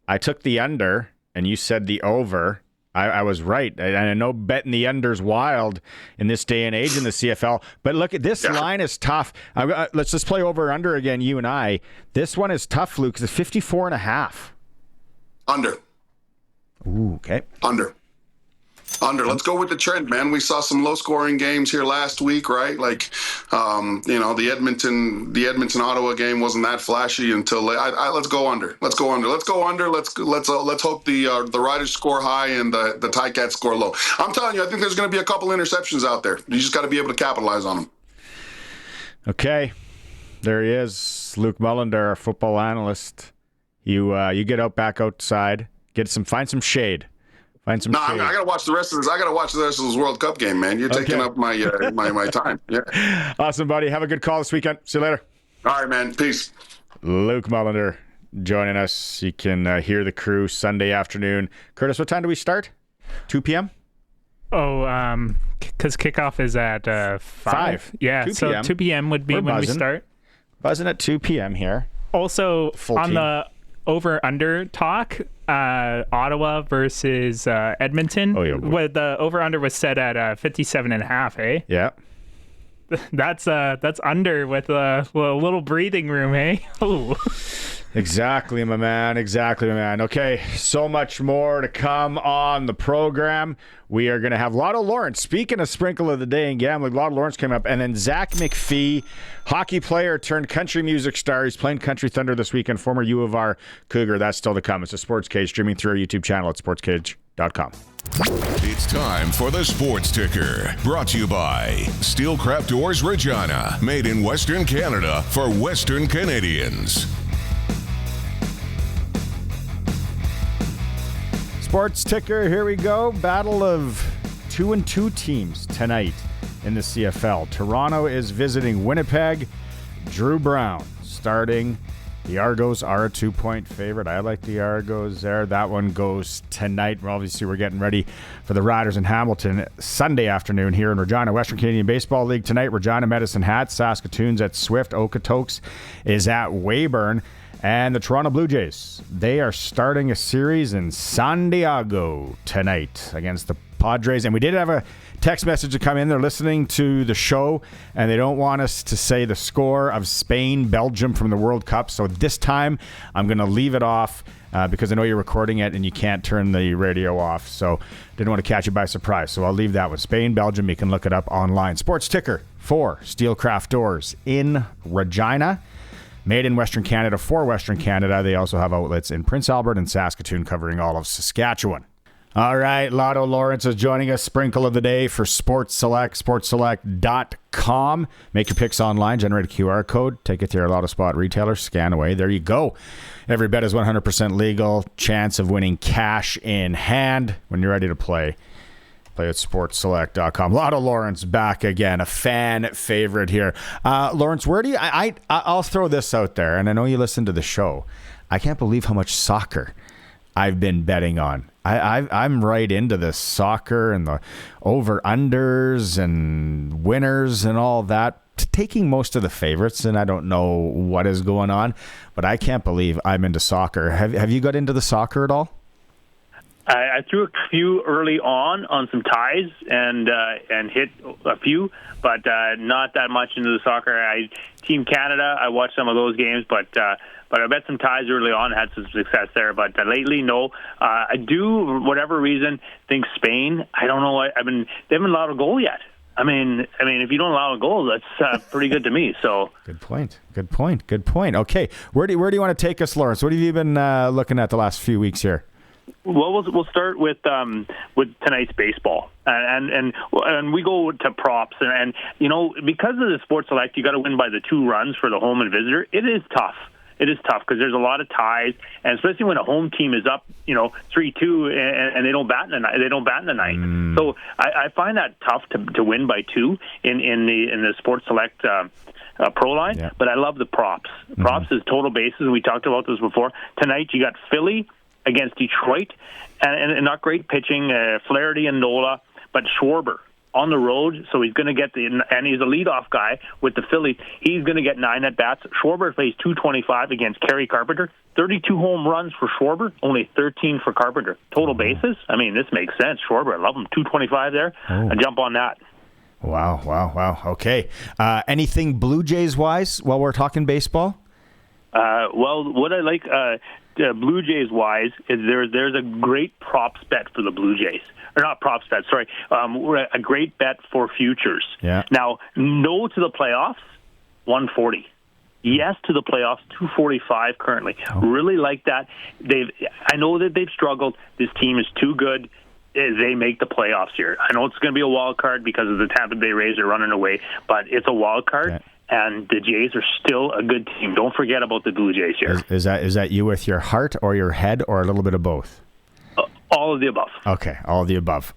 I took the under and you said the over. I was right. I know betting the under's wild in this day and age in the CFL, but look at this line is tough. Let's just play over under again, you and I. This one is tough, Luke, because it's 54.5. Under. Ooh, okay. Under. Let's go with the trend, man. We saw some low-scoring games here last week, right? Like, the Edmonton Ottawa game wasn't that flashy until let's go under. Let's hope the Riders score high and the Ticats score low. I'm telling you, I think there's going to be a couple interceptions out there. You just got to be able to capitalize on them. Okay, there he is, Luc Mullinder, our football analyst. You get back outside, find some shade. I gotta watch the rest of this. I gotta watch the rest of this World Cup game, man. You're taking up my my time. Yeah. Awesome, buddy. Have a good call this weekend. See you later. All right, man. Peace. Luc Mullinder joining us. You can hear the crew Sunday afternoon. Curtis, what time do we start? 2 p.m. Oh, because kickoff is at 5. Yeah, 2 p.m. 2 p.m. would be when we start. Buzzing at 2 p.m. here. Also, on the over-under talk, Ottawa versus Edmonton. Oh, yeah, the over-under was set at 57.5, eh? Yeah. That's under with a little breathing room, eh? Ooh. Exactly, my man. Okay, so much more to come on the program. We are going to have Lotto Lawrence. Speaking of Sprinkle of the Day and gambling, Lotto Lawrence came up. And then Zach McPhee, hockey player turned country music star. He's playing Country Thunder this weekend, former U of R Cougar. That's still to come. It's a SportsCage streaming through our YouTube channel at sportscage.com. It's time for the Sports Ticker, brought to you by Steelcraft Doors Regina, made in Western Canada for Western Canadians. Sports Ticker, here we go. Battle of 2-2 teams tonight in the CFL. Toronto is visiting Winnipeg. Drew Brown starting. The Argos are a 2-point favorite. I like the Argos there. That one goes tonight. Obviously, we're getting ready for the Riders in Hamilton Sunday afternoon here in Regina. Western Canadian Baseball League tonight. Regina Medicine Hat. Saskatoon's at Swift. Okotoks is at Weyburn. And the Toronto Blue Jays, they are starting a series in San Diego tonight against the Padres. And we did have a text message to come in. They're listening to the show, and they don't want us to say the score of Spain, Belgium from the World Cup. So this time, I'm going to leave it off because I know you're recording it and you can't turn the radio off. So didn't want to catch you by surprise. So I'll leave that one. Spain, Belgium, you can look it up online. Sports Ticker for Steelcraft Doors in Regina. Made in Western Canada for Western Canada. They also have outlets in Prince Albert and Saskatoon covering all of Saskatchewan. All right, Lotto Lawrence is joining us. Sprinkle of the day for Sports Select, sportselect.com. Make your picks online, generate a QR code, take it to your Lotto Spot retailer, scan away. There you go. Every bet is 100% legal. Chance of winning cash in hand when you're ready to play. Play at sportselect.com. Lotto Lawrence back again, a fan favorite here. Lawrence, where do you... I'll throw this out there, and I know you listen to the show. I can't believe how much soccer I've been betting on. I'm right into this soccer and the over-unders and winners and all that, taking most of the favorites, and I don't know what is going on, but I can't believe I'm into soccer. Have you got into the soccer at all? I threw a few early on some ties and hit a few, but not that much into the soccer. Team Canada, I watched some of those games, but I bet some ties early on, had some success there. But lately, no. I do, for whatever reason, think Spain. I don't know. They haven't allowed a goal yet. I mean, if you don't allow a goal, that's pretty good to me. So good point. Okay, where do you want to take us, Lawrence? What have you been looking at the last few weeks here? Well, we'll start with tonight's baseball, and we go to props, and because of the Sports Select, you got to win by the 2 runs for the home and visitor. It is tough because there's a lot of ties, and especially when a home team is up 3-2 and they don't bat in the ninth. So I find that tough to win by 2 in the Sports Select pro line. Yeah. But I love the props. Props is total bases. We talked about this before. Tonight you got Philly against Detroit, and not great pitching, Flaherty and Nola, but Schwarber on the road, so he's going to get and he's a leadoff guy with the Phillies. He's going to get 9 at-bats. Schwarber plays .225 against Kerry Carpenter. 32 home runs for Schwarber, only 13 for Carpenter. Total bases, this makes sense. Schwarber, I love him. .225 there. I jump on that. Wow. Okay. Anything Blue Jays-wise while we're talking baseball? Well, what I like Blue Jays-wise is there's a great props bet for the Blue Jays. Or not props bet, sorry. A great bet for futures. Yeah. Now, no to the playoffs, 140. Yes to the playoffs, 245 currently. Oh. Really like that. I know that they've struggled. This team is too good. They make the playoffs here. I know it's going to be a wild card because of the Tampa Bay Rays are running away, but it's a wild card. Okay. And the Jays are still a good team. Don't forget about the Blue Jays here. Is that you with your heart or your head or a little bit of both? All of the above. Okay, all of the above.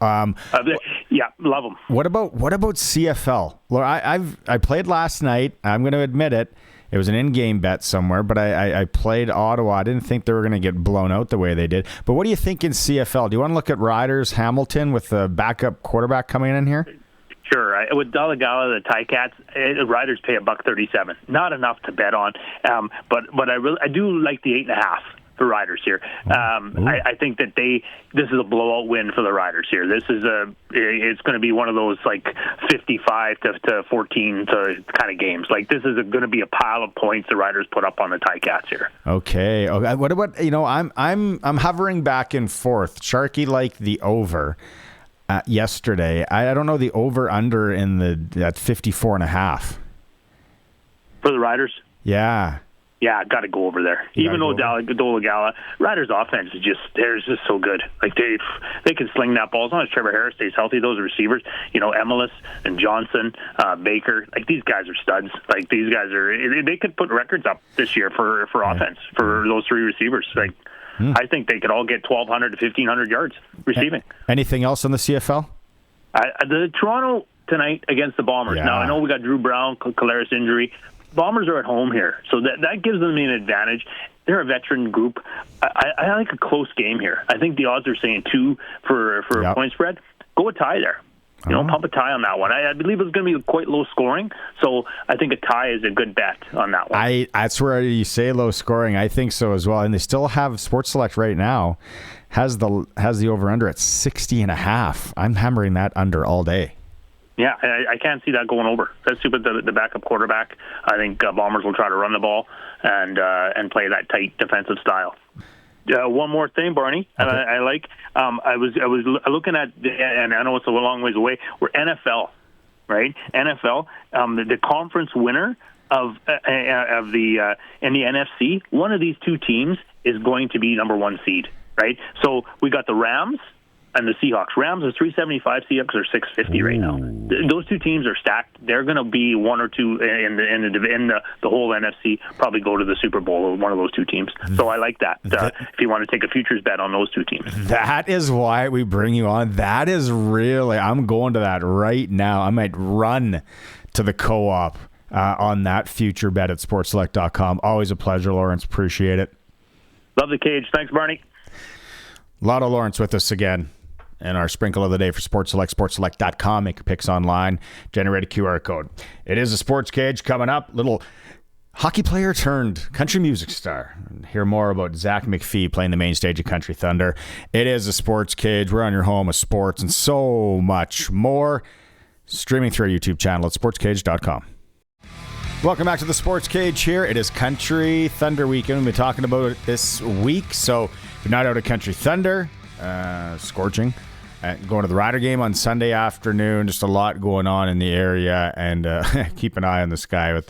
Yeah, love them. What about CFL? Well, I played last night. I'm going to admit it. It was an in-game bet somewhere, but I played Ottawa. I didn't think they were going to get blown out the way they did. But what do you think in CFL? Do you want to look at Riders Hamilton with the backup quarterback coming in here? Sure. With Dalagala, the Ticats, Riders pay $1.37. Not enough to bet on, but I do like the 8.5 for Riders here. I think that this is a blowout win for the Riders here. It's going to be one of those like 55 to 14 to kind of games. Like this is going to be a pile of points the Riders put up on the Ticats here. Okay. What about I'm hovering back and forth. Sharky liked the over. Yesterday, I don't know the over/under in at 54.5 for the Riders. Yeah, got to go over there. Even though Dalagala, Riders' offense is just so good. Like they can sling that ball as long as Trevor Harris stays healthy. Those receivers, Emelis and Johnson, Baker, like these guys are studs. Like these guys they could put records up this year for offense for those 3 receivers. Like. I think they could all get 1,200 to 1,500 yards receiving. Anything else on the CFL? The Toronto tonight against the Bombers. Yeah. Now, I know we got Drew Brown, Caleris injury. Bombers are at home here, so that gives them an advantage. They're a veteran group. I like a close game here. I think the odds are saying 2 for a point spread. Go a tie there. Pump a tie on that one. I believe it's going to be quite low scoring, so I think a tie is a good bet on that one. That's where you say low scoring. I think so as well. And they still have Sports Select right now has the over under at 60.5. I'm hammering that under all day. Yeah, I can't see that going over. That's stupid. The backup quarterback. I think Bombers will try to run the ball and play that tight defensive style. One more thing, Barney. Okay. I like. I was looking at, and I know it's a long ways away. We're NFL, right? NFL. The conference winner of the in the NFC. One of these 2 teams is going to be number 1 seed, right? So we got the Rams and the Seahawks. Rams are 375, Seahawks are 650 right now. Those two teams are stacked. They're going to be one or two in the whole NFC, probably go to the Super Bowl with one of those two teams. So I like that. If you want to take a futures bet on those two teams. That is why we bring you on. That is really, I'm going to that right now. I might run to the co-op on that future bet at sportselect.com. Always a pleasure, Lawrence. Appreciate it. Love the cage. Thanks, Barney. Lotto Lawrence with us again. And our sprinkle of the day for Sports Select, sportselect.com. Make your picks online. Generate a QR code. It is a sports cage coming up. Little hockey player turned country music star. Hear more about Zach McPhee playing the main stage of Country Thunder. It is a sports cage. We're on your home of sports and so much more. Streaming through our YouTube channel at sportscage.com. Welcome back to the Sports Cage here. It is Country Thunder weekend. We've been talking about it this week. So if you're not out at Country Thunder, scorching, going to the Rider game on Sunday afternoon. Just a lot going on in the area, and keep an eye on the sky with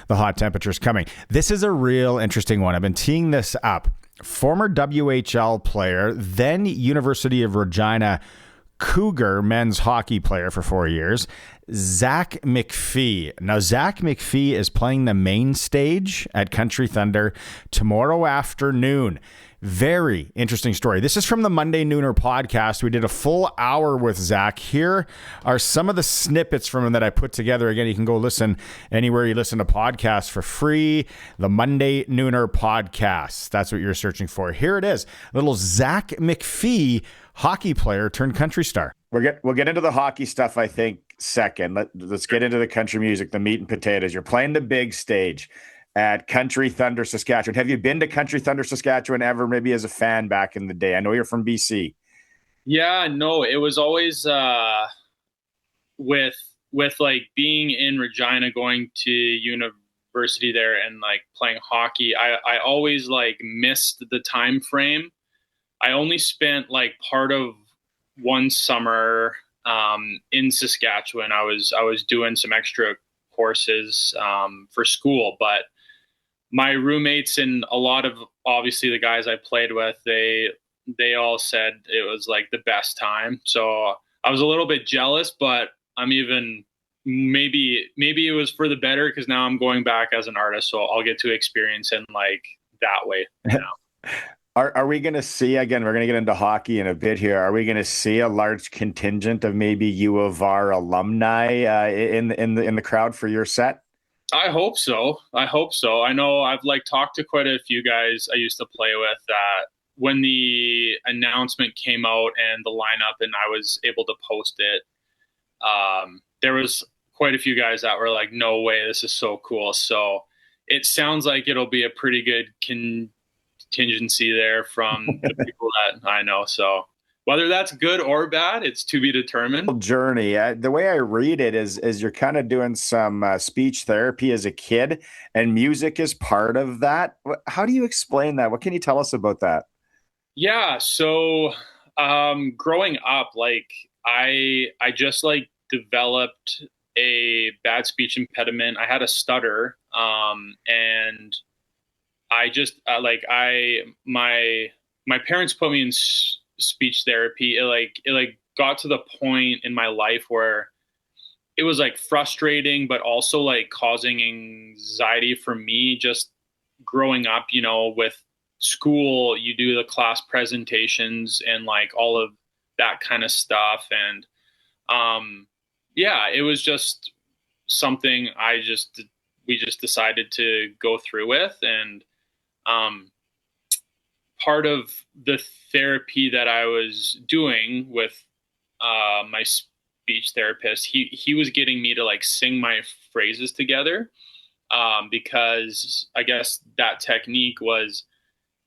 the hot temperatures coming. This is a real interesting one. I've been teeing this up. Former WHL player, then University of Regina Cougar men's hockey player for 4 years, Zach McPhee. Now, Zach McPhee is playing the main stage at Country Thunder tomorrow afternoon. Very interesting story. This is from the Monday Nooner podcast. We did a full hour with Zach. Here are some of the snippets from him that I put together. Again, you can go listen anywhere you listen to podcasts for free. The Monday Nooner podcast. That's what you're searching for. Here it is. Little Zach McPhee, hockey player turned country star. We'll get into the hockey stuff, I think, second. Let's get into the country music, the meat and potatoes. You're playing the big stage at Country Thunder, Saskatchewan. Have you been to Country Thunder, Saskatchewan ever, maybe as a fan back in the day? I know you're from BC. Yeah, no, it was always with like being in Regina, going to university there and like playing hockey. I always like missed the time frame. I only spent like part of one summer in Saskatchewan. I was doing some extra courses for school, but my roommates and a lot of obviously the guys I played with, they all said it was like the best time. So I was a little bit jealous, but I'm even maybe it was for the better because now I'm going back as an artist, so I'll get to experience it like that way now. Are we going to see, again, we're going to get into hockey in a bit here. Are we going to see a large contingent of maybe U of R alumni in the crowd for your set? I hope so. I know I've like talked to quite a few guys I used to play with that when the announcement came out and the lineup and I was able to post it, there was quite a few guys that were like, no way, this is so cool. So it sounds like it'll be a pretty good contingency there from the people that I know. So whether that's good or bad, it's to be determined. Journey. The way I read it is you're kind of doing some speech therapy as a kid, and music is part of that. How do you explain that? What can you tell us about that? Yeah. So growing up, like I just like developed a bad speech impediment. I had a stutter, and I just my parents put me in speech therapy. It got to the point in my life where it was like frustrating, but also like causing anxiety for me just growing up, you know, with school, you do the class presentations and like all of that kind of stuff. And yeah, it was just something we just decided to go through with. And part of the therapy that I was doing with my speech therapist, he was getting me to like sing my phrases together, because I guess that technique was,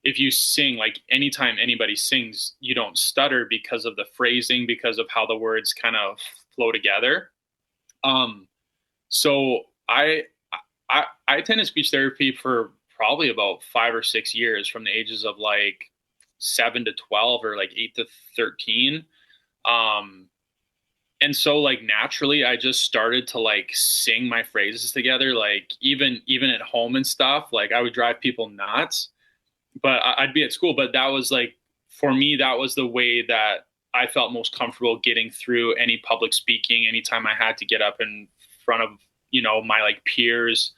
if you sing, like anytime anybody sings, you don't stutter because of the phrasing, because of how the words kind of flow together. So I attended speech therapy for probably about 5 or 6 years, from the ages of like 7 to 12 or like 8 to 13. And so like naturally I just started to like sing my phrases together, like even at home and stuff. Like I would drive people nuts, but I'd be at school. But that was like, for me, that was the way that I felt most comfortable getting through any public speaking, anytime I had to get up in front of, my like peers.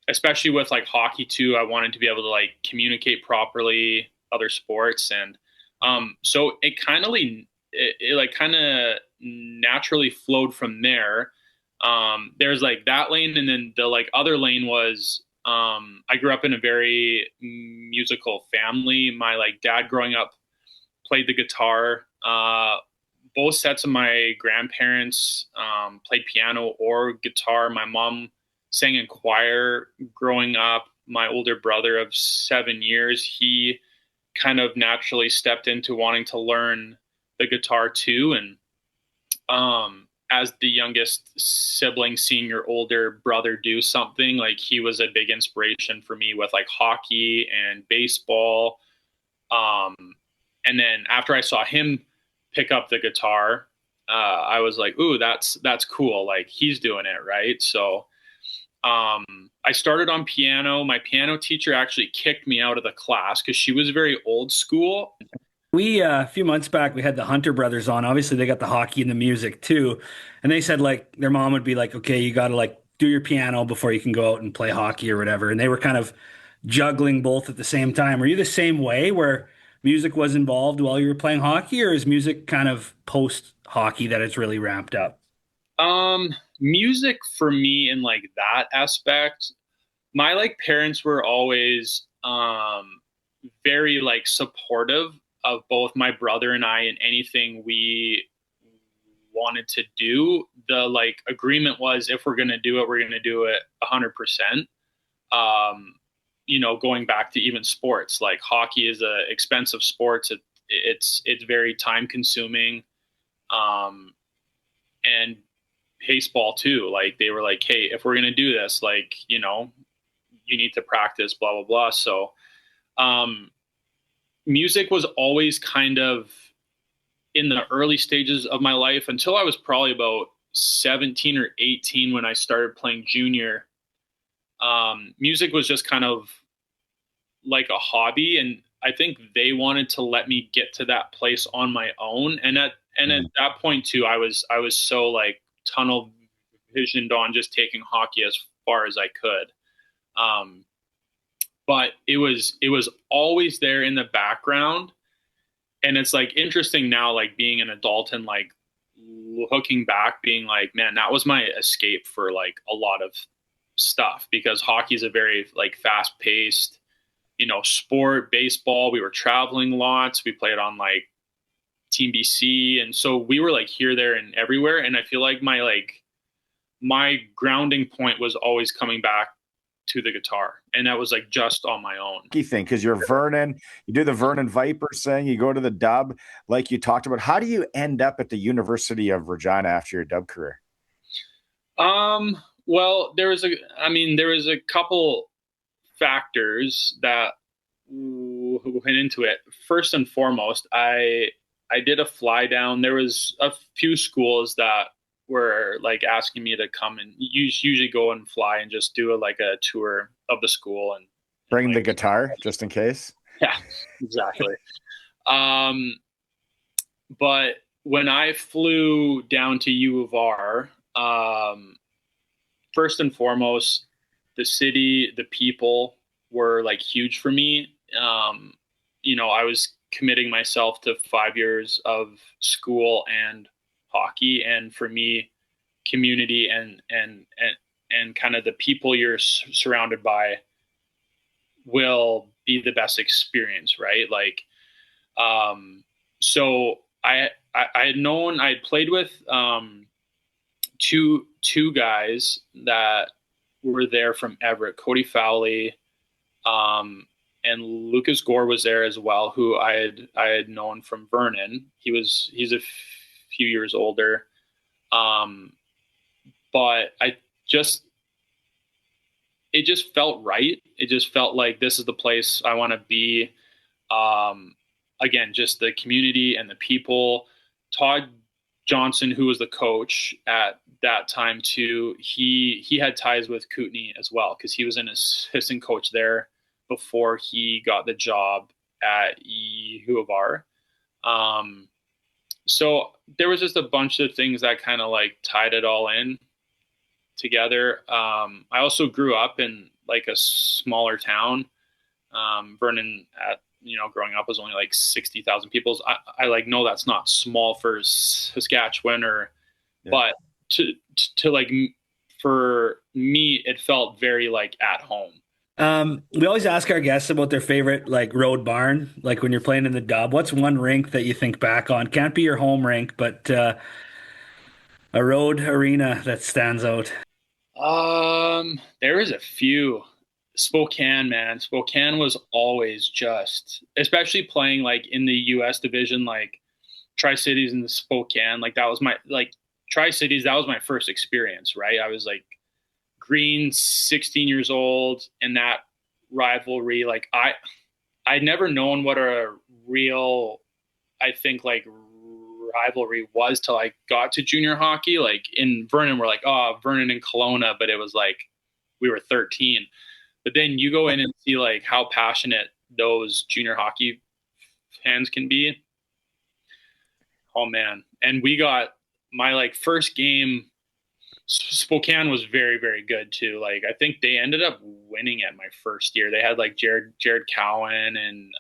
Especially with like hockey too, I wanted to be able to like communicate properly, other sports. And so it kind of naturally flowed from there. There's like that lane, and then the like other lane was I grew up in a very musical family. My like dad growing up played the guitar. Both sets of my grandparents played piano or guitar. My mom sang in choir growing up. My older brother of 7 years, he kind of naturally stepped into wanting to learn the guitar too. And as the youngest sibling, seeing your older brother do something, like he was a big inspiration for me with like hockey and baseball. And then after I saw him pick up the guitar, I was like, ooh, that's cool. Like he's doing it, right? So I started on piano. My piano teacher actually kicked me out of the class because she was very old school. We, a few months back, we had the Hunter brothers on. Obviously, they got the hockey and the music too. And they said like their mom would be like, okay, you got to like do your piano before you can go out and play hockey or whatever. And they were kind of juggling both at the same time. Were you the same way where music was involved while you were playing hockey, or is music kind of post hockey that it's really ramped up? Music for me in like that aspect, my like parents were always very like supportive of both my brother and I in anything we wanted to do. The like agreement was, if we're going to do it, we're going to do it 100%. Going back to even sports, like hockey is a expensive sport. It's very time consuming. And baseball too. Like they were like, hey, if we're going to do this, like, you need to practice, blah, blah, blah. So, music was always kind of in the early stages of my life until I was probably about 17 or 18 when I started playing junior. Music was just kind of like a hobby, and I think they wanted to let me get to that place on my own. And at that point too, I was so like tunnel visioned on just taking hockey as far as I could. But it was always there in the background. And it's like interesting now, like being an adult and like looking back, being like, man, that was my escape for like a lot of stuff, because hockey is a very like fast paced, sport. Baseball, we were traveling lots. We played on like Team BC. And so we were like here, there, and everywhere. And I feel like my grounding point was always coming back to the guitar, and that was like just on my own. Key thing, because you're Vernon, you do the Vernon Vipers thing, you go to the Dub, like you talked about. How do you end up at the University of Regina after your Dub career? Well, there was a couple factors that went into it. First and foremost, I did a fly down. There was a few schools that were like asking me to come and usually go and fly and just do a tour of the school and bring the guitar just in case. Yeah, exactly. But when I flew down to U of R, first and foremost, the city, the people were like huge for me. I was committing myself to 5 years of school and hockey, and for me, community and kind of the people you're surrounded by will be the best experience, right? Like, so I had played with two guys that were there from Everett, Cody Fowley, and Lucas Gore was there as well, who I had known from Vernon. He's a few years older. But it just felt right. It just felt like this is the place I want to be. Again, just the community and the people. Todd Johnson, who was the coach at that time too, he had ties with Kootenay as well, because he was an assistant coach there before he got the job at U of R. So there was just a bunch of things that kind of like tied it all in together. I also grew up in like a smaller town. Vernon, growing up was only like 60,000 people. I like know that's not small for Saskatchewan but to like for me it felt very like at home. We always ask our guests about their favorite like road barn, like when you're playing in the Dub. What's one rink that you think back on? Can't be your home rink, but a road arena that stands out. There is a few. Spokane, man. Spokane was always just, especially playing like in the US division, like Tri-Cities and the Spokane, like that was my, like Tri-Cities, that was my first experience, right? I was like green, 16 years old, and that rivalry, like I'd never known what a real, I think like rivalry was till I got to junior hockey. Like in Vernon, we're like, oh, Vernon and Kelowna, but it was like we were 13. But then you go in and see like how passionate those junior hockey fans can be. Oh man. And we got my like first game. Spokane was very, very good too. Like I think they ended up winning it my first year. They had like Jared Cowan and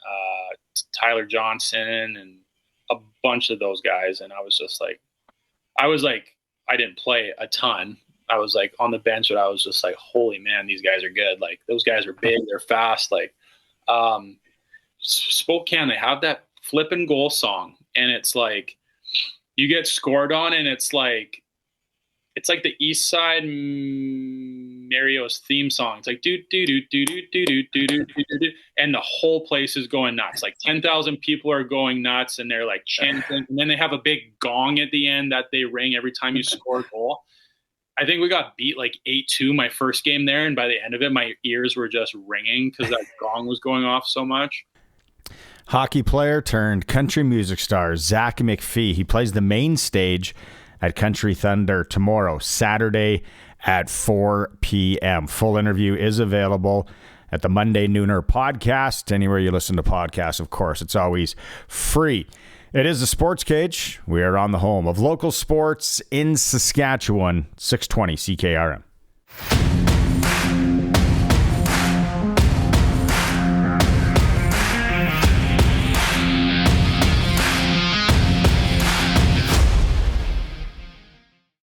Tyler Johnson and a bunch of those guys. And I was like, I didn't play a ton. I was like on the bench, but I was just like, holy man, these guys are good. Like those guys are big, they're fast. Like Spokane, they have that flipping goal song, and it's like you get scored on, and it's like the East Side Mario's theme song. It's like do do do do do do do do do do, and the whole place is going nuts. Like 10,000 people are going nuts, and they're like chanting, and then they have a big gong at the end that they ring every time you score a goal. I think we got beat like 8-2 my first game there, and by the end of it, my ears were just ringing because that gong was going off so much. Hockey player turned country music star Zach McPhee. He plays the main stage at Country Thunder tomorrow, Saturday at 4 p.m. Full interview is available at the Monday Nooner podcast. Anywhere you listen to podcasts, of course, it's always free. It is the Sports Cage. We are on the home of local sports in Saskatchewan, 620 CKRM.